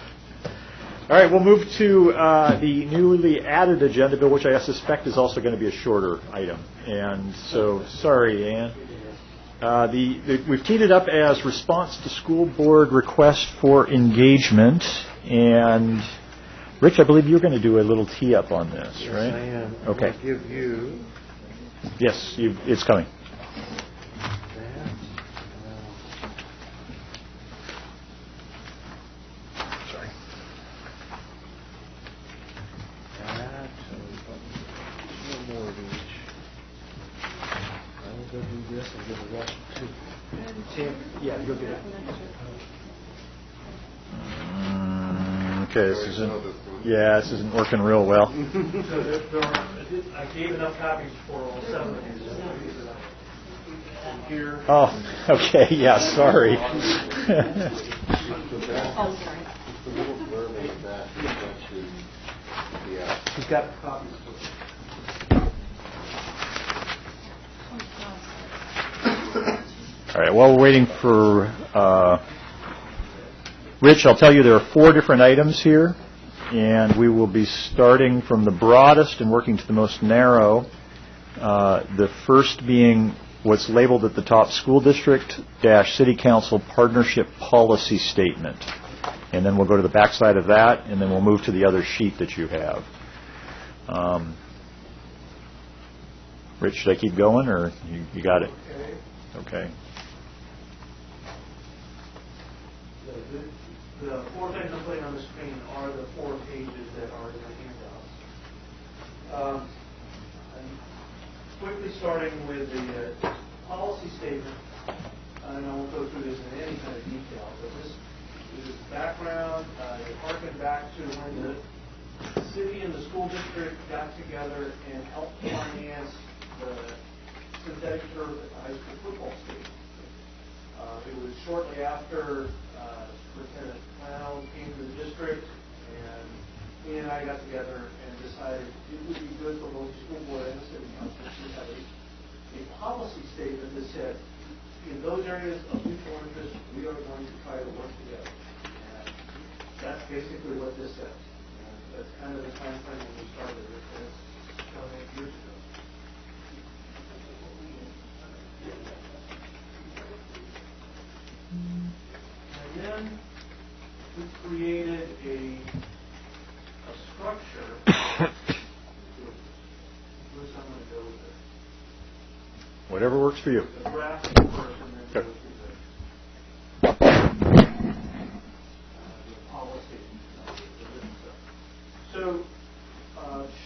All right, we'll move to the newly added agenda bill, which I suspect is also going to be a shorter item. And so, sorry, Ann. We've teed it up as response to school board request for engagement. And, Rich, I believe you're going to do a little tee up on this, right? Yes, I am. Okay. I'll give you... Yes, it's coming. Sorry. That, more of each. I will go do this and give the rest to Tim, yeah, you'll get it. Okay, this isn't working real well. I gave enough copies for all 7 of these. Here. Oh, okay, yeah, sorry. He's got copies. All right, while we're waiting for Rich, I'll tell you there are 4 different items here, and we will be starting from the broadest and working to the most narrow. The first being what's labeled at the top, School District-City Council Partnership Policy Statement. And then we'll go to the back side of that, and then we'll move to the other sheet that you have. Rich, should I keep going, or you got it? Okay. The 4 things I'm putting on the screen are the 4 pages that are in the handouts. I'm quickly starting with the policy statement, and I won't go through this in any kind of detail, but this is background. You're harking back to when the city and the school district got together and helped finance the synthetic turf at the high school football stadium. It was shortly after Lieutenant Clown came to the district, and he and I got together and decided it would be good for both the school board and the city council to have a policy statement that said, in those areas of mutual interest, we are going to try to work together. And that's basically what this says. And that's kind of the time frame when we started it. That's 8 years ago. And then we created a structure. Where's I'm going to go with this? Whatever works for you. The graphic first, and then go through the policy. So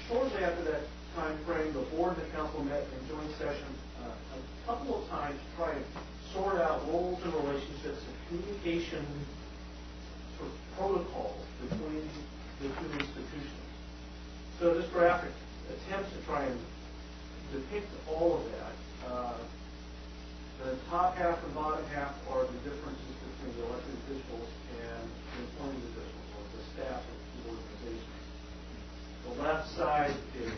shortly after that time frame, the board and the council met in joint session a couple of times to try and sort out roles and relationships and communication sort of protocols between the 2 institutions. So this graphic attempts to try and depict all of that. The top half and bottom half are the differences between the elected officials and the appointed officials, or the staff of the organization. The left side is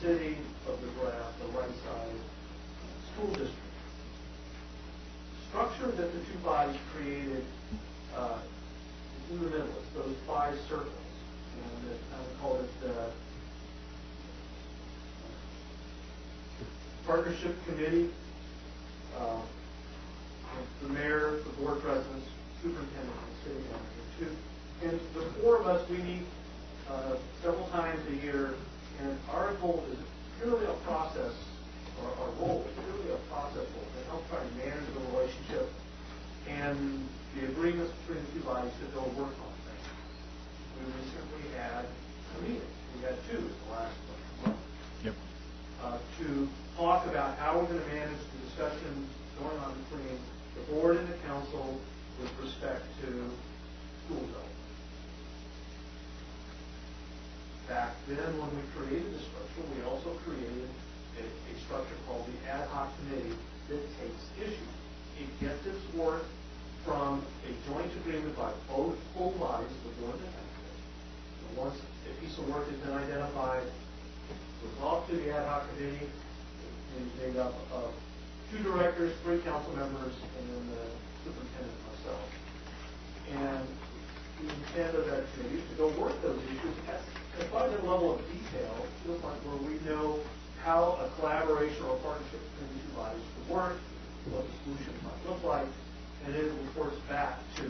city of the graph, the right side school district. Structure that the 2 bodies created in the middle, it's those 5 circles. And I would call it the partnership committee, the mayor, the board presidents, superintendent, and city manager. And the 4 of us, we meet several times a year, and our goal is purely a process, or our role is purely a process role to help try to manage the relationship and the agreements between the 2 bodies to go work on things. We recently had a meeting. We had 2 the last month. Yep. To talk about how we're going to manage the discussions going on between the board and the council with respect to school development. Back then, when we created the structure, we also created a structure called the ad hoc committee that takes issues. It gets its work from a joint agreement by both full bodies, the board and the council. And once a piece of work has been identified, it goes off to the ad hoc committee. It's made up of 2 directors, 3 council members, and then the superintendent and myself. And the intent of that committee is to go work those issues at quite a level of detail to the point where we know how a collaboration or a partnership between the 2 bodies could work, what the solution might look like, and then it reports back to a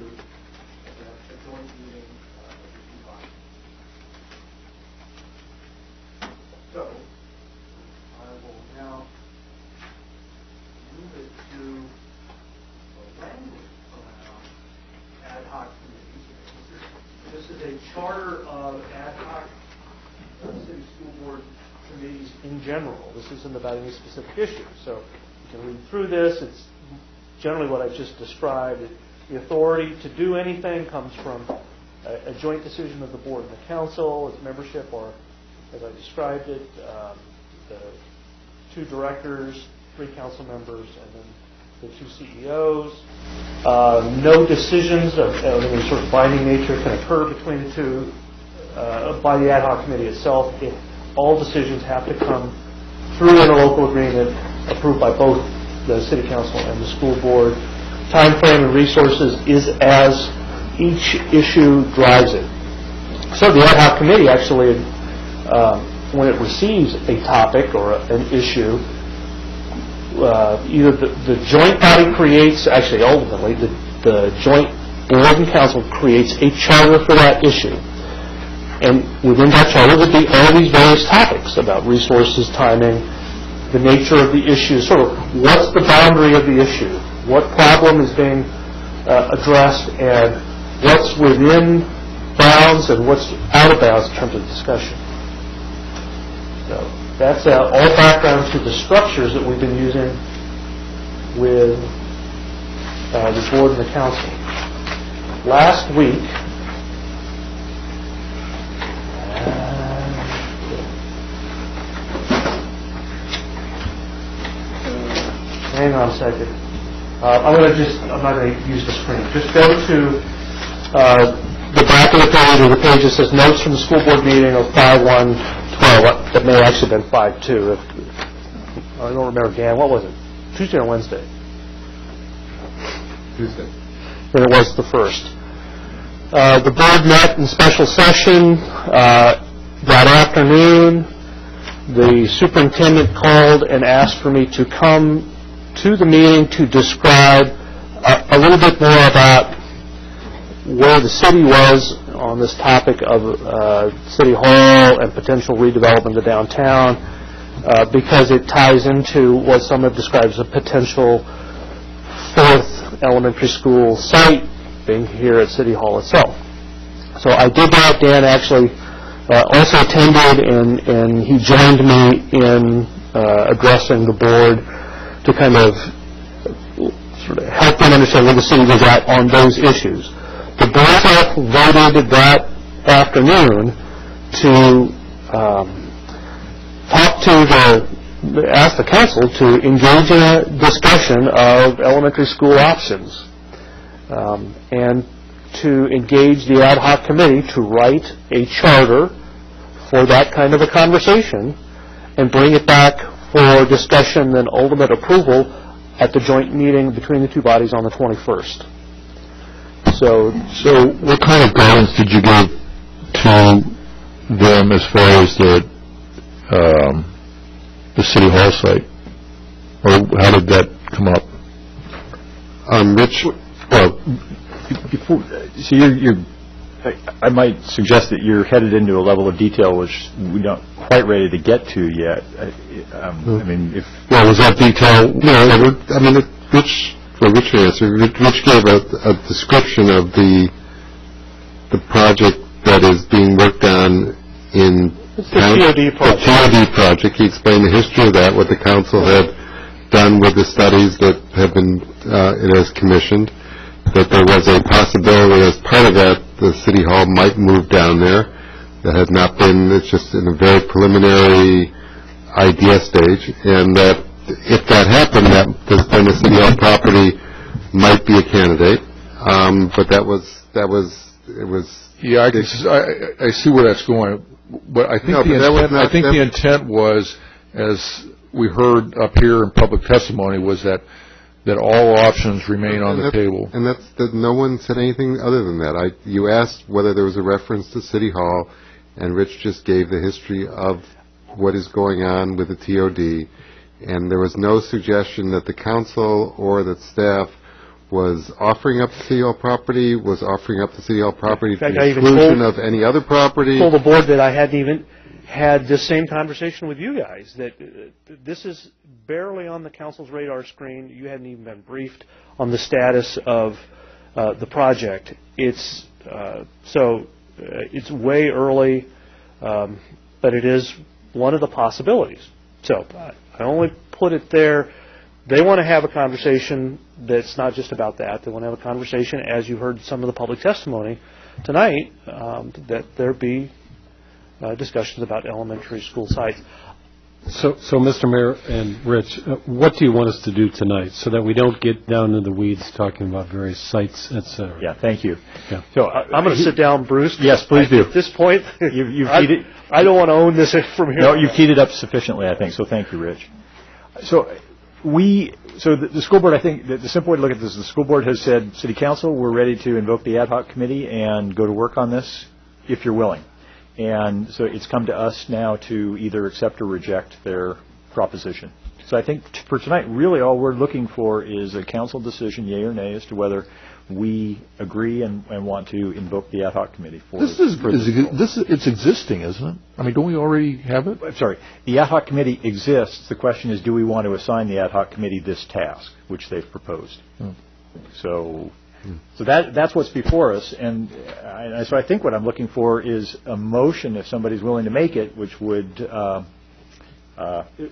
joint meeting of the 2 bodies. So, I will now move it to the language around ad hoc committees. This is a charter of ad hoc city school board committees in general. This isn't about any specific issue. So you can read through this. It's generally what I just described. The authority to do anything comes from a joint decision of the board and the council, its membership, or as I described it, the 2 directors, 3 council members, and then the 2 CEOs. No decisions of any sort of binding nature can occur between the 2 by the ad hoc committee itself. All decisions have to come through in a local agreement approved by both the city council and the school board. Time frame and resources is as each issue drives it. So the ad hoc committee actually, when it receives a topic or an issue, either the joint body creates, actually ultimately, the joint board and council creates a charter for that issue. And within that charter would be all these various topics about resources, timing, the nature of the issue, sort of what's the boundary of the issue, what problem is being addressed, and what's within bounds and what's out of bounds in terms of discussion. So that's all background to the structures that we've been using with the board and the council. Last week, hang on a second. I'm not going to use the screen. Just go to the back of the page, or the page that says notes from the school board meeting of 5/1/12. That may actually have been 5/2. I don't remember, Dan. What was it? Tuesday or Wednesday? Tuesday. Then it was the 1st. The board met in special session that afternoon. The superintendent called and asked for me to come to the meeting to describe a little bit more about where the city was on this topic of City Hall and potential redevelopment of downtown, because it ties into what some have described as a potential 4th elementary school site being here at City Hall itself. So I did that. Dan actually also attended, and he joined me in addressing the board to kind of sort of help them understand where the city was at on those issues. The board voted that afternoon to ask the council to engage in a discussion of elementary school options, and to engage the ad hoc committee to write a charter for that kind of a conversation and bring it back for discussion and ultimate approval at the joint meeting between the 2 bodies on the 21st. So what kind of guidance did you give to them as far as the City Hall site? Or how did that come up? Rich, well, so I might suggest that you're headed into a level of detail which we're not quite ready to get to yet. I mean, was that detail? No, I mean, Rich answered. Rich gave a description of the project that is being worked on in the TOD project. The TOD project. He explained the history of that, what the council had done with the studies that have been it has commissioned, that there was a possibility as part of that the City Hall might move down there. That has not been, it's just in a very preliminary idea stage, and that if that happened, then the City Hall property might be a candidate. But it was. Yeah, I see where that's going, but I think the intent was, as we heard up here in public testimony, was that all options remain on the table. And that no one said anything other than that. You asked whether there was a reference to City Hall, and Rich just gave the history of what is going on with the TOD, and there was no suggestion that the council or that staff was offering up the City Hall property, to the exclusion of any other property. I told the board that I hadn't even had this same conversation with you guys, that this is barely on the council's radar screen. You hadn't even been briefed on the status of the project. It's way early, but it is one of the possibilities. So I only put it there they want to have a conversation that's not just about that. They want to have a conversation, as you heard some of the public testimony tonight, that there be discussions about elementary school sites. So, Mr. Mayor and Rich, what do you want us to do tonight so that we don't get down in the weeds talking about various sites, et cetera? Yeah, thank you. Yeah. So I'm going to sit down, Bruce. Yes, please do. At this point, you've keyed it. I don't want to own this from here. No, you've keyed it up sufficiently, I think. So thank you, Rich. So the school board, I think, the simple way to look at this is the school board has said, City Council, we're ready to invoke the ad hoc committee and go to work on this if you're willing. And so it's come to us now to either accept or reject their proposition. So I think for tonight, really all we're looking for is a council decision, yea or nay, as to whether we agree and want to invoke the ad hoc committee for it's existing, isn't it? I mean, don't we already have it? I'm sorry. The ad hoc committee exists. The question is, do we want to assign the ad hoc committee this task, which they've proposed? So that's what's before us, and so I think what I'm looking for is a motion, if somebody's willing to make it, which would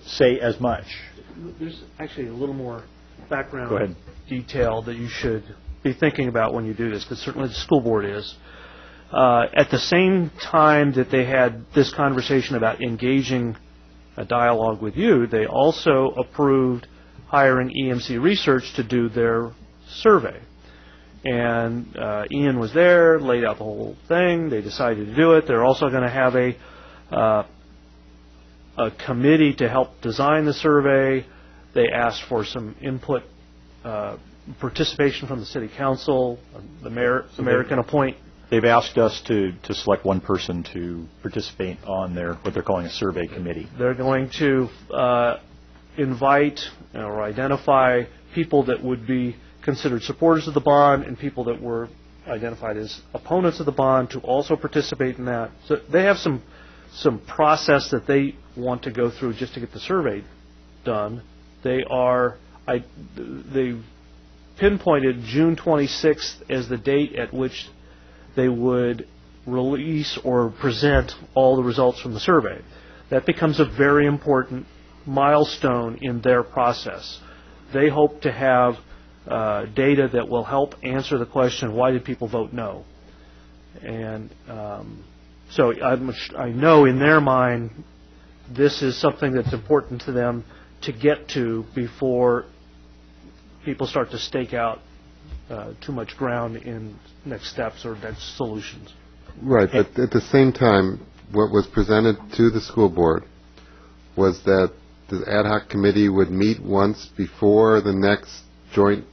say as much. There's actually a little more background Go ahead. detail that you should be thinking about when you do this, because certainly the school board is. At the same time that they had this conversation about engaging a dialogue with you, they also approved hiring EMC Research to do their survey. And Ian was there, laid out the whole thing. They decided to do it. They're also going to have a committee to help design the survey. They asked for some input, participation from the City Council. The mayor can appoint. They've asked us to select one person to participate on what they're calling a survey committee. They're going to invite or identify people that would be considered supporters of the bond and people that were identified as opponents of the bond to also participate in that. So they have some process that they want to go through just to get the survey done. They pinpointed June 26th as the date at which they would release or present all the results from the survey. That becomes a very important milestone in their process. They hope to have data that will help answer the question, why did people vote no? And so I know in their mind this is something that's important to them to get to before people start to stake out too much ground in next steps or next solutions. Right, but at the same time, what was presented to the school board was that the ad hoc committee would meet once before the next joint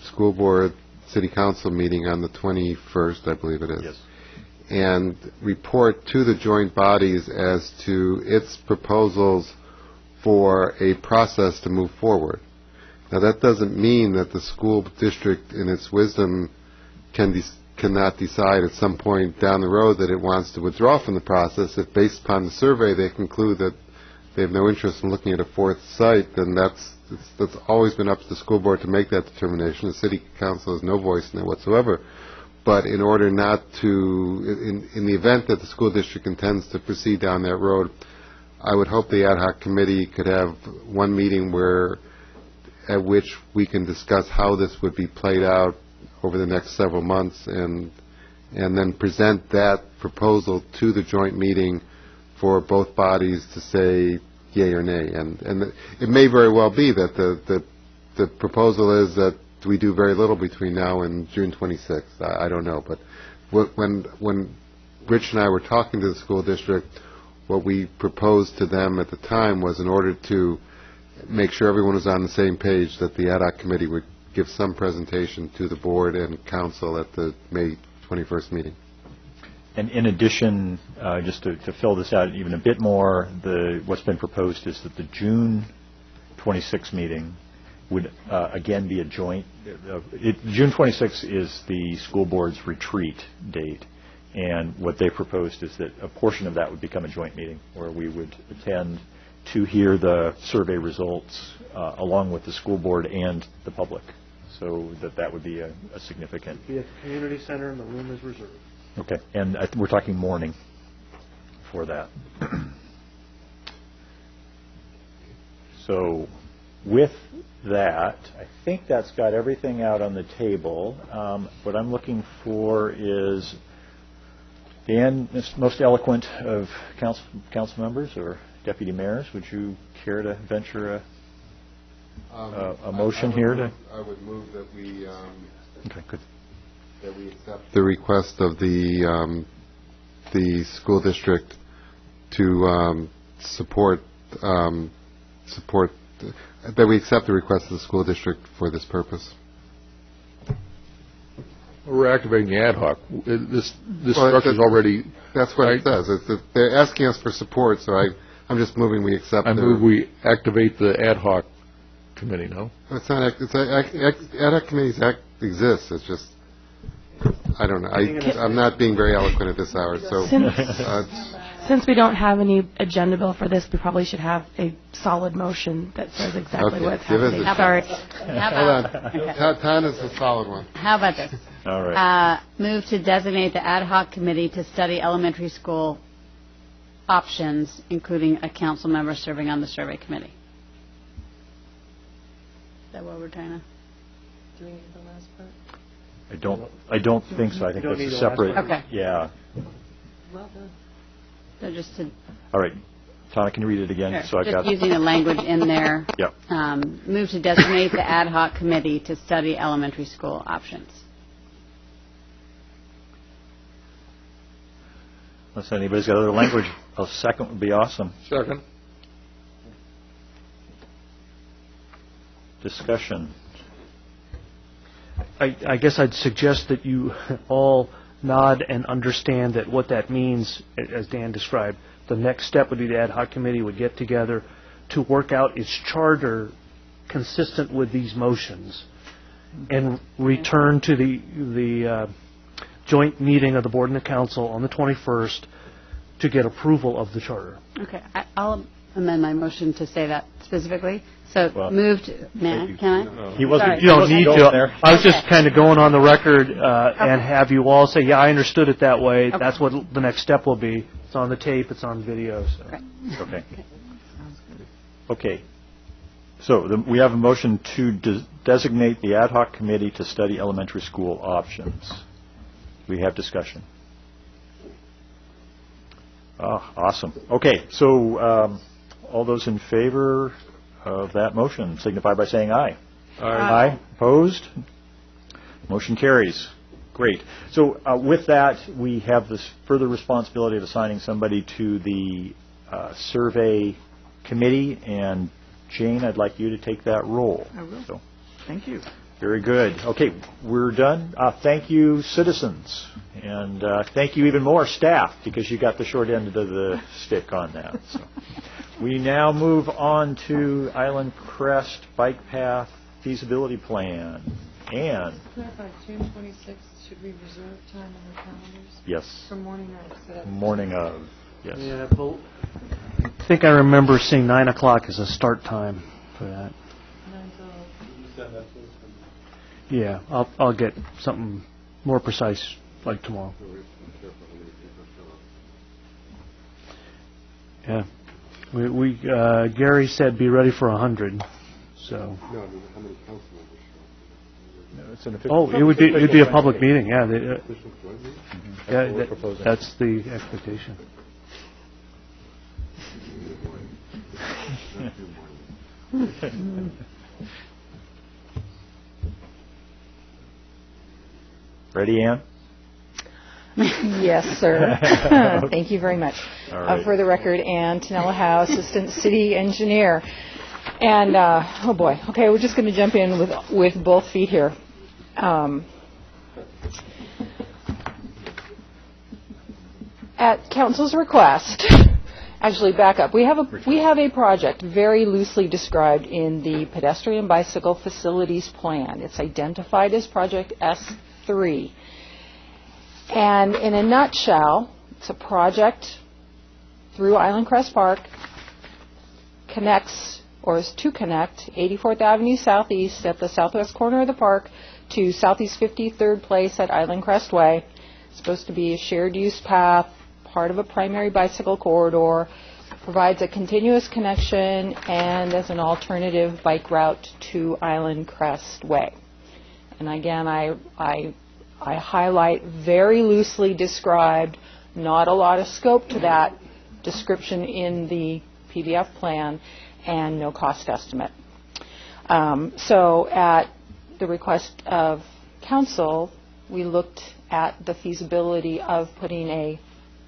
school board city council meeting on the 21st, I believe it is. Yes. And report to the joint bodies as to its proposals for a process to move forward. Now, that doesn't mean that the school district, in its wisdom, cannot decide at some point down the road that it wants to withdraw from the process. If, based upon the survey, they conclude that they have no interest in looking at a fourth site, then that's always been up to the school board to make that determination. The city council has no voice in it whatsoever. But in order not to, in the event that the school district intends to proceed down that road, I would hope the ad hoc committee could have one meeting at which we can discuss how this would be played out over the next several months, and then present that proposal to the joint meeting for both bodies to say yea or nay. And it may very well be that the proposal is that we do very little between now and June 26th. I don't know. But when Rich and I were talking to the school district, what we proposed to them at the time was, in order to make sure everyone was on the same page, that the ad hoc committee would give some presentation to the board and council at the May 21st meeting. And in addition, just to fill this out even a bit more, what's been proposed is that the June 26th meeting would again be a joint. June 26th is the school board's retreat date, and what they proposed is that a portion of that would become a joint meeting where we would attend to hear the survey results along with the school board and the public. So that would be a significant. Be at the community center, and the room is reserved. Okay, and we're talking morning for that. So With that, I think that's got everything out on the table. What I'm looking for is Dan, most eloquent of council members or deputy mayors. Would you care to venture a motion here? I would move that we. Okay, good. That we accept the request of the school district to support that we accept the request of the school district for this purpose. We're activating the ad hoc. This structure is already. That's what it says. They're asking us for support, so I'm just moving we accept. I move we activate the ad hoc committee. No, it's not. Ad hoc committees exists. It's just I don't know. I'm not being very eloquent at this hour. So since we don't have any agenda bill for this, we probably should have a solid motion that says exactly what's happening. Hold on. Town is a solid one. How about this? All right. Move to designate the ad hoc committee to study elementary school options, including a council member serving on the survey committee. Is that what we're trying to? Do we need the last part? I don't think so. I think that's a separate. Okay. Yeah. Well done. So just to. All right. Tana, can you read it again? Sure. So I just got using the language in there. Yep. Move to designate the ad hoc committee to study elementary school options. Unless anybody's got other language, a second would be awesome. Second. Discussion. I guess I'd suggest that you all nod and understand that what that means, as Dan described, the next step would be the ad hoc committee would get together to work out its charter consistent with these motions and return to the joint meeting of the board and the council on the 21st to get approval of the charter. Okay. I'll amend my motion to say that specifically. So Well, moved. Can I? He wasn't. You don't need to. There. I was just kind of going on the record and have you all say, yeah, I understood it that way. Okay. That's what the next step will be. It's on the tape. It's on video. So. Okay. Okay. So we have a motion to designate the ad hoc committee to study elementary school options. We have discussion. Awesome. Okay. So all those in favor of that motion signify by saying aye. Aye. Opposed? Motion carries. Great. So with that, we have this further responsibility of assigning somebody to the survey committee, and Jane, I'd like you to take that role. I will. So, thank you. very good. Okay, we're done. Thank you, citizens, and thank you even more, staff, because you got the short end of the stick on that. So. We now move on to Island Crest Bike Path Feasibility Plan. Ann. Clarify, June 26th, should we reserve time on our calendars? Yes. For morning of. Morning of, yes. Yeah, well, I think I remember seeing 9 o'clock as a start time for that. 9 till. Yeah, I'll get something more precise like tomorrow. Yeah. We Gary said be ready for 100. So. No, I mean, how many council members show up? No, it's an It'd be a public meeting. Yeah. Official joint meeting? Yeah, that's the expectation. Ready, Ann? Yes, sir. Thank you very much. All right. For the record, Ann Tonella Howe, Assistant City Engineer. And, oh boy, okay, we're just going to jump in with both feet here. At Council's request, actually back up, we have a project very loosely described in the Pedestrian Bicycle Facilities Plan. It's identified as Project S3. And in a nutshell, it's a project through Island Crest Park, connects, or is to connect, 84th Avenue Southeast at the southwest corner of the park to Southeast 53rd Place at Island Crest Way. It's supposed to be a shared use path, part of a primary bicycle corridor, provides a continuous connection and as an alternative bike route to Island Crest Way. And again, I highlight very loosely described, not a lot of scope to that description in the PDF plan, and no cost estimate. So at the request of council, we looked at the feasibility of putting a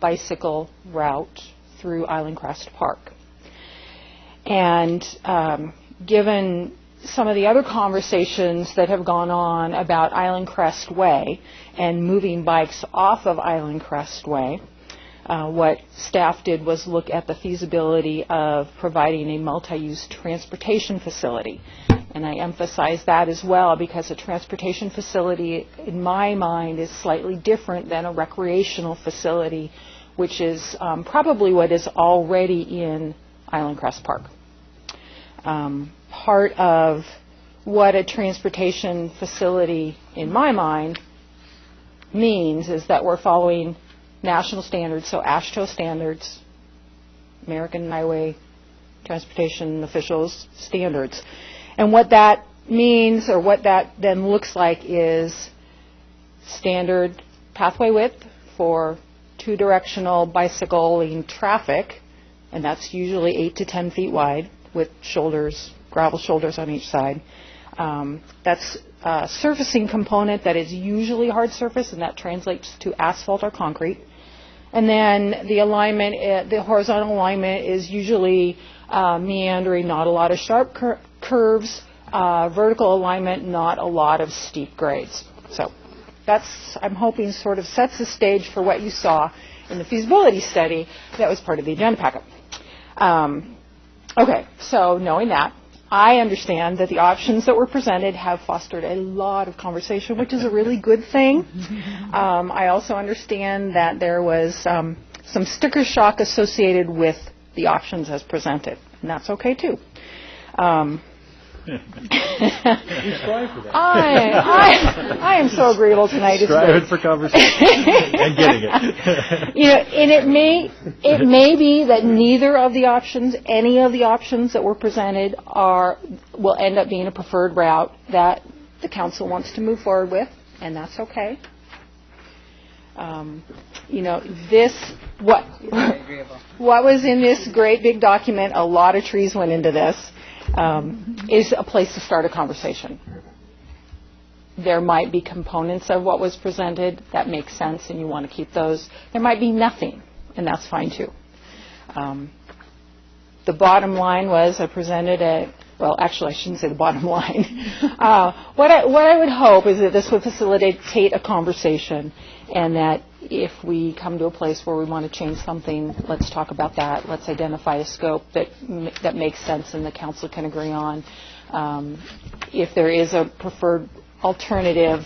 bicycle route through Island Crest Park. And given some of the other conversations that have gone on about Island Crest Way and moving bikes off of Island Crest Way, what staff did was look at the feasibility of providing a multi-use transportation facility. And I emphasize that as well because a transportation facility, in my mind, is slightly different than a recreational facility, which is probably what is already in Island Crest Park. Part of what a transportation facility, in my mind, means is that we're following national standards, so AASHTO standards, American Highway Transportation Officials standards. And what that means, or what that then looks like, is standard pathway width for two-directional bicycling traffic, and that's usually 8 to 10 feet wide with shoulders, gravel shoulders on each side. That's a surfacing component that is usually hard surface, and that translates to asphalt or concrete. And then the alignment, the horizontal alignment is usually meandering, not a lot of sharp curves, vertical alignment, not a lot of steep grades. So that's, I'm hoping, sort of sets the stage for what you saw in the feasibility study that was part of the agenda packet. Okay, so knowing that, I understand that the options that were presented have fostered a lot of conversation, which is a really good thing. I also understand that there was some sticker shock associated with the options as presented, and that's okay too. I am so agreeable tonight. Striving for conversation and getting it. You know, and it may be that neither of the options, any of the options that were presented, will end up being a preferred route that the council wants to move forward with, and that's okay. You know, what was in this great big document, a lot of trees went into this, is a place to start a conversation. There might be components of what was presented that make sense and you want to keep those. There might be nothing, and that's fine too. The bottom line was I presented well, actually I shouldn't say the bottom line. What I would hope is that this would facilitate a conversation, and that if we come to a place where we want to change something, let's talk about that. Let's identify a scope that makes sense and the council can agree on. If there is a preferred alternative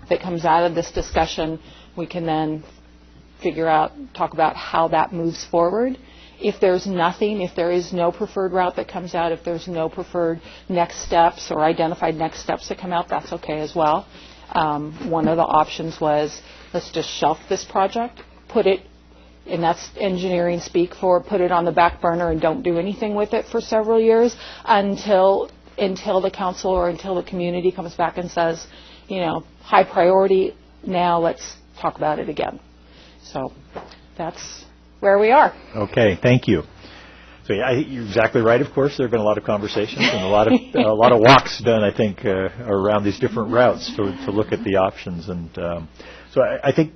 that comes out of this discussion, we can then talk about how that moves forward. If there's nothing, if there is no preferred route that comes out, if there's no preferred next steps or identified next steps that come out, that's okay as well. One of the options was, let's just shelf this project, put it, and that's engineering speak for put it on the back burner and don't do anything with it for several years until the council or until the community comes back and says, you know, high priority, now let's talk about it again. So that's where we are. Okay, thank you. So yeah, you're exactly right. Of course, there have been a lot of conversations and a lot of walks done, I think, around these different routes to look at the options. And so I think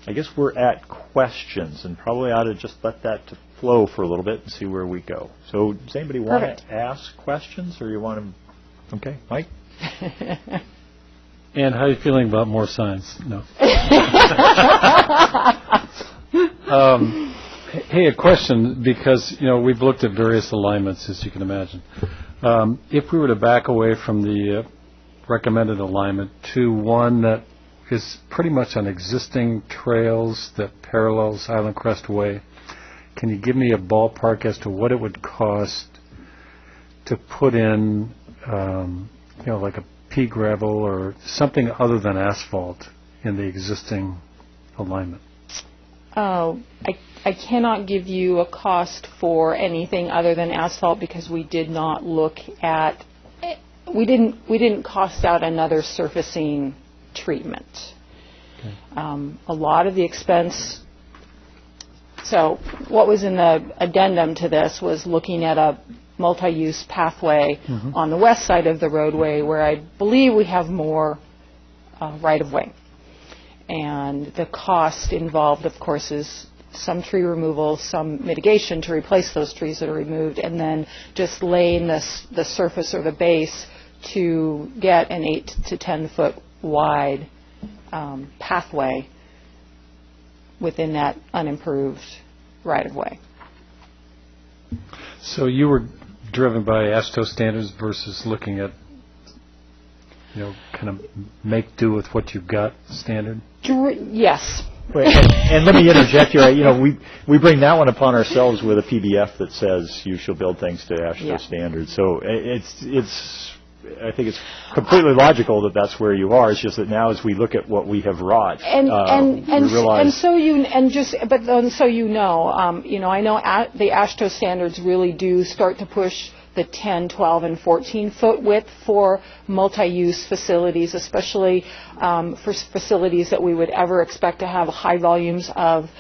I guess we're at questions, and probably ought to just let that flow for a little bit and see where we go. So does anybody want to ask questions, or you want to? Okay, Mike. And how are you feeling about more signs? No. Hey, a question, because, you know, we've looked at various alignments, as you can imagine. If we were to back away from the recommended alignment to one that is pretty much on existing trails that parallels Island Crest Way, can you give me a ballpark as to what it would cost to put in, you know, like a pea gravel or something other than asphalt in the existing alignment? I cannot give you a cost for anything other than asphalt because we did not look at, we didn't cost out another surfacing treatment. Okay. A lot of the expense, so what was in the addendum to this was looking at a multi-use pathway on the west side of the roadway where I believe we have more right-of-way. And the cost involved, of course, is some tree removal, some mitigation to replace those trees that are removed, and then just laying the surface or the base to get an 8 to 10 foot wide pathway within that unimproved right-of-way. So you were driven by AASHTO standards versus looking at, kind of make do with what you've got standard? Yes. And let me interject here. We bring that one upon ourselves with a PBF that says you shall build things to AASHTO standards. So I think it's completely logical that that's where you are. It's just that now as we look at what we have wrought, we realize. So you know, I know the AASHTO standards really do start to push the 10, 12, and 14 foot width for multi-use facilities, especially for facilities that we would ever expect to have high volumes of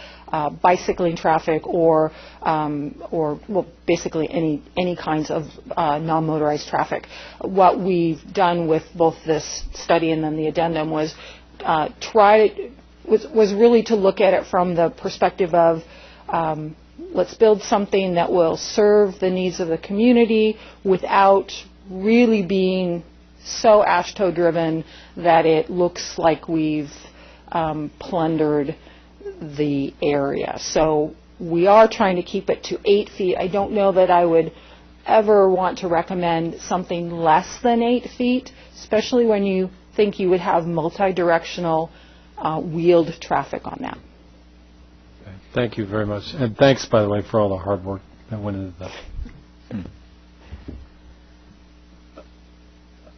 bicycling traffic or basically any kinds of non-motorized traffic. What we've done with both this study and then the addendum was was really to look at it from the perspective of let's build something that will serve the needs of the community without really being so AASHTO driven that it looks like we've plundered the area. So we are trying to keep it to 8 feet. I don't know that I would ever want to recommend something less than 8 feet, especially when you think you would have multi-directional wheeled traffic on that. Thank you very much. And thanks, by the way, for all the hard work that went into that.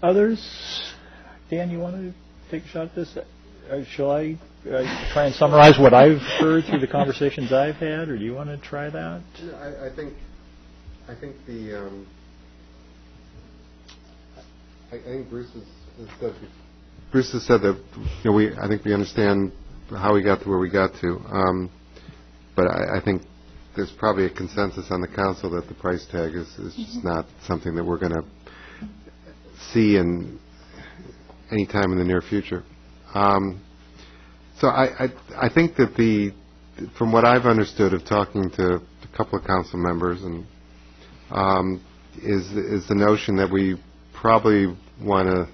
Others? Dan, you want to take a shot at this? Shall I try and summarize what I've heard through the conversations I've had, or do you want to try that? I think Bruce has said that I think we understand how we got to where we got to. But I think there's probably a consensus on the council that the price tag is just not something that we're going to see in any time in the near future. So I think that from what I've understood of talking to a couple of council members and is the notion that we probably want to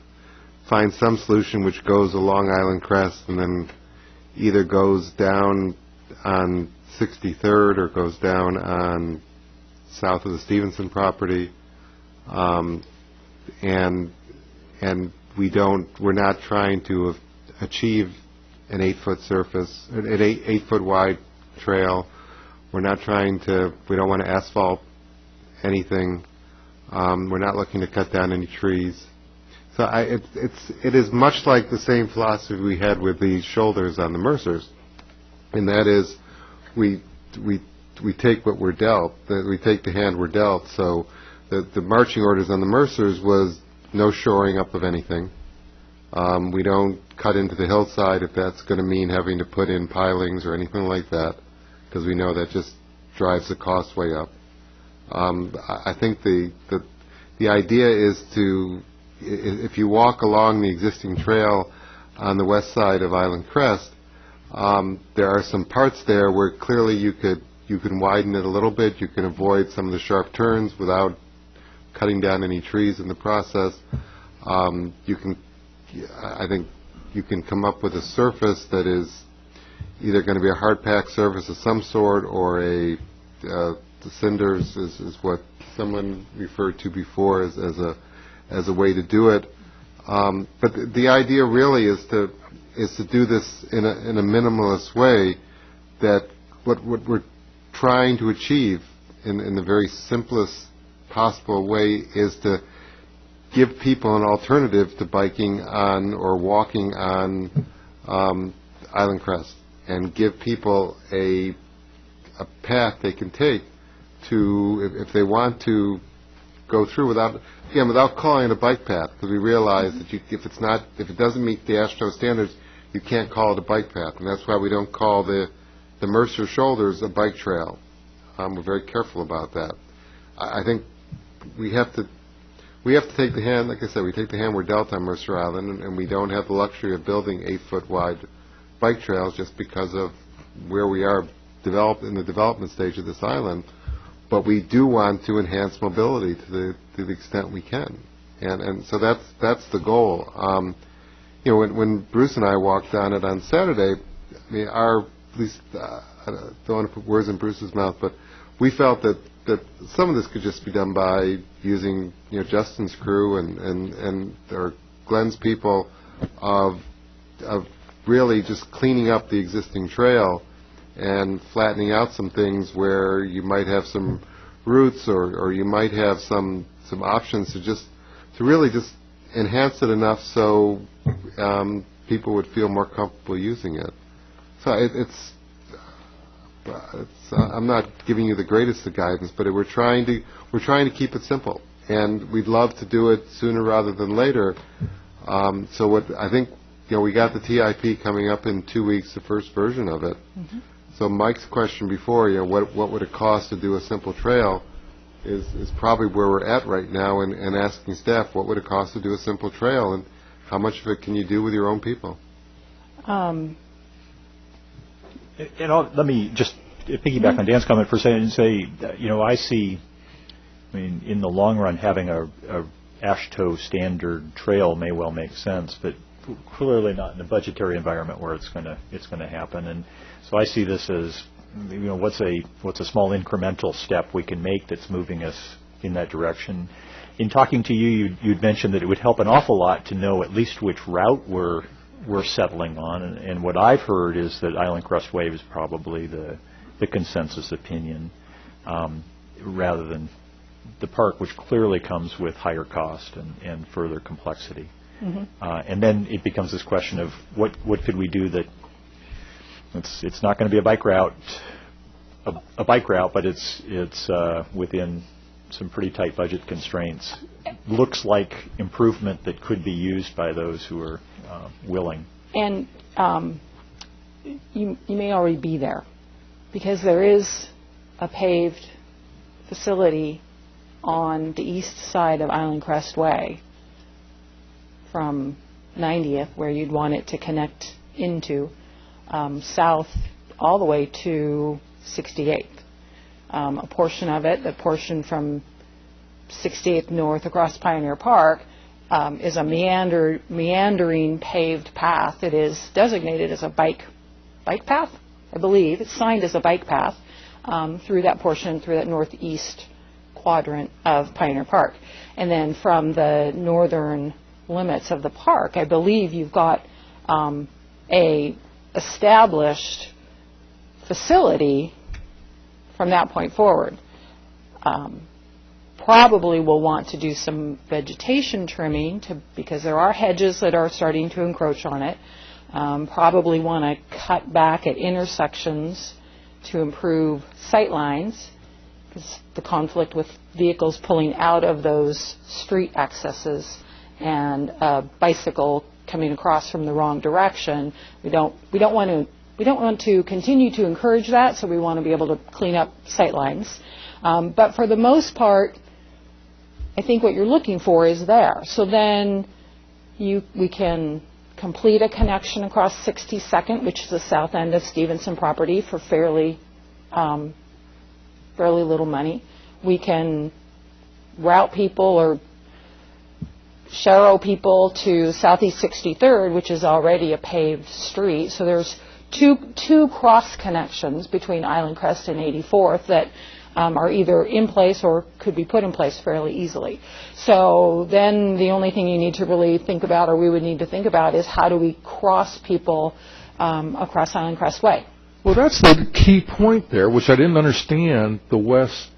find some solution which goes along Island Crest and then either goes down on 63rd or goes down on south of the Stevenson property, and we're not trying to achieve an 8 foot surface, an 8 foot wide trail. We don't want to asphalt anything. We're not looking to cut down any trees. So it is much like the same philosophy we had with the shoulders on the Mercers, and that is we take what we're dealt, we take the hand we're dealt. So the marching orders on the Mercers was no shoring up of anything. We don't cut into the hillside if that's going to mean having to put in pilings or anything like that, because we know that just drives the cost way up. I think the idea is if you walk along the existing trail on the west side of Island Crest, there are some parts there where clearly you can widen it a little bit. You can avoid some of the sharp turns without cutting down any trees in the process. I think you can come up with a surface that is either going to be a hard packed surface of some sort or the cinders is what someone referred to before as a way to do it. But the idea really is to do this in a minimalist way. That what we're trying to achieve in the very simplest possible way is to give people an alternative to biking on or walking on Island Crest. and give people a path they can take to, if they want to go through without calling it a bike path, because we realize that if it doesn't meet the AASHTO standards, you can't call it a bike path, and that's why we don't call the Mercer Shoulders a bike trail. We're very careful about that. I think we have to take the hand, like I said, we take the hand we're dealt on Mercer Island, and we don't have the luxury of building 8-foot wide bike trails just because of where we are in the development stage of this island. But we do want to enhance mobility to the extent we can, and so that's the goal. When Bruce and I walked on it on Saturday, I mean, at least I don't want to put words in Bruce's mouth, but we felt that some of this could just be done by using Justin's crew and or Glenn's people of really just cleaning up the existing trail and flattening out some things where you might have some routes or you might have some options to really just enhance it enough so people would feel more comfortable using it. So I'm not giving you the greatest of guidance, but we're trying to keep it simple, and we'd love to do it sooner rather than later. So what I think, we got the TIP coming up in 2 weeks, the first version of it. Mm-hmm. So Mike's question before, what would it cost to do a simple trail, is probably where we're at right now, and asking staff, what would it cost to do a simple trail, and how much of it can you do with your own people? Let me just piggyback on Dan's comment for a second and say, I see, in the long run, having a AASHTO standard trail may well make sense, but clearly not in a budgetary environment where it's going to happen. And so I see this as, what's a small incremental step we can make that's moving us in that direction. In talking to you'd mentioned that it would help an awful lot to know at least which route we're settling on, and what I've heard is that Island Crest Way is probably the consensus opinion, rather than the park, which clearly comes with higher cost and further complexity. Mm-hmm. And then it becomes this question of what could we do that it's not going to be a bike route, but it's within some pretty tight budget constraints. Looks like improvement that could be used by those who are willing. And you may already be there, because there is a paved facility on the east side of Island Crest Way from 90th, where you'd want it to connect into, south all the way to 68th. A portion of it, the portion from 68th north across Pioneer Park, is a meandering paved path. It is designated as a bike path, I believe. It's signed as a bike path through that portion, through that northeast quadrant of Pioneer Park. And then from the northern limits of the park, I believe you've got a established facility from that point forward. Probably will want to do some vegetation trimming because there are hedges that are starting to encroach on it. Probably want to cut back at intersections to improve sight lines, because the conflict with vehicles pulling out of those street accesses and a bicycle coming across from the wrong direction. We don't want to continue to encourage that, so we want to be able to clean up sight lines. But for the most part, I think what you're looking for is there. So then we can complete a connection across 62nd, which is the south end of Stevenson property, for fairly little money. We can route people or Sharrow people to Southeast 63rd, which is already a paved street. So there's two cross connections between Island Crest and 84th that are either in place or could be put in place fairly easily. So then the only thing you need to really think about, or we would need to think about, is how do we cross people across Island Crest Way. Well, that's the key point there, which I didn't understand, the west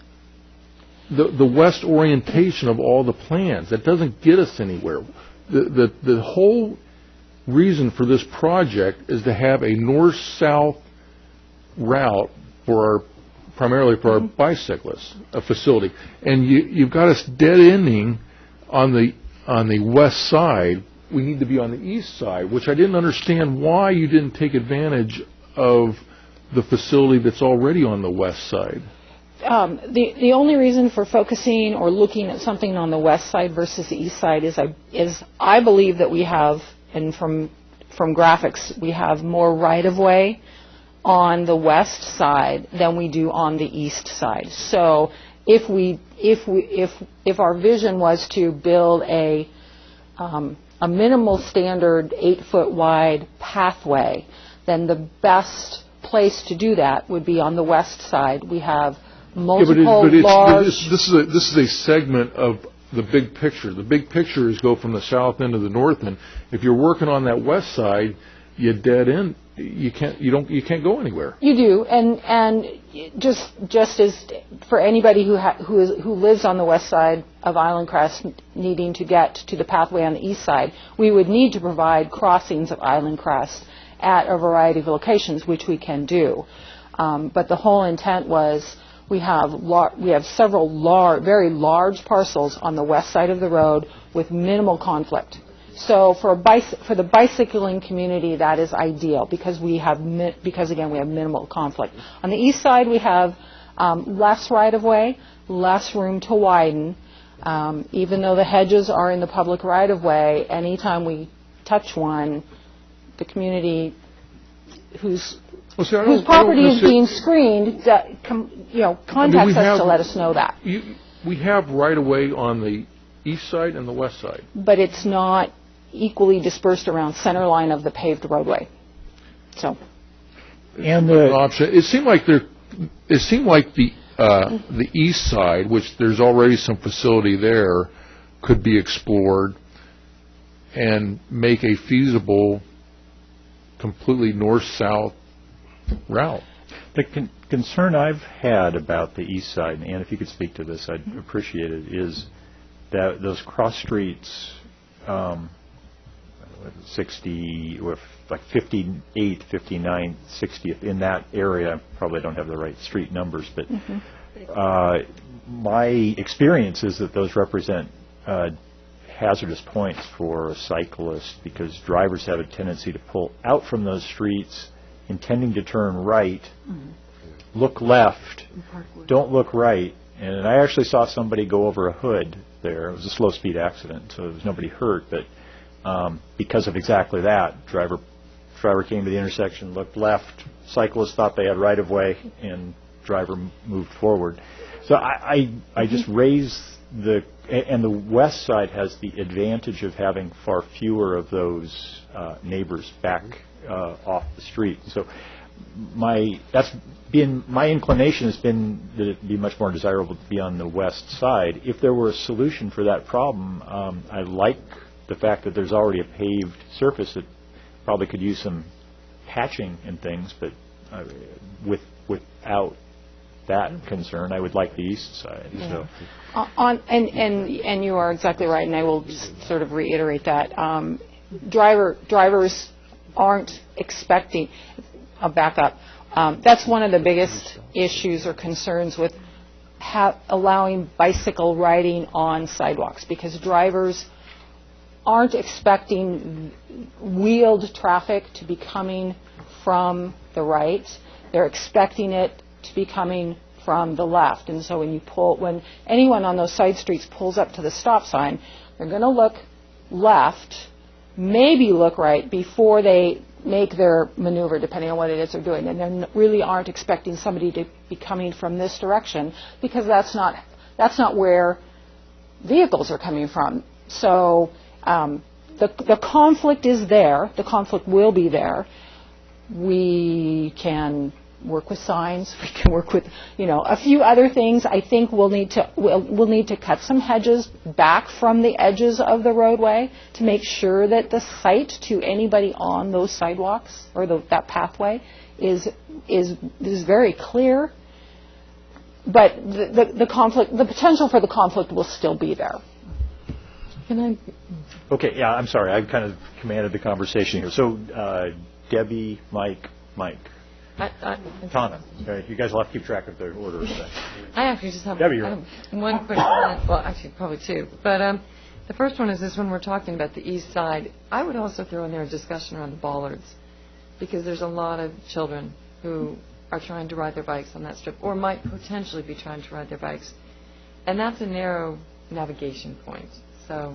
orientation of all the plans. That doesn't get us anywhere. The whole reason for this project is to have a north-south route primarily for our bicyclists, a facility. And you've got us dead-ending on the west side. We need to be on the east side, which I didn't understand why you didn't take advantage of the facility that's already on the west side. The only reason for focusing or looking at something on the west side versus the east side is I believe that we have, and from graphics, we have more right-of-way on the west side than we do on the east side. So if our vision was to build a minimal standard 8-foot wide pathway, then the best place to do that would be on the west side. We have multiple large... This is a segment of the big picture. The big picture is go from the south end to the north end. If you're working on that west side, you dead end. You can't go anywhere. You do, and just as for anybody who lives on the west side of Island Crest, needing to get to the pathway on the east side, we would need to provide crossings of Island Crest at a variety of locations, which we can do. But the whole intent was we have several very large parcels on the west side of the road with minimal conflict. So for the bicycling community, that is ideal because again we have minimal conflict. On the east side, we have less right-of-way, less room to widen. Even though the hedges are in the public right-of-way, anytime we touch one, the community whose property is being screened, contacts us to let us know that. We have right-of-way on the east side and the west side, but it's not equally dispersed around center line of the paved roadway. So, and the option. It seemed like the east side, which there's already some facility there, could be explored and make a feasible, completely north-south route. The concern I've had about the east side, and if you could speak to this, I'd appreciate it, is that those cross streets, 60, or like 58th, 59th, 60th, in that area, probably don't have the right street numbers, but my experience is that those represent hazardous points for cyclists because drivers have a tendency to pull out from those streets intending to turn right, look left, don't look right, and I actually saw somebody go over a hood there. It was a slow-speed accident, so there was nobody hurt, but because of exactly that, driver came to the intersection, looked left, cyclists thought they had right-of-way, and driver moved forward. So I just raised and the west side has the advantage of having far fewer of those neighbors back off the street. So my inclination has been that it'd be much more desirable to be on the west side. If there were a solution for that problem, I like the fact that there's already a paved surface that probably could use some patching and things, but without that concern, I would like the east side. Yeah. So. And you are exactly right, and I will just sort of reiterate that. Drivers aren't expecting a backup. That's one of the biggest issues or concerns with allowing bicycle riding on sidewalks, because drivers aren't expecting wheeled traffic to be coming from the right. They're expecting it to be coming from the left. And so when anyone on those side streets pulls up to the stop sign, they're going to look left, maybe look right before they make their maneuver, depending on what it is they're doing. And they really aren't expecting somebody to be coming from this direction, because that's not where vehicles are coming from. So the conflict is there. The conflict will be there. We can work with signs. We can work with, a few other things. I think we'll need to cut some hedges back from the edges of the roadway to make sure that the sight to anybody on those sidewalks or that pathway is very clear. But the potential for the conflict will still be there. Can I? Okay, yeah, I'm sorry. I kind of commanded the conversation here. So, Debbie, Mike. Tana. You guys will have to keep track of the order. I actually just have Debbie, you're one quick comment. Well, actually, probably two. But the first one is this: when we're talking about the east side, I would also throw in there a discussion around the bollards, because there's a lot of children who are trying to ride their bikes on that strip, or might potentially be trying to ride their bikes, and that's a narrow navigation point. So.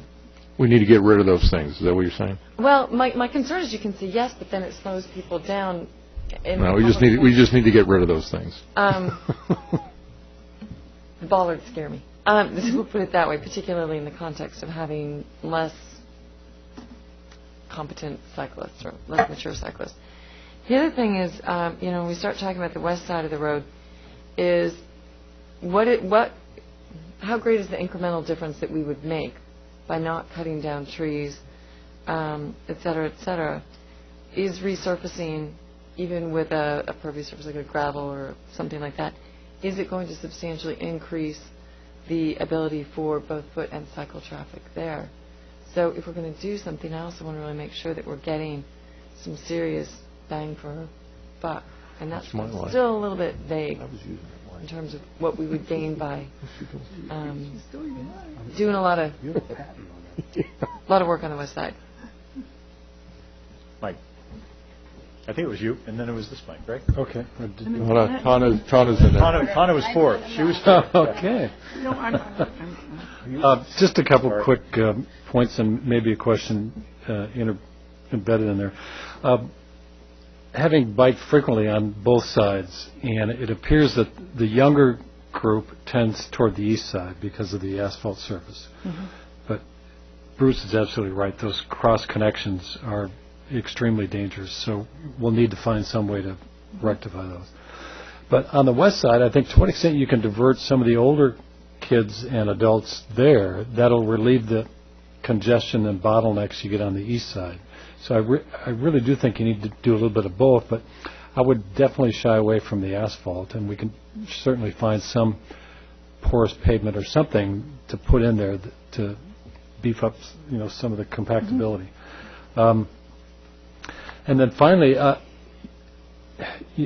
We need to get rid of those things. Is that what you're saying? Well, my concern is you can say yes, but then it slows people down. No, we just need to get rid of those things. The bollards scare me. We'll put it that way, particularly in the context of having less competent cyclists or less mature cyclists. The other thing is, when we start talking about the west side of the road, is how great is the incremental difference that we would make by not cutting down trees, et cetera, is resurfacing, even with a pervious surface like a gravel or something like that, is it going to substantially increase the ability for both foot and cycle traffic there? So if we're going to do something else, I want to really make sure that we're getting some serious bang for our buck. And that's still a little bit vague in terms of what we would gain by doing a lot of work on the west side. Mike. I think it was you, and then it was this Mike, right? Okay. Tana's in there. Tana was fourth. She was okay. Just a couple quick points and maybe a question embedded in there. Having biked frequently on both sides, and it appears that the younger group tends toward the east side because of the asphalt surface. Mm-hmm. But Bruce is absolutely right. Those cross connections are extremely dangerous, so we'll need to find some way to rectify those. But on the west side, I think to what extent you can divert some of the older kids and adults there, that'll relieve the congestion and bottlenecks you get on the east side. So I really do think you need to do a little bit of both, but I would definitely shy away from the asphalt, and we can certainly find some porous pavement or something to put in there to beef up, some of the compactability. Mm-hmm. And then finally, we're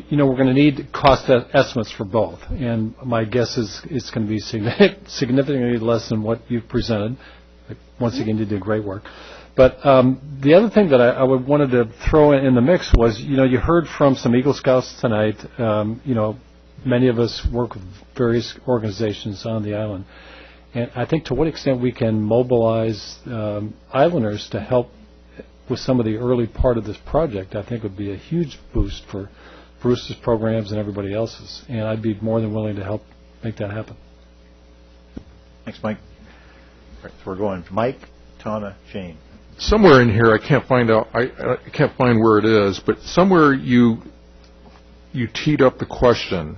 going to need cost estimates for both, and my guess is it's going to be significantly less than what you've presented. Once again, you did great work. But the other thing that I wanted to throw in the mix was, you heard from some Eagle Scouts tonight. Many of us work with various organizations on the island. And I think to what extent we can mobilize islanders to help with some of the early part of this project, I think would be a huge boost for Bruce's programs and everybody else's. And I'd be more than willing to help make that happen. Thanks, Mike. All right, so we're going Mike, Tana, Jane. Somewhere in here, I can't find where it is, but somewhere you teed up the question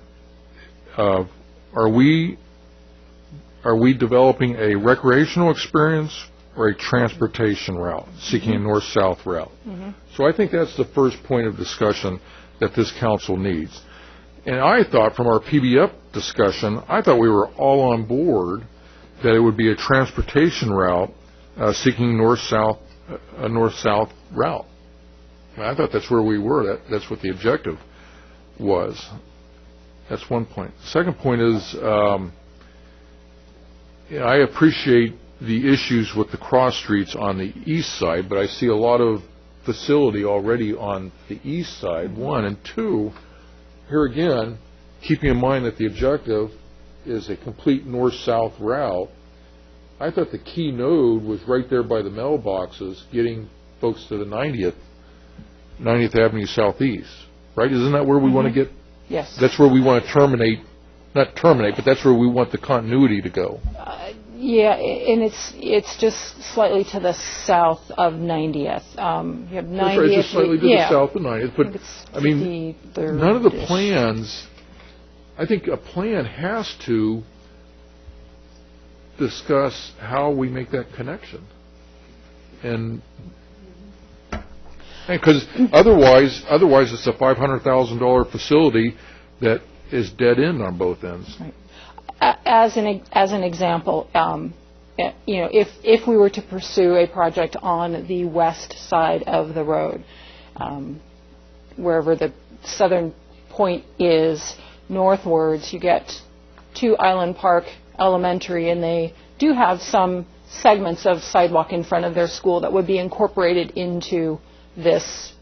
of, are we developing a recreational experience or a transportation route, seeking a north-south route? Mm-hmm. So I think that's the first point of discussion that this council needs. And I thought from our PBF discussion, we were all on board that it would be a transportation route seeking a north-south route. And I thought that's where we were. That's what the objective was. That's one point. The second point is I appreciate the issues with the cross streets on the east side, but I see a lot of facility already on the east side, one. And two, here again, keeping in mind that the objective is a complete north-south route, I thought the key node was right there by the mailboxes, getting folks to the 90th Avenue Southeast, right? Isn't that where we want to get? Yes. That's where we want to terminate, not terminate, but that's where we want the continuity to go. Yeah, and it's just slightly to the south of 90th. You have 90th. That's right, just slightly to the south of 90th. But, I mean, none of the plans, I think a plan has to discuss how we make that connection. And because otherwise it's a $500,000 facility that is dead end on both ends. Right. As an example, if we were to pursue a project on the west side of the road, wherever the southern point is northwards, you get to Island Park Elementary, and they do have some segments of sidewalk in front of their school that would be incorporated into this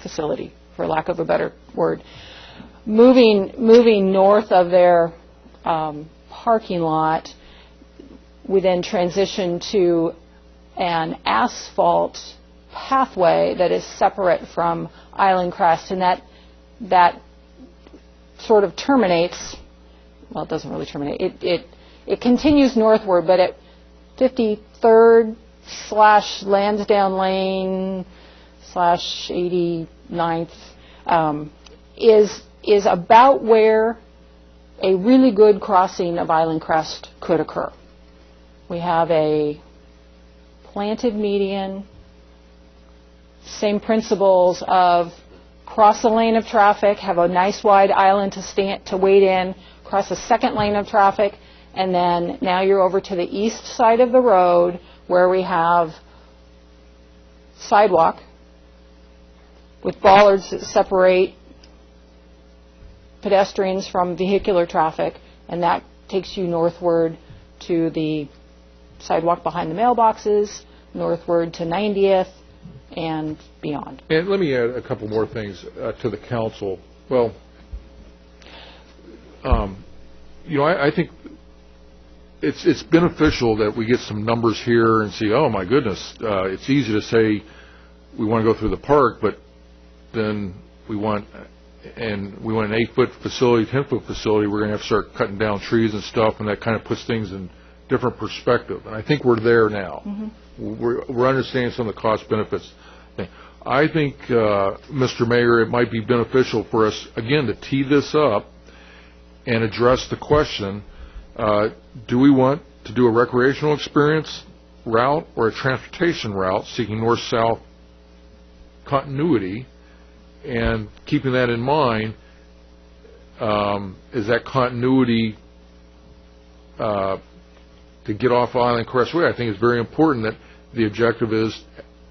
facility, for lack of a better word. Moving north of their parking lot, we then transition to an asphalt pathway that is separate from Island Crest, and that sort of terminates, well, it doesn't really terminate, it continues northward, but at 53rd / Lansdowne Lane / 89th is about where a really good crossing of Island Crest could occur. We have a planted median, same principles of cross a lane of traffic, have a nice wide island to wade in, cross a second lane of traffic, and then now you're over to the east side of the road where we have sidewalk with bollards that separate pedestrians from vehicular traffic, and that takes you northward to the sidewalk behind the mailboxes, northward to 90th, and beyond. And let me add a couple more things to the council. Well, I think it's beneficial that we get some numbers here and see, oh my goodness, it's easy to say we want to go through the park, but then we want an 8-foot facility, 10-foot facility, we're going to have to start cutting down trees and stuff, and that kind of puts things in different perspective. And I think we're there now. Mm-hmm. We're understanding some of the cost benefits. I think, Mr. Mayor, it might be beneficial for us, again, to tee this up and address the question, do we want to do a recreational experience route or a transportation route seeking north-south continuity? And keeping that in mind, is that continuity to get off Island Crest Way? I think it's very important that the objective is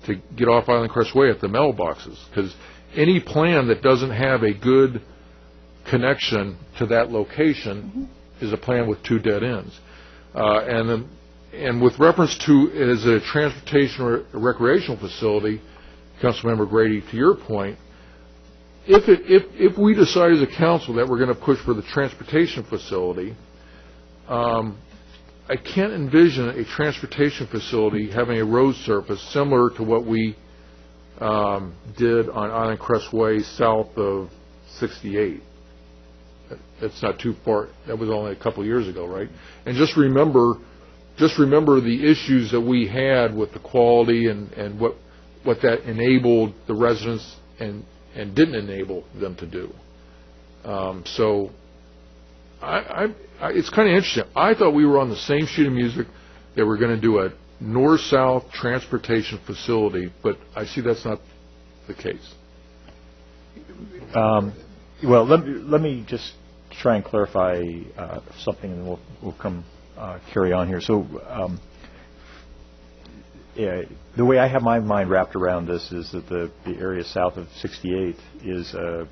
to get off Island Crest Way at the mailboxes, because any plan that doesn't have a good connection to that location is a plan with two dead ends. And with reference to it as a transportation or a recreational facility, Councilmember Grady, to your point, if we decide as a council that we're going to push for the transportation facility, I can't envision a transportation facility having a road surface similar to what we did on Island Crest Way south of 68. That's not too far. That was only a couple years ago, right? And just remember the issues that we had with the quality and what that enabled the residents and didn't enable them to do. So it's kind of interesting. I thought we were on the same sheet of music that we're going to do a north-south transportation facility, but I see that's not the case. Well, let me just try and clarify something, and then we'll come carry on here. So the way I have my mind wrapped around this is that the area south of 68 is a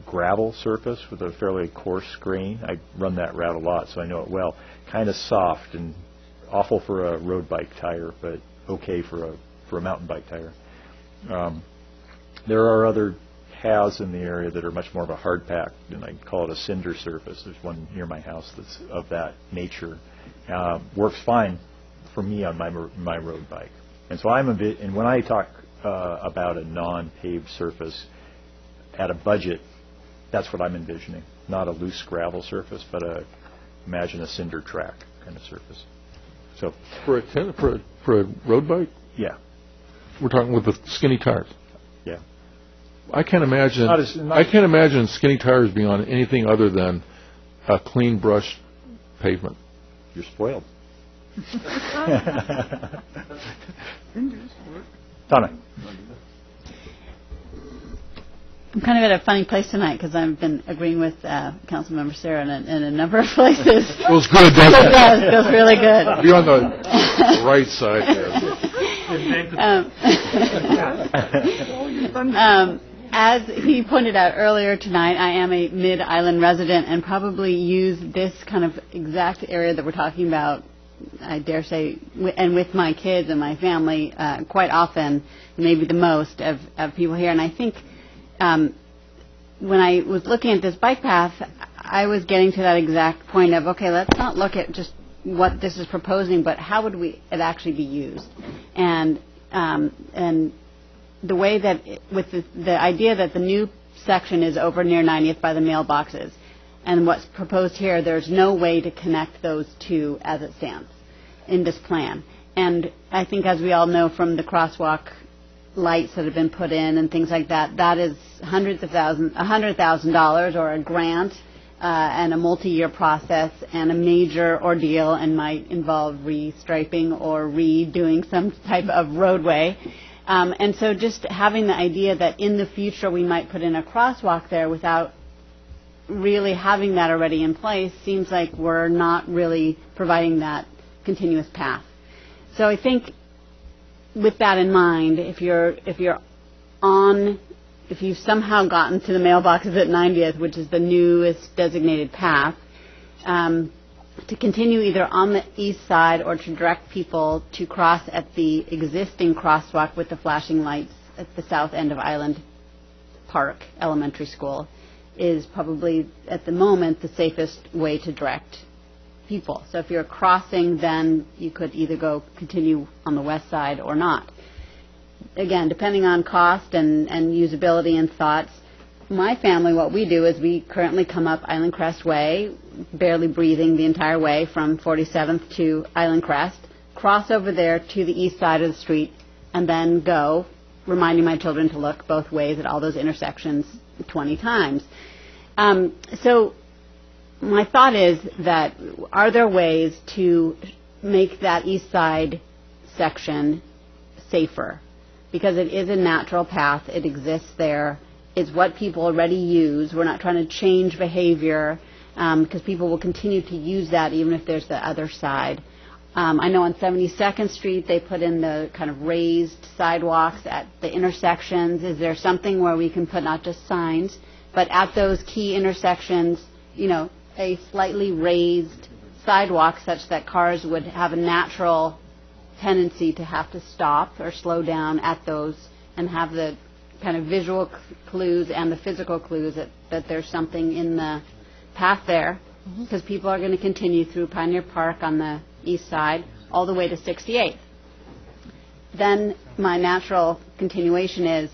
gravel surface with a fairly coarse grain. I run that route a lot, so I know it well. Kind of soft and awful for a road bike tire, but okay for a mountain bike tire. There are other paths in the area that are much more of a hard pack, and I call it a cinder surface. There's one near my house that's of that nature. Works fine for me on my road bike. And so and when I talk about a non-paved surface at a budget, that's what I'm envisioning. Not a loose gravel surface, but imagine a cinder track kind of surface. So for a road bike? Yeah. We're talking with the skinny tires. Yeah. I can't imagine skinny tires being on anything other than a clean brushed pavement. You're spoiled. Donna. I'm kind of at a funny place tonight because I've been agreeing with Councilmember Sarah in a number of places. Feels good, doesn't it? It does. Feels really good. Be on the right side there. As he pointed out earlier tonight, I am a Mid-Island resident and probably use this kind of exact area that we're talking about, I dare say, and with my kids and my family quite often, maybe the most of people here. And I think when I was looking at this bike path, I was getting to that exact point of, okay, let's not look at just what this is proposing, but how would it actually be used? And the way that, with the idea that the new section is over near 90th by the mailboxes, and what's proposed here, there's no way to connect those two as it stands in this plan. And I think, as we all know from the crosswalk lights that have been put in and things like that, that is $100,000 or a grant and a multi-year process and a major ordeal and might involve restriping or redoing some type of roadway. And so just having the idea that in the future we might put in a crosswalk there without really having that already in place seems like we're not really providing that continuous path. So I think with that in mind, if you've somehow gotten to the mailboxes at 90th, which is the newest designated path, to continue either on the east side or to direct people to cross at the existing crosswalk with the flashing lights at the south end of Island Park Elementary School is probably, at the moment, the safest way to direct people. So if you're crossing, then you could either continue on the west side or not. Again, depending on cost and usability and thoughts, my family, what we do is we currently come up Island Crest Way, barely breathing the entire way from 47th to Island Crest, cross over there to the east side of the street, and then go, reminding my children to look both ways at all those intersections 20 times. So my thought is that are there ways to make that east side section safer? Because it is a natural path. It exists there. It's what people already use. We're not trying to change behavior because people will continue to use that even if there's the other side. I know on 72nd Street they put in the kind of raised sidewalks at the intersections. Is there something where we can put not just signs, but at those key intersections, a slightly raised sidewalk such that cars would have a natural tendency to have to stop or slow down at those and have the kind of visual clues and the physical clues that there's something in the path there, because people are going to continue through Pioneer Park on the east side all the way to 68th. Then my natural continuation is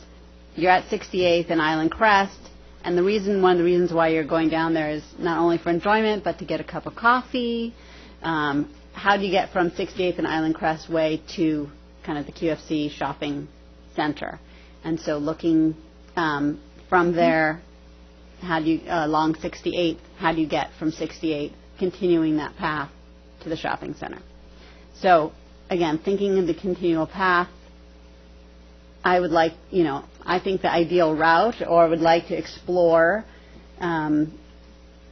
you're at 68th and Island Crest, and one of the reasons why you're going down there is not only for enjoyment but to get a cup of coffee. How do you get from 68th and Island Crest Way to kind of the QFC shopping center? And so looking from there, how do you along 68th, how do you get from 68th, continuing that path to the shopping center? So again, thinking of the continual path, I would like, I think the ideal route, or would like to explore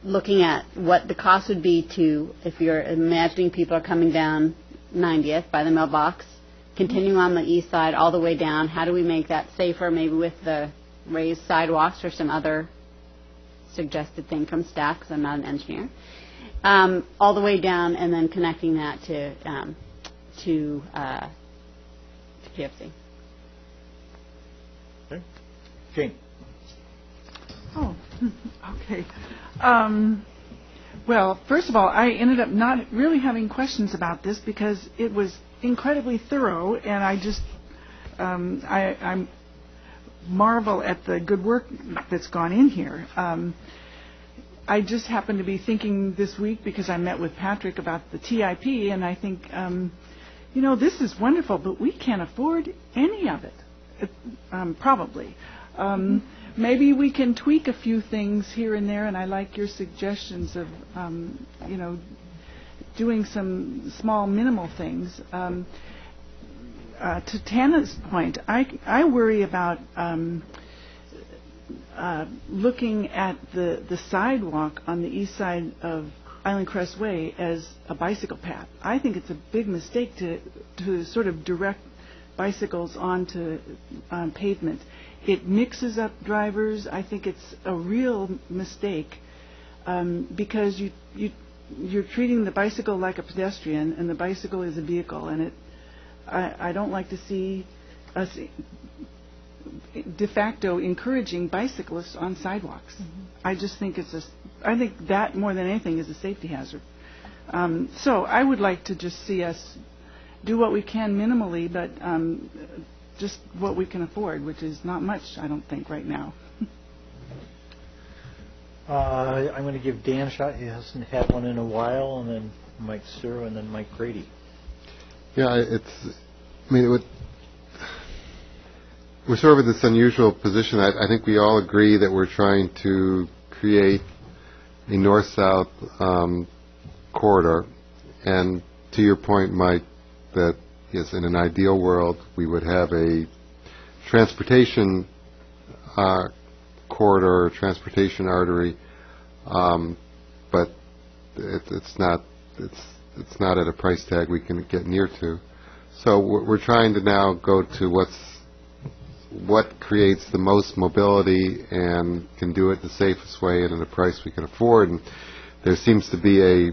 looking at what the cost would be to, if you're imagining people are coming down 90th by the mailbox, continuing on the east side all the way down, how do we make that safer, maybe with the raised sidewalks or some other suggested thing from staff, because I'm not an engineer, all the way down and then connecting that to PFC. Okay. Jane. Oh, okay. Well, first of all, I ended up not really having questions about this because it was incredibly thorough, and I just I marvel at the good work that's gone in here. I just happened to be thinking this week, because I met with Patrick about the TIP, and I think, this is wonderful, but we can't afford any of it, probably. Maybe we can tweak a few things here and there, and I like your suggestions of, doing some small, minimal things. To Tana's point, I worry about looking at the sidewalk on the east side of Island Crest Way as a bicycle path. I think it's a big mistake to sort of direct bicycles onto pavement. It mixes up drivers. I think it's a real mistake because you're treating the bicycle like a pedestrian, and the bicycle is a vehicle, and I don't like to see us de facto encouraging bicyclists on sidewalks. I just think I think that more than anything is a safety hazard. So I would like to just see us do what we can minimally, but just what we can afford, which is not much, I don't think, right now. I'm going to give Dan a shot. He hasn't had one in a while, and then Mike Suru, and then Mike Grady. Yeah, we're sort of in this unusual position. I think we all agree that we're trying to create a north-south corridor. And to your point, Mike, that yes, in an ideal world, we would have a transportation corridor, transportation artery, but it's not at a price tag we can get near to. So we're trying to now go to what creates the most mobility and can do it the safest way and at a price we can afford. And there seems to be a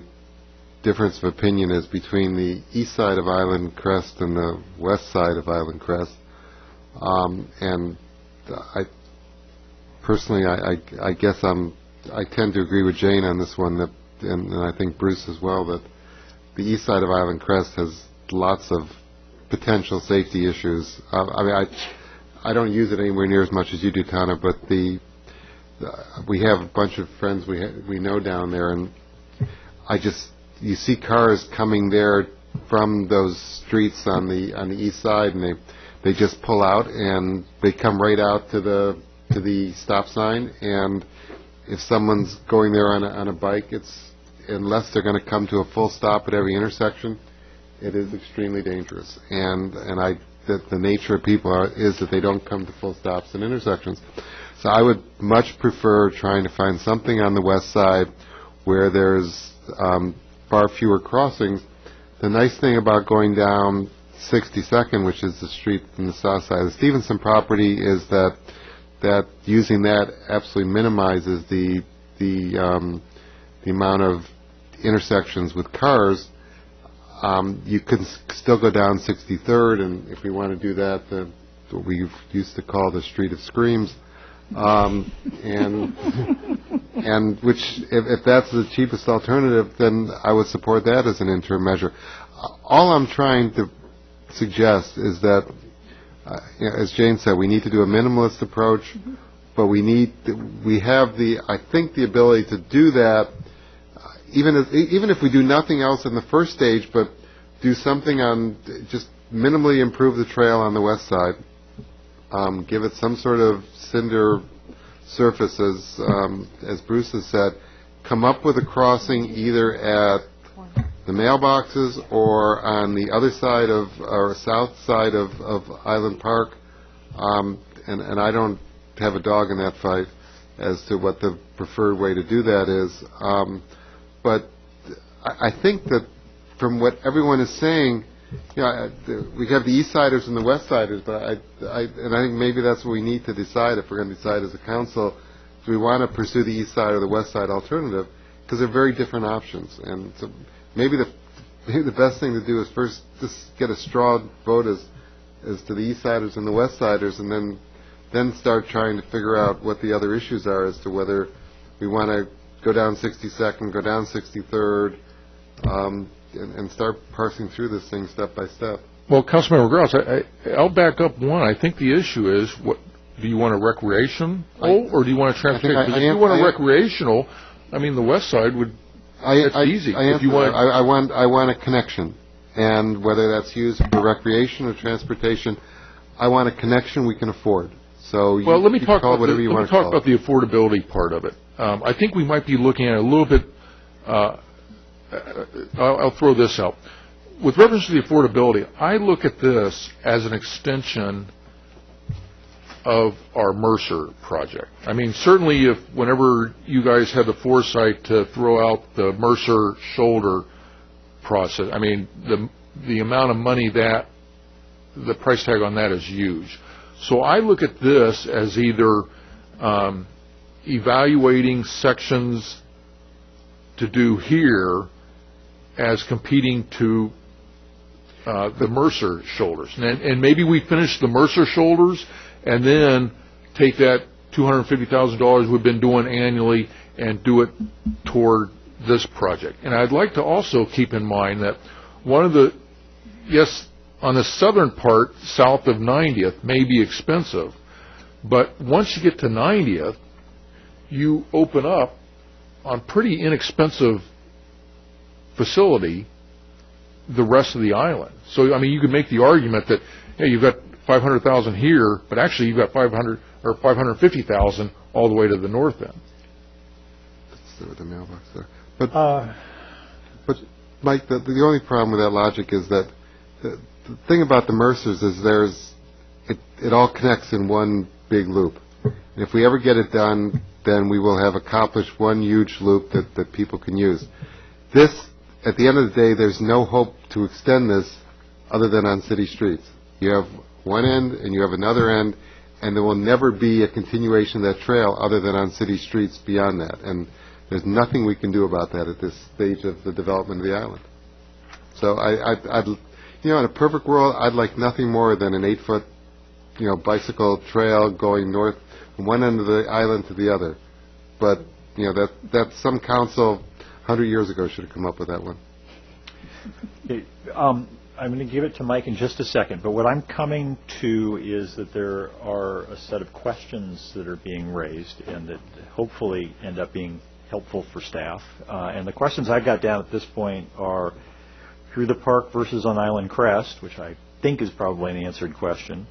difference of opinion as between the east side of Island Crest and the west side of Island Crest. And I personally, I guess I tend to agree with Jane on this one, and I think Bruce as well, that the east side of Island Crest has lots of potential safety issues. I don't use it anywhere near as much as you do, Tana, but we have a bunch of friends we know down there, and you see cars coming there from those streets on the east side, and they just pull out and they come right out to the stop sign. And if someone's going there on a bike, unless they're going to come to a full stop at every intersection, it is extremely dangerous. And the nature of people is that they don't come to full stops in intersections. So I would much prefer trying to find something on the west side where there's far fewer crossings. The nice thing about going down 62nd, which is the street from the south side of the Stevenson property, is that using that absolutely minimizes the amount of intersections with cars. You can still go down 63rd, and if we want to do that, what we used to call the Street of Screams, and which, if that's the cheapest alternative, then I would support that as an interim measure. All I'm trying to suggest is that, as Jane said, we need to do a minimalist approach, but we have the ability to do that. Even if we do nothing else in the first stage, but do something just minimally improve the trail on the west side, give it some sort of cinder surface, as Bruce has said, come up with a crossing either at the mailboxes or on the other side or south side of Island Park, and I don't have a dog in that fight as to what the preferred way to do that is. But I think that from what everyone is saying, we have the East Siders and the West Siders, but I think maybe that's what we need to decide if we're going to decide as a council. Do we want to pursue the East Side or the West Side alternative? Because they're very different options, and so maybe the best thing to do is first just get a straw vote as to the East Siders and the West Siders, and then start trying to figure out what the other issues are as to whether we want to go down 62nd, go down 63rd, and start parsing through this thing step by step. Well, Councilmember Grouse, I'll back up one. I think the issue is, do you want a recreational or do you want a transportation? If you want a recreational, the west side would. That's easy. I want a connection, and whether that's used for recreation or transportation, I want a connection we can afford. So let me talk about whatever you want to call it. Let me talk about the affordability part of it. I think we might be looking at a little bit. I'll throw this out. With reference to the affordability, I look at this as an extension of our Mercer project? I mean, certainly whenever you guys had the foresight to throw out the Mercer shoulder process, I mean, the amount of money that, the price tag on that is huge. So I look at this as either evaluating sections to do here as competing to the Mercer shoulders. And maybe we finish the Mercer shoulders and then take that $250,000 we've been doing annually and do it toward this project. And I'd like to also keep in mind that one of the, yes, on the southern part, south of 90th, may be expensive, but once you get to 90th, you open up on pretty inexpensive facility the rest of the island. So, I mean, you could make the argument that, hey, you've got 500,000 here, but actually you've got 500 or 550,000 all the way to the north end. That's the mailbox there. But Mike, the only problem with that logic is that the thing about the Mercers is it all connects in one big loop. And if we ever get it done, then we will have accomplished one huge loop that people can use. This, at the end of the day, there's no hope to extend this other than on city streets. You have one end and you have another end, and there will never be a continuation of that trail other than on city streets beyond that. And there's nothing we can do about that at this stage of the development of the island. So I'd in a perfect world, I'd like nothing more than an 8-foot, bicycle trail going north from one end of the island to the other. But, that's some council 100 years ago should have come up with that one. Okay, I'm going to give it to Mike in just a second, but what I'm coming to is that there are a set of questions that are being raised and that hopefully end up being helpful for staff. And the questions I've got down at this point are through the park versus on Island Crest, which I think is probably an answered question,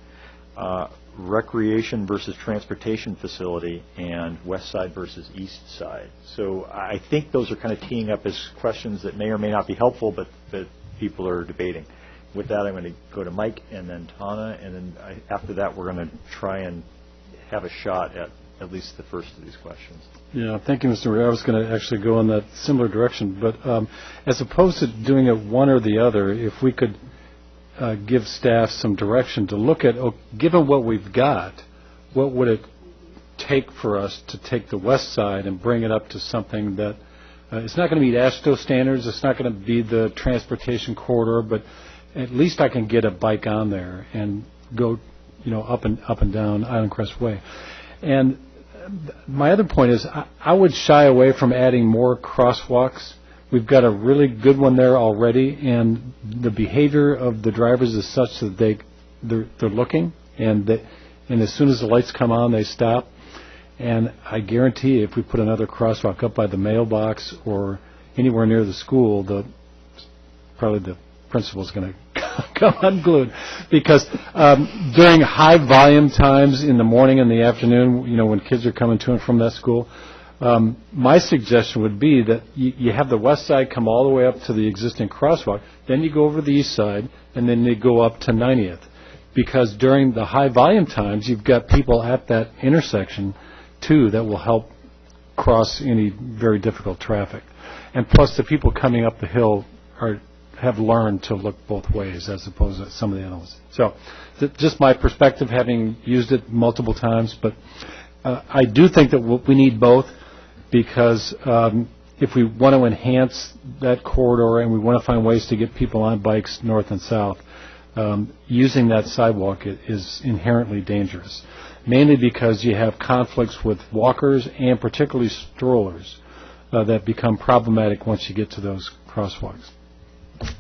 recreation versus transportation facility, and west side versus east side. So I think those are kind of teeing up as questions that may or may not be helpful, but that people are debating. With that, I'm going to go to Mike and then Tana, and then after that we're going to try and have a shot at least the first of these questions. Yeah, thank you, Mr. Ray. I was going to actually go in that similar direction, but as opposed to doing it one or the other, if we could give staff some direction to look at, given what we've got, what would it take for us to take the west side and bring it up to something that it's not going to meet AASHTO standards, it's not going to be the transportation corridor, but at least I can get a bike on there and go, up and down Island Crest Way. And my other point is I would shy away from adding more crosswalks. We've got a really good one there already, and the behavior of the drivers is such that they're looking, and as soon as the lights come on, they stop. And I guarantee if we put another crosswalk up by the mailbox or anywhere near the school, probably the principal's going to come unglued, because during high volume times in the morning and the afternoon, when kids are coming to and from that school, my suggestion would be that you have the west side come all the way up to the existing crosswalk, then you go over the east side, and then you go up to 90th. Because during the high volume times, you've got people at that intersection, too, that will help cross any very difficult traffic. And plus, the people coming up the hill have learned to look both ways as opposed to some of the others. So, just my perspective, having used it multiple times, but I do think that we need both, because if we want to enhance that corridor and we want to find ways to get people on bikes north and south, using that sidewalk is inherently dangerous, mainly because you have conflicts with walkers and particularly strollers that become problematic once you get to those crosswalks.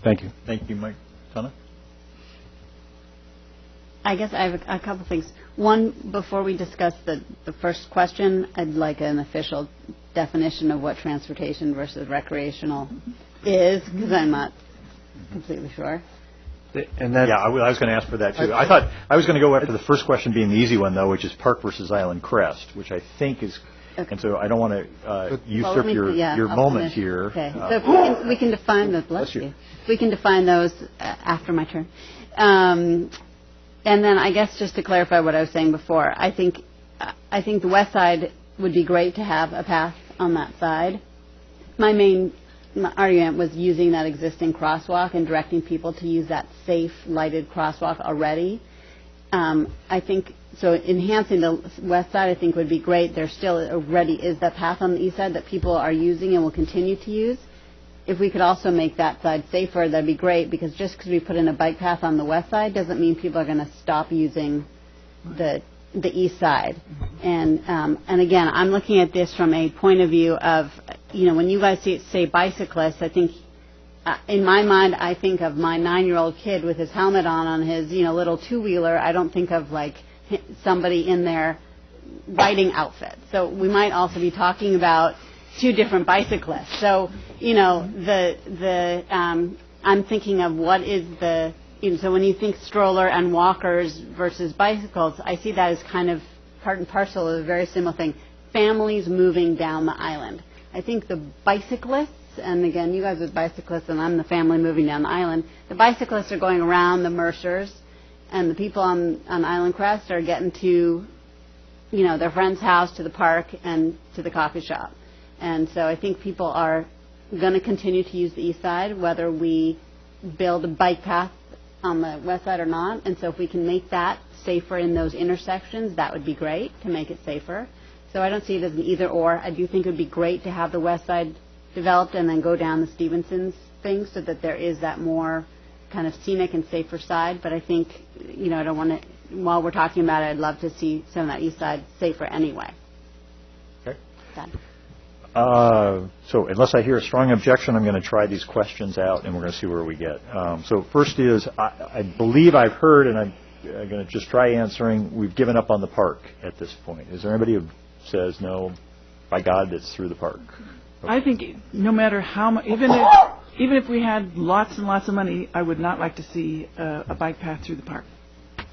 Thank you. Thank you, Mike. Tana? I guess I have a couple things. One, before we discuss the first question, I'd like an official definition of what transportation versus recreational is, because I'm not completely sure. And yeah, I was going to ask for that, too. I thought I was going to go after the first question being the easy one, though, which is Park versus Island Crest, which I think is... Okay. And so I don't want to usurp your moment here. Okay. So if we can define those. Bless you. We can define those after my turn. And then I guess just to clarify what I was saying before, I think the west side would be great to have a path on that side. My main argument was using that existing crosswalk and directing people to use that safe lighted crosswalk already. I think so. Enhancing the west side, I think, would be great. There still already is that path on the east side that people are using and will continue to use. If we could also make that side safer, that'd be great, because just because we put in a bike path on the west side doesn't mean people are going to stop using the east side. And again, I'm looking at this from a point of view of, when you guys say bicyclists, I think in my mind, I think of my 9-year-old kid with his helmet on his, little two-wheeler. I don't think of like somebody in their riding outfit. So we might also be talking about two different bicyclists. So, I'm thinking of what is the, so when you think stroller and walkers versus bicycles, I see that as kind of part and parcel of a very similar thing. Families moving down the island. I think the bicyclists, and again, you guys are bicyclists and I'm the family moving down the island, the bicyclists are going around the Mercers, and the people on Island Crest are getting to, their friend's house, to the park, and to the coffee shop. And so I think people are going to continue to use the east side, whether we build a bike path on the west side or not. And so if we can make that safer in those intersections, that would be great to make it safer. So I don't see it as an either or. I do think it would be great to have the west side developed and then go down the Stevenson's thing so that there is that more kind of scenic and safer side. But I think, I don't want to, while we're talking about it, I'd love to see some of that east side safer anyway. Okay. Done. So unless I hear a strong objection, I'm going to try these questions out, and we're going to see where we get. So first is, I believe I've heard, and I'm going to just try answering, we've given up on the park at this point. Is there anybody who says, no, by God, it's through the park? Okay. I think no matter how much, even if we had lots and lots of money, I would not like to see a bike path through the park.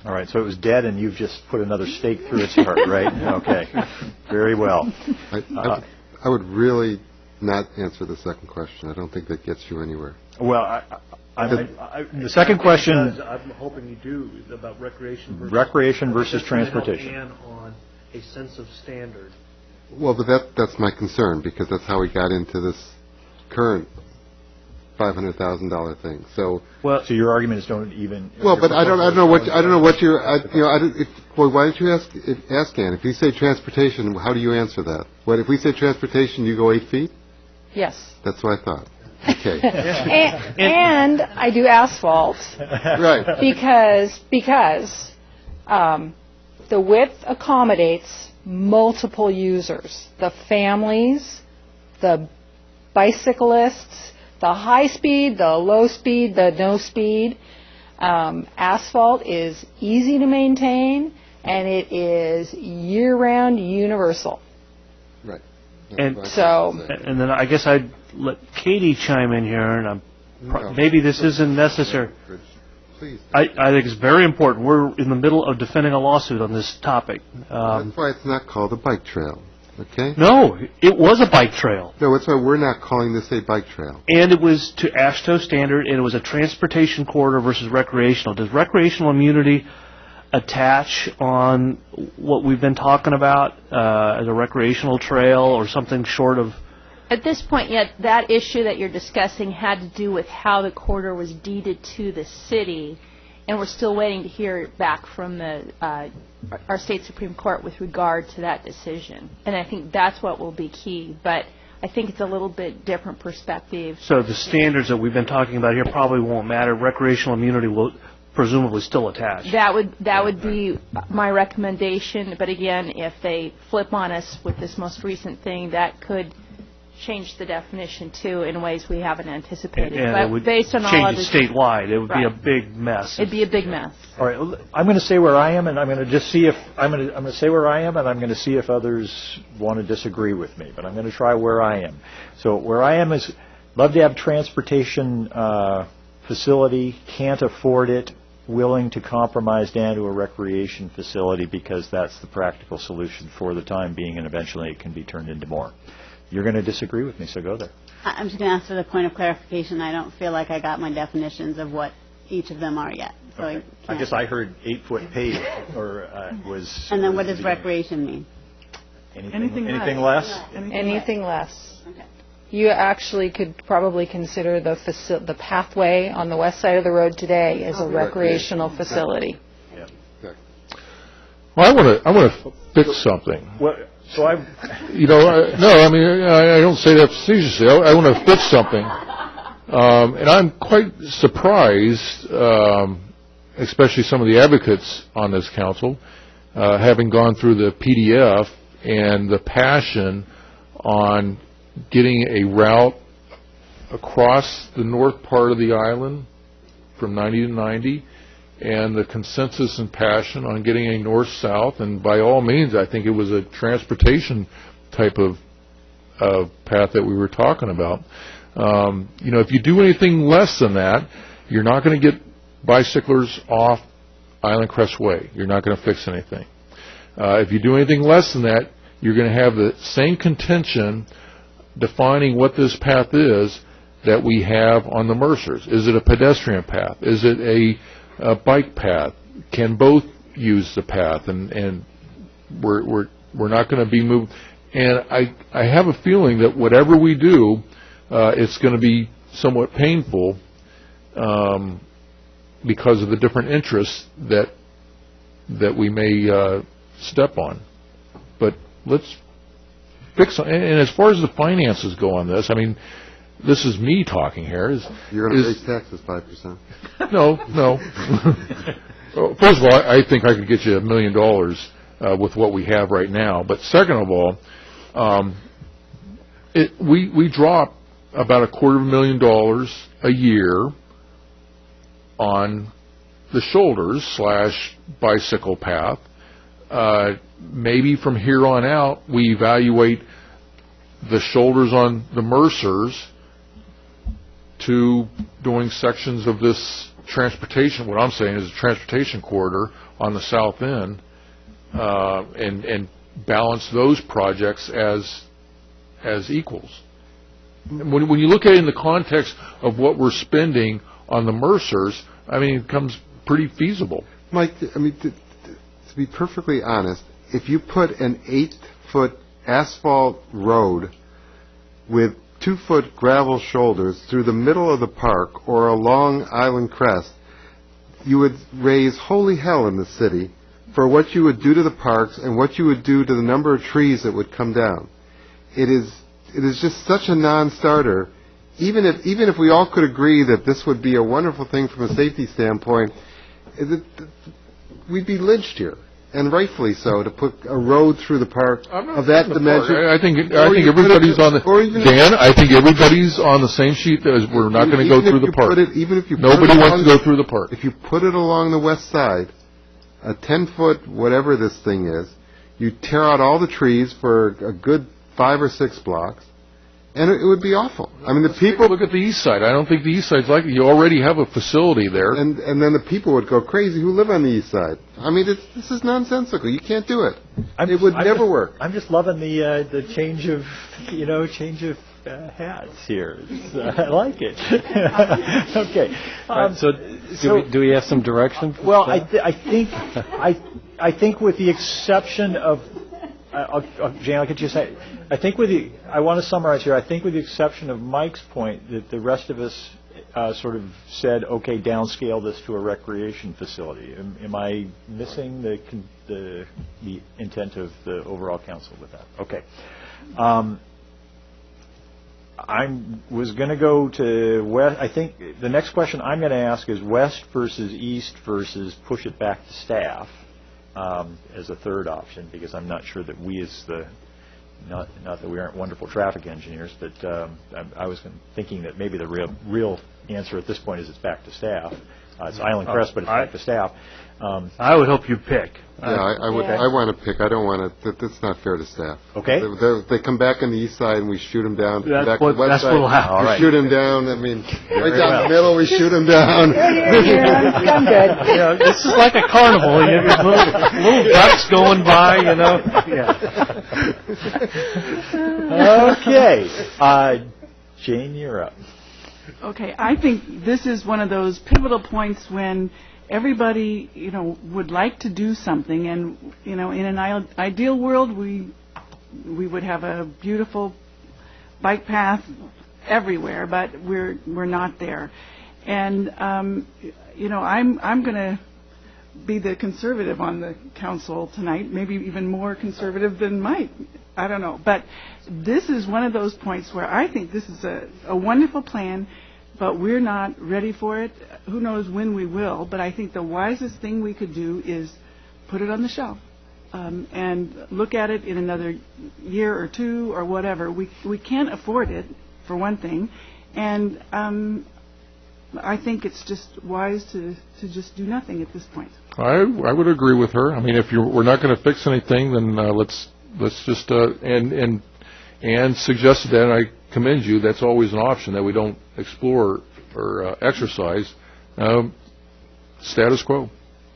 All right, so it was dead, and you've just put another stake through its heart, right? Okay, very well. I would really not answer the second question. I don't think that gets you anywhere. Well, the second question... I'm hoping you do, about recreation versus transportation. And on a sense of standard. Well, but that's my concern, because that's how we got into this current $500,000 thing. So so your argument is don't even... Well, but I don't know what you're... well, why don't you ask Ann? If you say transportation, how do you answer that? What if we say transportation, you go 8 feet? Yes. That's what I thought. Okay. and I do asphalt. Right. Because the width accommodates multiple users. The families, the bicyclists, the high speed, the low speed, the no speed. Asphalt is easy to maintain, and it is year-round universal. Right. And then I guess I'd let Katie chime in here, and maybe this isn't necessary. Please. I think it's very important. We're in the middle of defending a lawsuit on this topic. That's why it's not called a bike trail. Okay? No, it was a bike trail. No, that's why we're not calling this a bike trail. And it was to AASHTO standard, and it was a transportation corridor versus recreational. Does recreational immunity attach on what we've been talking about as a recreational trail or something short of... At this point, yet that issue that you're discussing had to do with how the corridor was deeded to the city, and we're still waiting to hear back from the our state Supreme Court with regard to that decision. And I think that's what will be key. But I think it's a little bit different perspective. So the standards that we've been talking about here probably won't matter. Recreational immunity will presumably still attach. That would be my recommendation. But again, if they flip on us with this most recent thing, that could change the definition too in ways we haven't anticipated. And but it would based on change all it statewide. It would be a big mess. It'd be a big mess. All right, I'm going to say where I am, and I'm going to just see if I'm going to say where I am, and I'm going to see if others want to disagree with me. But I'm going to try where I am. So where I am is love to have transportation facility, can't afford it, willing to compromise down to a recreation facility because that's the practical solution for the time being, and eventually it can be turned into more. You're going to disagree with me, so go there. I'm just going to ask for the point of clarification. I don't feel like I got my definitions of what each of them are yet. So Okay. I guess I heard 8-foot paved, or was... And then what does recreation mean? Anything less? Anything less. Okay. You actually could probably consider the pathway on the west side of the road today as a recreational facility. Yeah. Well, I want to fix something. Well, so I... I don't say that facetiously. I want to fix something. And I'm quite surprised, especially some of the advocates on this council, having gone through the PDF and the passion on getting a route across the north part of the island from 90 to 90, and the consensus and passion on getting a north-south, and by all means, I think it was a transportation type of path that we were talking about. If you do anything less than that, you're not going to get bicyclers off Island Crest Way. You're not going to fix anything. If you do anything less than that, you're going to have the same contention defining what this path is that we have on the Mercers. Is it a pedestrian path? Is it a bike path? Can both use the path? And we're not going to be moved. And I have a feeling that whatever we do, it's going to be somewhat painful because of the different interests that we may step on. But let's fix it. And as far as the finances go on this, I mean, this is me talking here. You're going to raise taxes 5%. No. First of all, I think I could get you $1 million with what we have right now. But second of all, we drop about $250,000 a year on the shoulders / bicycle path. Maybe from here on out, we evaluate the shoulders on the Mercers to doing sections of this transportation. What I'm saying is a transportation corridor on the south end, and balance those projects as equals. When you look at it in the context of what we're spending on the Mercers, I mean, it becomes pretty feasible. Mike, I mean, to be perfectly honest, if you put an 8-foot asphalt road with 2-foot gravel shoulders through the middle of the park or along Island Crest, you would raise holy hell in the city for what you would do to the parks and what you would do to the number of trees that would come down. It is just such a non-starter. Even if we all could agree that this would be a wonderful thing from a safety standpoint, we'd be lynched here, and rightfully so, to put a road through the park of that dimension. I think everybody's on the Dan. I think everybody's on the same sheet. As we're not going to go through the park. Nobody wants to go through the park. If you put it along the west side, a 10-foot whatever this thing is, you tear out all the trees for a good 5 or 6 blocks. And it would be awful. I mean, the people... Look at the east side. I don't think the east side's like it. You already have a facility there. And then the people would go crazy who live on the east side. I mean, this is nonsensical. You can't do it. It would never work. I'm just loving the change of hats here. I like it. Okay. So do we have some direction? Well, I think with the exception of... Jane, I'll get you a say. I want to summarize here. I think with the exception of Mike's point that the rest of us sort of said, okay, downscale this to a recreation facility. Am I missing the intent of the overall council with that? Okay. I was going to go to west. I think the next question I'm going to ask is west versus east versus push it back to staff. As a third option, because I'm not sure that we as not that we aren't wonderful traffic engineers, but I was thinking that maybe the real answer at this point is it's back to staff. It's Island Crest, but it's back to staff. I would hope you pick. Yeah, I would. I want to pick. I don't want to. That's not fair to staff. Okay. They come back on the east side and we shoot them down. That's what will happen. All right. We shoot them down. I mean, right down the middle, we shoot them down. I'm good. This is like a carnival. You have little ducks going by. Okay. Jane, you're up. Okay, I think this is one of those pivotal points when everybody, would like to do something, and, in an ideal world, we would have a beautiful bike path everywhere, but we're not there. And, I'm going to be the conservative on the council tonight, maybe even more conservative than Mike. I don't know. But this is one of those points where I think this is a wonderful plan, but we're not ready for it. Who knows when we will, but I think the wisest thing we could do is put it on the shelf and look at it in another year or two or whatever. We can't afford it, for one thing, and I think it's just wise to just do nothing at this point. I would agree with her. I mean, if we're not going to fix anything, then let's just and suggested that, and I commend you. That's always an option that we don't explore or exercise. Status quo.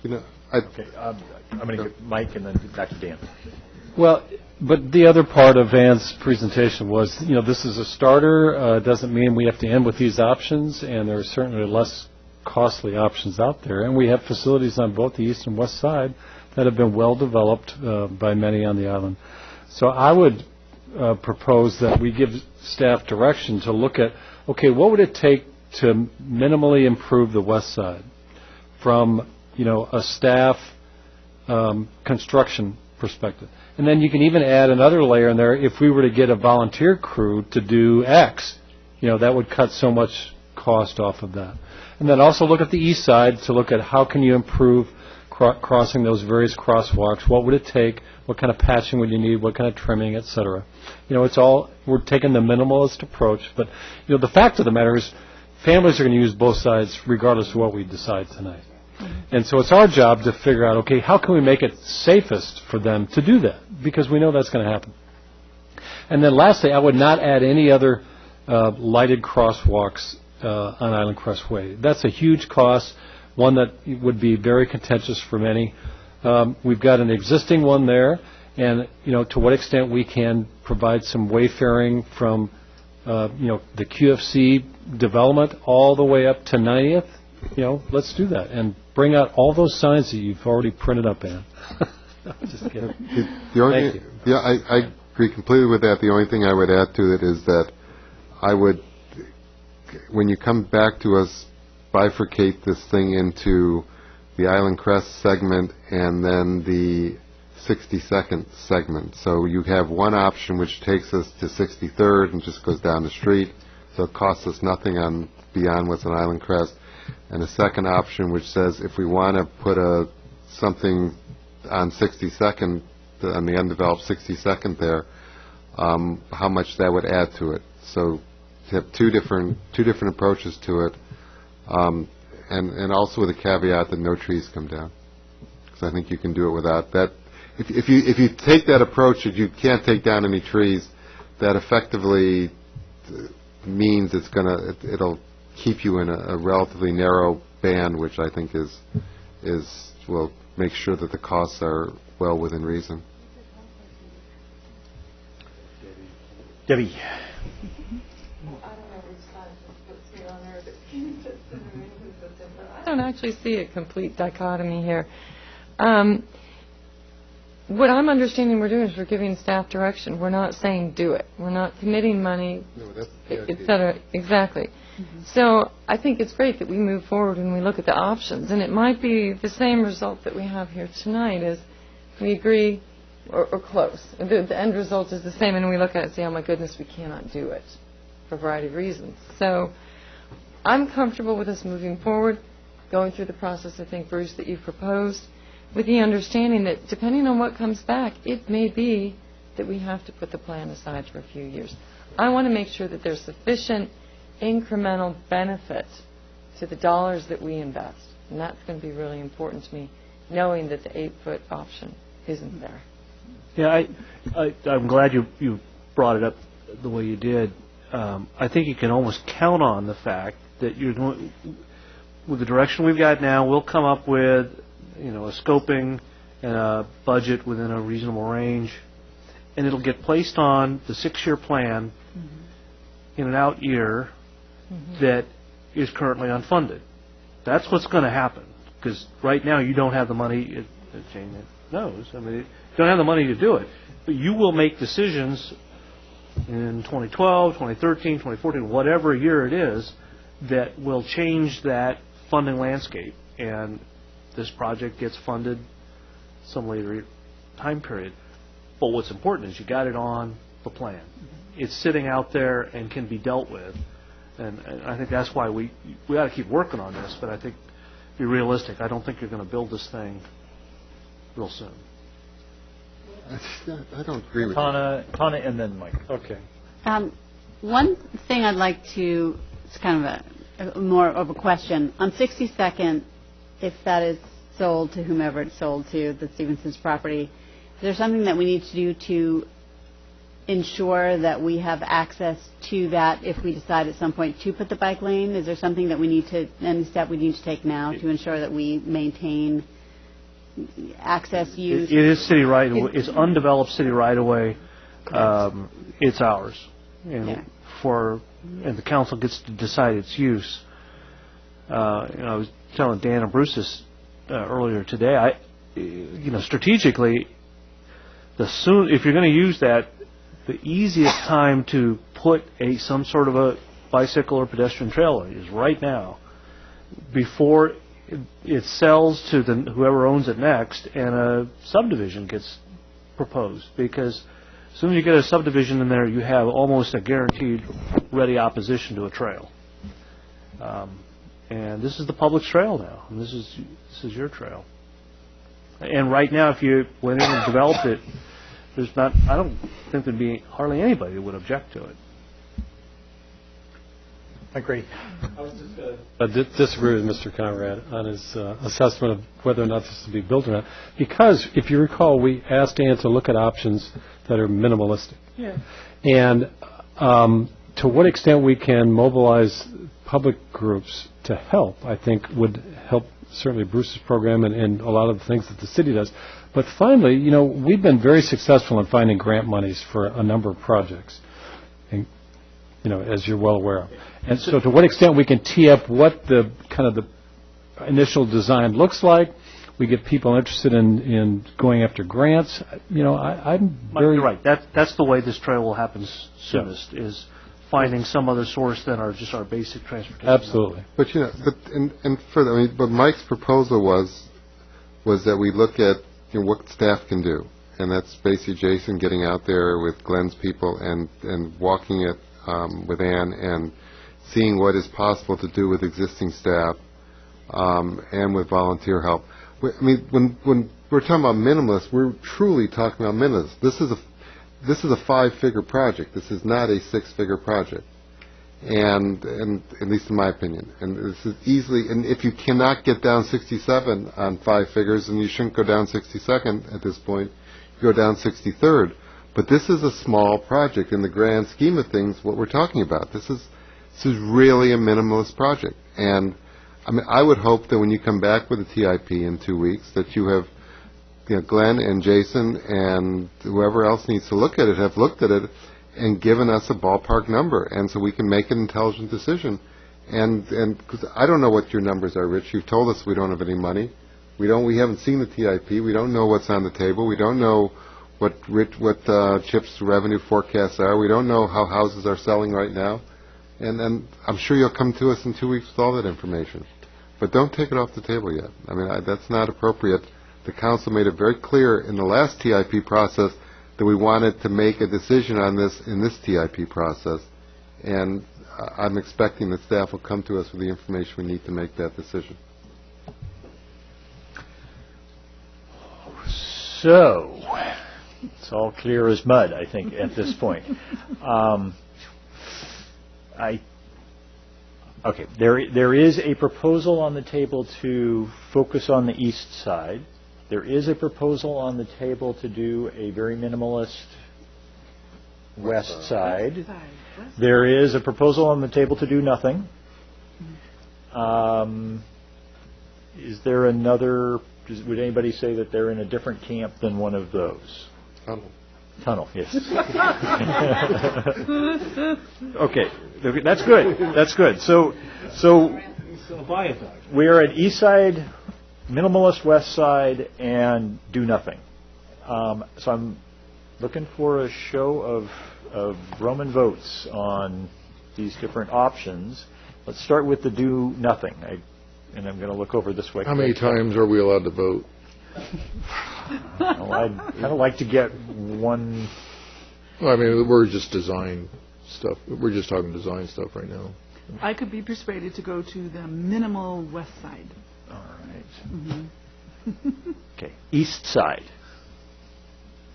Okay, I'm going to get Mike and then back to Dan. Well, but the other part of Ann's presentation was, this is a starter. It doesn't mean we have to end with these options, and there are certainly less costly options out there. And we have facilities on both the east and west side that have been well developed by many on the island. So I would propose that we give staff direction to look at, okay, what would it take to minimally improve the west side from, a staff construction perspective. And then you can even add another layer in there. If we were to get a volunteer crew to do X, that would cut so much cost off of that. And then also look at the east side to look at how can you improve crossing those various crosswalks. What would it take? What kind of patching would you need? What kind of trimming, et cetera? It's all, we're taking the minimalist approach. But, the fact of the matter is families are going to use both sides regardless of what we decide tonight. And so it's our job to figure out, okay, how can we make it safest for them to do that? Because we know that's going to happen. And then lastly, I would not add any other lighted crosswalks on Island Crest Way. That's a huge cost, one that would be very contentious for many. We've got an existing one there, and, to what extent we can provide some wayfaring from, the QFC development all the way up to 90th, let's do that and bring out all those signs that you've already printed up, Ann. Just kidding. Thank you. Yeah, I agree completely with that. The only thing I would add to it is that I would, when you come back to us, bifurcate this thing into the Island Crest segment and then the 62nd segment. So you have one option which takes us to 63rd and just goes down the street, so it costs us nothing on beyond what's on Island Crest. And a second option which says if we want to put something on 62nd, on the undeveloped 62nd there, how much that would add to it. So to have two different approaches to it, and also with a caveat that no trees come down, because I think you can do it without that. If you take that approach that you can't take down any trees, that effectively means it'll keep you in a relatively narrow band, which I think will make sure that the costs are well within reason. Debbie. I don't actually see a complete dichotomy here. What I'm understanding we're doing is we're giving staff direction. We're not saying do it. We're not committing money, et cetera. Exactly. Mm-hmm. So I think it's great that we move forward and we look at the options. And it might be the same result that we have here tonight is we agree or close. The end result is the same, and we look at it and say, oh, my goodness, we cannot do it for a variety of reasons. So I'm comfortable with us moving forward, going through the process, I think, Bruce, that you've proposed, with the understanding that depending on what comes back, it may be that we have to put the plan aside for a few years. I want to make sure that there's sufficient incremental benefit to the dollars that we invest. And that's going to be really important to me, knowing that the 8-foot option isn't there. Yeah, I'm glad you brought it up the way you did. I think you can almost count on the fact that with the direction we've got now, we'll come up with a scoping and a budget within a reasonable range, and it'll get placed on the 6-year plan in an out year that is currently unfunded. That's what's going to happen, because right now you don't have the money, Jane knows, I mean, you don't have the money to do it. But you will make decisions in 2012, 2013, 2014, whatever year it is, that will change that funding landscape. And this project gets funded some later time period. But what's important is you got it on the plan. It's sitting out there and can be dealt with. And I think that's why we ought to keep working on this. But I think, be realistic, I don't think you're going to build this thing real soon. I don't agree with Tana, and then Mike. Okay. One thing I'd like to, it's kind of a more of a question. On 62nd, if that is sold to whomever it's sold to, the Stevenson's property, is there something that we need to do to ensure that we have access to that if we decide at some point to put the bike lane? Is there something that we need to, any step we need to take now to ensure that we maintain access use? It is city right. It's undeveloped city right away. It's ours, and and the council gets to decide its use. I was telling Dan and Bruce this earlier today. Strategically, if you're going to use that, the easiest time to put some sort of a bicycle or pedestrian trail is right now, before it sells to whoever owns it next and a subdivision gets proposed. Because as soon as you get a subdivision in there, you have almost a guaranteed ready opposition to a trail. And this is the public's trail now, and this is your trail. And right now, if you went in and developed it, I don't think there'd be hardly anybody that would object to it. I agree. I was just going to disagree with Mr. Conrad on his assessment of whether or not this will be built or not. Because, if you recall, we asked Ann to look at options that are minimalistic. Yeah. And to what extent we can mobilize public groups to help, I think, would help certainly Bruce's program and a lot of the things that the city does. But finally, we've been very successful in finding grant monies for a number of projects, and, as you're well aware of. And so to what extent we can tee up what the initial design looks like, we get people interested in going after grants. I'm very... You're right. That's the way this trail will happen soonest, is finding some other source than just our basic transportation. Absolutely. But but Mike's proposal was that we look at what staff can do, and that's basically Jason getting out there with Glenn's people and walking it with Ann and seeing what is possible to do with existing staff and with volunteer help. When we're talking about minimalists, we're truly talking about minimalists. This is a 5-figure project. This is not a 6-figure project, and at least in my opinion. And this is easily. And if you cannot get down 67 on 5 figures, then you shouldn't go down 62nd at this point. You go down 63rd. But this is a small project in the grand scheme of things. What we're talking about. This is really a minimalist project. And I would hope that when you come back with a TIP in 2 weeks, that you have Glenn and Jason and whoever else needs to look at it have looked at it and given us a ballpark number, and so we can make an intelligent decision. And because I don't know what your numbers are, Rich. You've told us we don't have any money. We haven't seen the TIP. We don't know what's on the table. We don't know what CHIP's revenue forecasts are. We don't know how houses are selling right now. And I'm sure you'll come to us in 2 weeks with all that information. But don't take it off the table yet. That's not appropriate. The council made it very clear in the last TIP process that we wanted to make a decision on this in this TIP process. And I'm expecting that staff will come to us with the information we need to make that decision. So, it's all clear as mud, I think, at this point. Okay, there is a proposal on the table to focus on the east side. There is a proposal on the table to do a very minimalist west side. There is a proposal on the table to do nothing. Is there another? Would anybody say that they're in a different camp than one of those? Tunnel, yes. Okay, that's good. That's good. So we are at east side, minimalist west side and do nothing. So I'm looking for a show of Roman votes on these different options. Let's start with the do nothing. And I'm going to look over this way. How many times are we allowed to vote? Well, I'd kind of like to get one. Well, I mean, we're just design stuff. We're just talking design stuff right now. I could be persuaded to go to the minimal west side. All right. Mm-hmm. Okay, east side.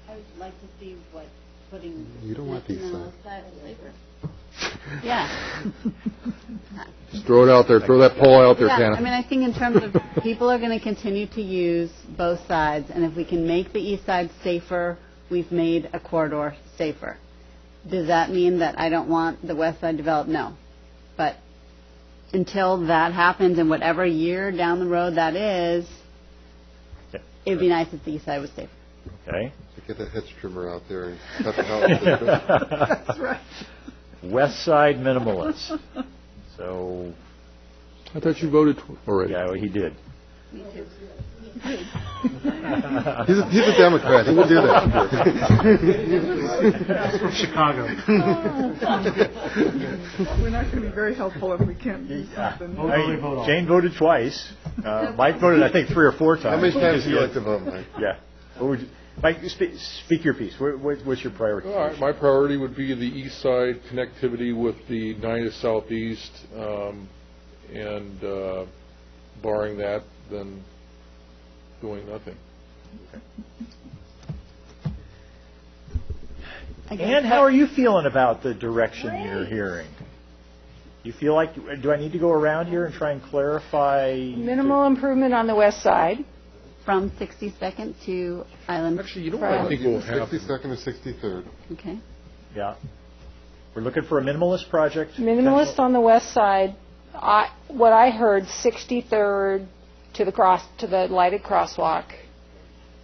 I would like to see what putting You don't want the east side is safer. Yeah. Just throw it out there. Throw that poll out there, Yeah, Tana. I mean, I think in terms of people are going to continue to use both sides, and if we can make the east side safer, we've made a corridor safer. Does that mean that I don't want the west side developed? No. But until that happens, in whatever year down the road that is, it would be nice if the east side was safer. Okay. So get that hedge trimmer out there and cut the house. That's right. West side minimalist. So. I thought you voted already. Yeah, well, he did. Me too. He's a Democrat. He will do that. That's from Chicago. We're not going to be very helpful if we can't do something. Jane voted twice. Mike voted, I think, 3 or 4 times. How many times do you like to vote, Mike? Yeah. Mike, speak your piece. What's your priority? All right, my priority would be the east side connectivity with the 9 southeast, and barring that, then doing nothing. And how are you feeling about the direction you're hearing? You feel like, do I need to go around here and try and clarify? Minimal improvement on the west side. From 62nd to Island. Actually, you know what I think we'll have? 62nd or 63rd. Okay. Yeah. We're looking for a minimalist project. Minimalist on the west side. What I heard, 63rd to the lighted crosswalk.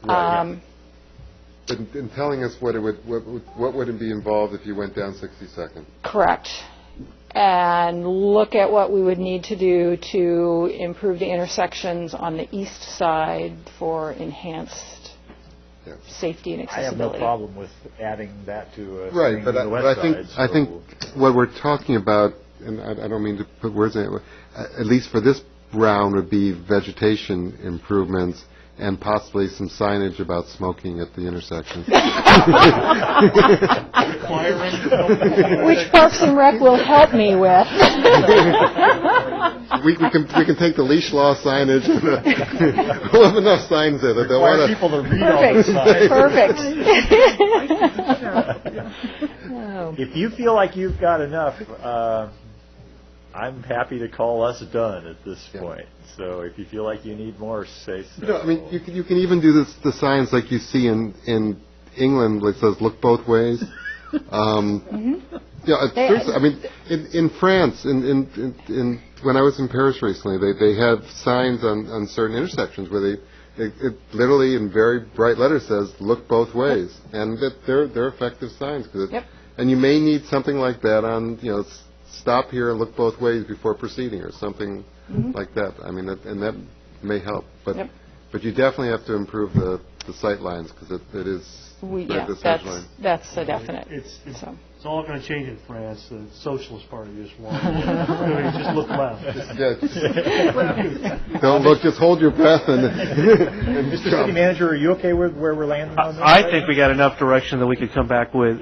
Right, yeah. In telling us what would it be involved if you went down 62nd? Correct. And look at what we would need to do to improve the intersections on the east side for enhanced safety and accessibility. I have no problem with adding that to a right, but the west side. I think what we're talking about, and I don't mean to put words in it, at least for this round would be vegetation improvements and possibly some signage about smoking at the intersections. Which Parks and Rec will help me with. we can take the leash law signage. We'll have enough signs there that they'll want people to read all the signs. Perfect. If you feel like you've got enough, I'm happy to call us done at this point. So if you feel like you need more, say so. I mean, you can even do the signs like you see in England that says "Look both ways." Yeah, seriously, I mean, in France, when I was in Paris recently, they have signs on certain intersections where it literally in very bright letters says "Look both ways," and that they're effective signs. And you may need something like that on, stop here and look both ways before proceeding, or something like that. I mean, and that may help. But you definitely have to improve the sight lines, because it is. That's a definite. It's all going to change in France. The Socialist Party just won. Just look left. Don't look. Just hold your breath and. Mr. City Manager, are you okay with where we're landing on this? I think we got enough direction that we could come back with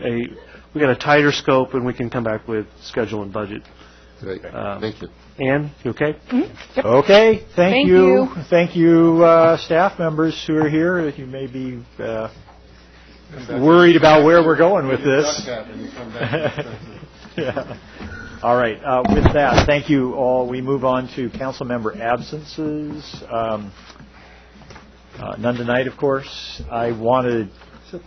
we got a tighter scope, and we can come back with schedule and budget. Great. Thank you. Ann, you okay? Mm-hmm. Yep. Okay. Thank you. Thank you, staff members who are here. You may be worried about where we're going with this. Yeah. All right. With that, thank you all. We move on to council member absences. None tonight, of course. I want to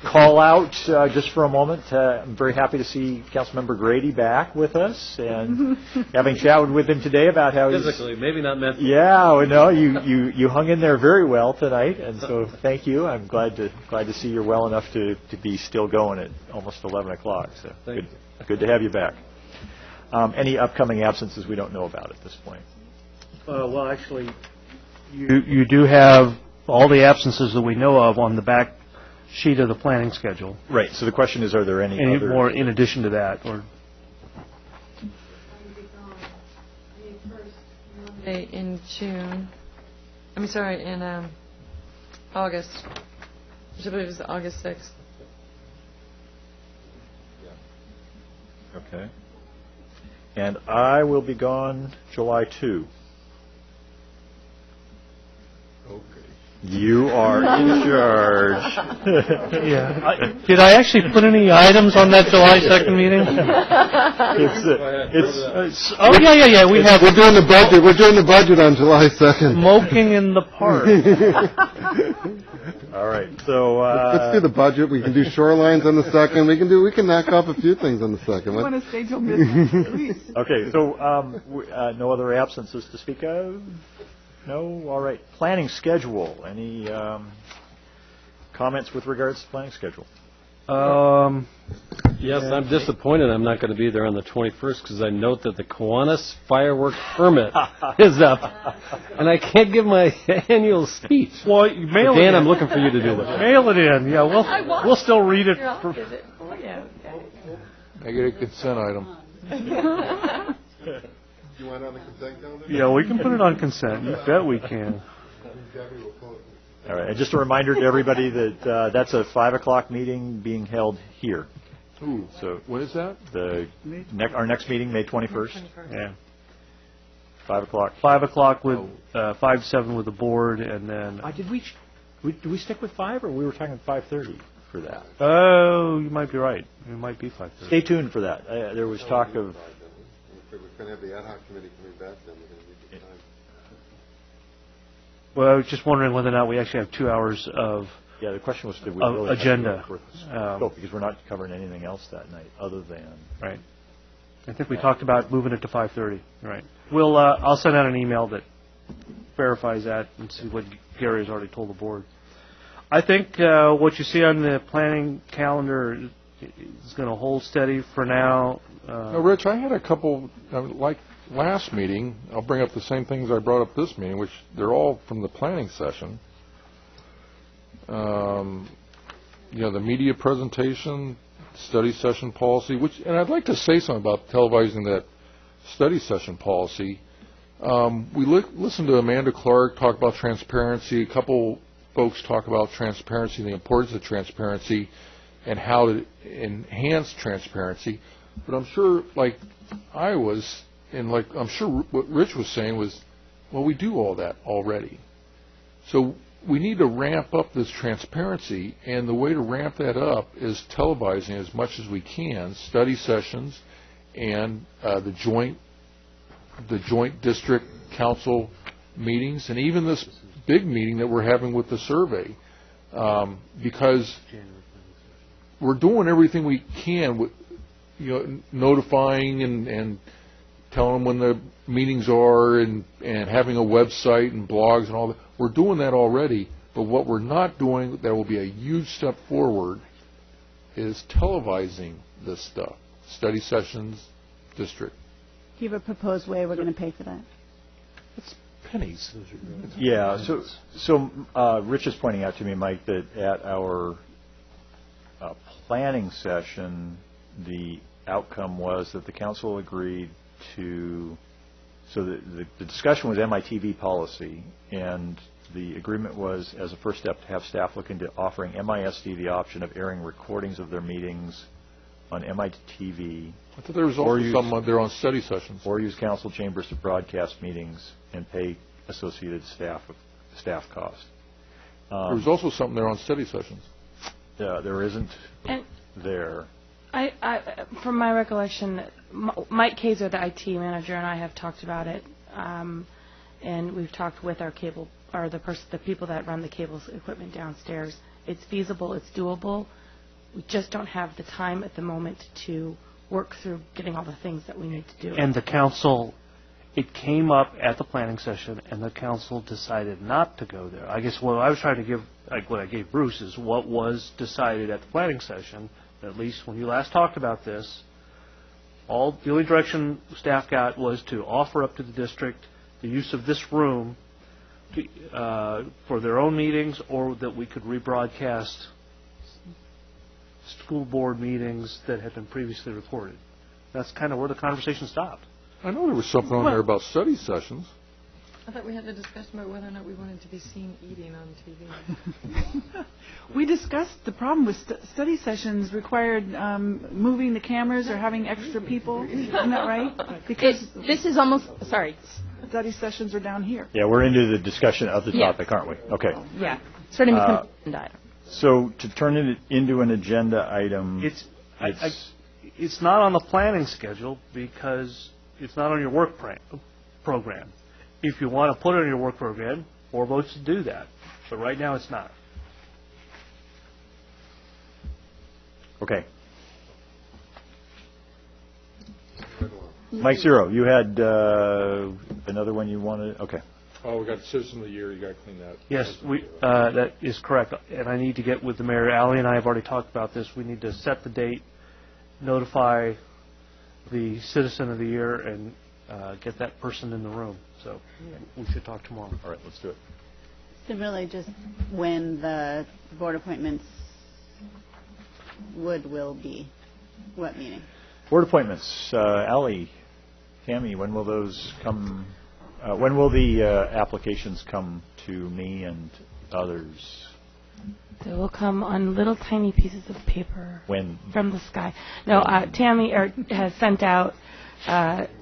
call out just for a moment. I'm very happy to see Councilmember Grady back with us, and having chatted with him today about how physically, maybe not mentally. Yeah, no, you hung in there very well tonight, and so thank you. I'm glad to see you're well enough to be still going at almost 11 o'clock. So good to have you back. Any upcoming absences we don't know about at this point? Well, actually, You do have all the absences that we know of on the back sheet of the planning schedule. Right. So the question is, are there any other... more in addition to that? Or in June. I'm sorry, in August. Which I believe is August 6th. Okay. And I will be gone July 2. Okay. You are in charge. yeah. Did I actually put any items on that July 2nd meeting? Yeah. We're doing the budget. We're doing the budget on July 2nd. Smoking in the park. All right. So let's do the budget. We can do shorelines on the 2nd. We can knock off a few things on the 2nd. I want to stay till midnight, please. Okay. So no other absences to speak of. No? All right. Planning schedule. Any comments with regards to planning schedule? Yes, I'm disappointed I'm not going to be there on the 21st because I note that the Kiwanis fireworks permit is up, and I can't give my annual speech. Well, you mail it in. Dan, I'm looking for you to do that. Mail it in. Yeah, we'll still read it. I get a consent item. You want it on the consent calendar? Yeah, we can put it on consent. You bet we can. All right. And just a reminder to everybody that that's a 5 o'clock meeting being held here. Ooh. So when is that? Our next meeting, May 21st. Yeah. 5 o'clock. 5 o'clock with 5 to 7 with the board, and then. Did we stick with 5, or we were talking 5:30 for that? Oh, you might be right. It might be 5:30. Stay tuned for that. There was talk of. We're going to have the ad hoc committee coming back then. We're going to need the time. Well, I was just wondering whether or not we actually have 2 hours of. Yeah, the question was, did we really agenda? Because we're not covering anything else that night other than. Right. I think we talked about moving it to 5:30. Right. I'll send out an email that verifies that and see what Gary has already told the board. I think what you see on the planning calendar is going to hold steady for now. Now, Rich, I had a couple, like last meeting, I'll bring up the same things I brought up this meeting, which they're all from the planning session. The media presentation, study session policy, and I'd like to say something about televising that study session policy. We listened to Amanda Clark talk about transparency. A couple folks talk about transparency and the importance of transparency and how to enhance transparency. But I'm sure, like I was, and like I'm sure what Rich was saying was, well, we do all that already. So we need to ramp up this transparency, and the way to ramp that up is televising as much as we can, study sessions and the joint district council meetings, and even this big meeting that we're having with the survey, because we're doing everything we can with, notifying and telling them when the meetings are and having a website and blogs and all that. We're doing that already, but what we're not doing that will be a huge step forward is televising this stuff. Study sessions, district. Do you have a proposed way we're going to pay for that? It's pennies. Yeah, so Rich is pointing out to me, Mike, that at our planning session, the outcome was that the council agreed to, so the discussion was MITV policy, and the agreement was, as a first step, to have staff look into offering MISD the option of airing recordings of their meetings on MITV. I thought there was also some there on study sessions. Or use council chambers to broadcast meetings and pay associated staff costs. There was also something there on study sessions. Yeah, there isn't there. From my recollection, Mike Kaser, the IT manager, and I have talked about it, and we've talked with our cable, or the people that run the cable equipment downstairs. It's feasible, it's doable. We just don't have the time at the moment to work through getting all the things that we need to do. And the council, it came up at the planning session, and the council decided not to go there. I guess what I was trying to give, like what I gave Bruce, is what was decided at the planning session. At least when you last talked about this, the only direction staff got was to offer up to the district the use of this room for their own meetings, or that we could rebroadcast school board meetings that had been previously recorded. That's kind of where the conversation stopped. I know there was something on there about study sessions. I thought we had a discussion about whether or not we wanted to be seen eating on TV. We discussed the problem with study sessions required moving the cameras or having extra people. Isn't that right? Because this is almost, sorry. Study sessions are down here. Yeah, we're into the discussion of the topic, aren't we? Okay. Yeah. Starting to become an agenda item. So to turn it into an agenda item, It's not on the planning schedule because it's not on your work program. If you want to put it on your work program, 4 votes to do that. But right now it's not. Okay. Mike Zero, you had another one you wanted? Okay. Oh, we got Citizen of the Year. You got to clean that. Yes, that is correct. And I need to get with the mayor. Allie and I have already talked about this. We need to set the date, notify the Citizen of the Year, and get that person in the room. So we should talk tomorrow. All right, let's do it. So really just when the board appointments will be, what meeting? Board appointments. Allie, Tammy, when will those come? When will the applications come to me and others? They will come on little tiny pieces of paper. When? From the sky. No, Tammy has sent out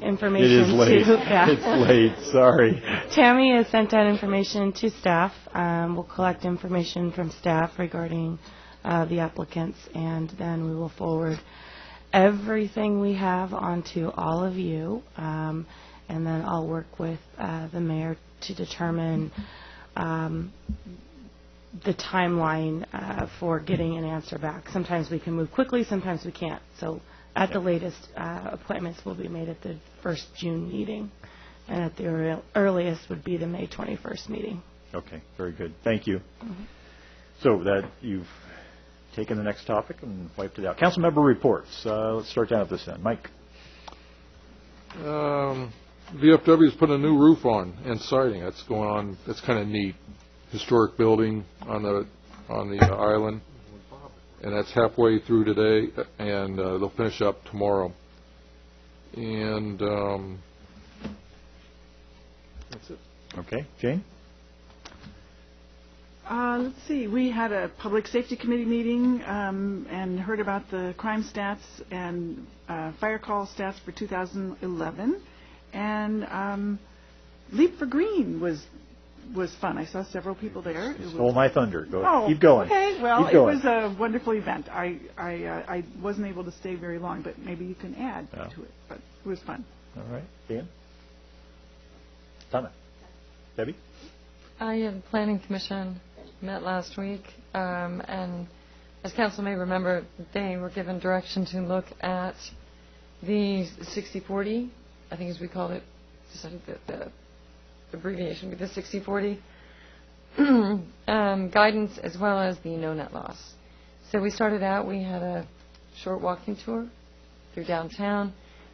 information. It is late. Yeah. It's late. Sorry. Tammy has sent out information to staff. We'll collect information from staff regarding the applicants, and then we will forward everything we have onto all of you. And then I'll work with the mayor to determine the timeline for getting an answer back. Sometimes we can move quickly, sometimes we can't. So at the latest, appointments will be made at the first June meeting, and at the earliest would be the May 21st meeting. Okay, very good. Thank you. So that you've taken the next topic and wiped it out. Council member reports. Let's start down at this end. Mike. VFW is putting a new roof on and siding. That's going on. That's kind of neat. Historic building on the island, and that's halfway through today, and they'll finish up tomorrow. And that's it. Okay, Jane. Let's see. We had a public safety committee meeting and heard about the crime stats and fire call stats for 2011. And Leap for Green was fun. I saw several people there. Stole my thunder. Keep Oh, going. okay. Well, Keep going. It was a wonderful event. I wasn't able to stay very long, but maybe you can add to it. But it was fun. All right. Dan? Donna? Debbie? The Planning Commission met last week, and as council may remember, they were given direction to look at the 60/40, I think as we called it, the abbreviation, but the 60/40 guidance, as well as the no net loss. So we started out, we had a short walking tour through downtown,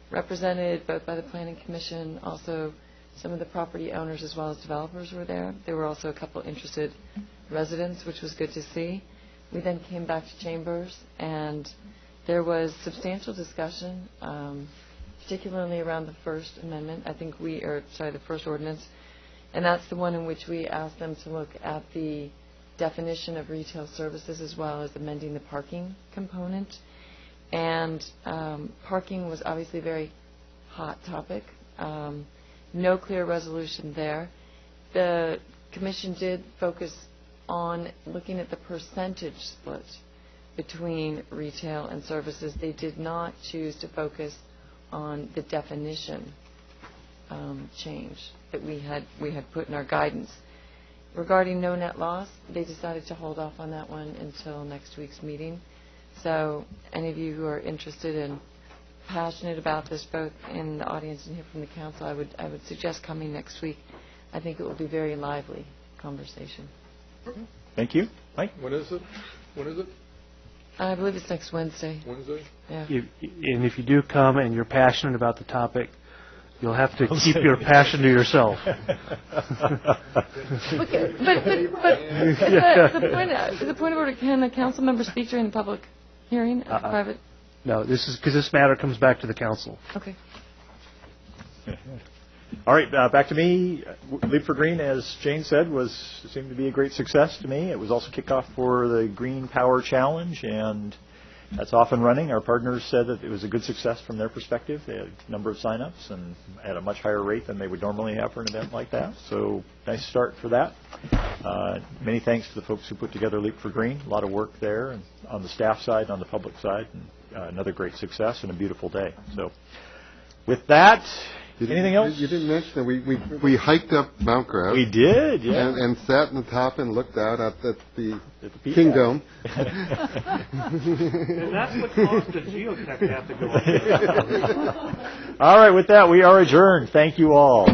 represented both by the Planning Commission, also some of the property owners as well as developers were there. There were also a couple interested residents, which was good to see. We then came back to Chambers, and there was substantial discussion, particularly around the First Amendment. The First Ordinance, and that's the one in which we asked them to look at the definition of retail services as well as amending the parking component. And parking was obviously a very hot topic. No clear resolution there. The Commission did focus on looking at the percentage split between retail and services. They did not choose to focus on the definition change that we had put in our guidance. Regarding no net loss, they decided to hold off on that one until next week's meeting. So any of you who are interested and passionate about this, both in the audience and here from the council, I would suggest coming next week. I think it will be very lively conversation. Thank you. Mike? When is it? I believe it's next Wednesday. Wednesday? Yeah. And if you do come and you're passionate about the topic, You'll have to keep your passion to yourself. Okay, but the point of order, can a council member speak during the public hearing, private? No, this is because this matter comes back to the council. Okay. All right, back to me. Leap for Green, as Jane said, seemed to be a great success to me. It was also kickoff for the Green Power Challenge, and that's off and running. Our partners said that it was a good success from their perspective. They had a number of sign-ups and at a much higher rate than they would normally have for an event like that. So nice start for that. Many thanks to the folks who put together Leap for Green. A lot of work there, and on the staff side, on the public side, and another great success and a beautiful day. So with that, anything else? You didn't mention that we hiked up Mount Grass. We did, yeah. And sat on the top and looked out at the kingdom. And that's what caused the geotech to have to go up. All right, with that, we are adjourned. Thank you all.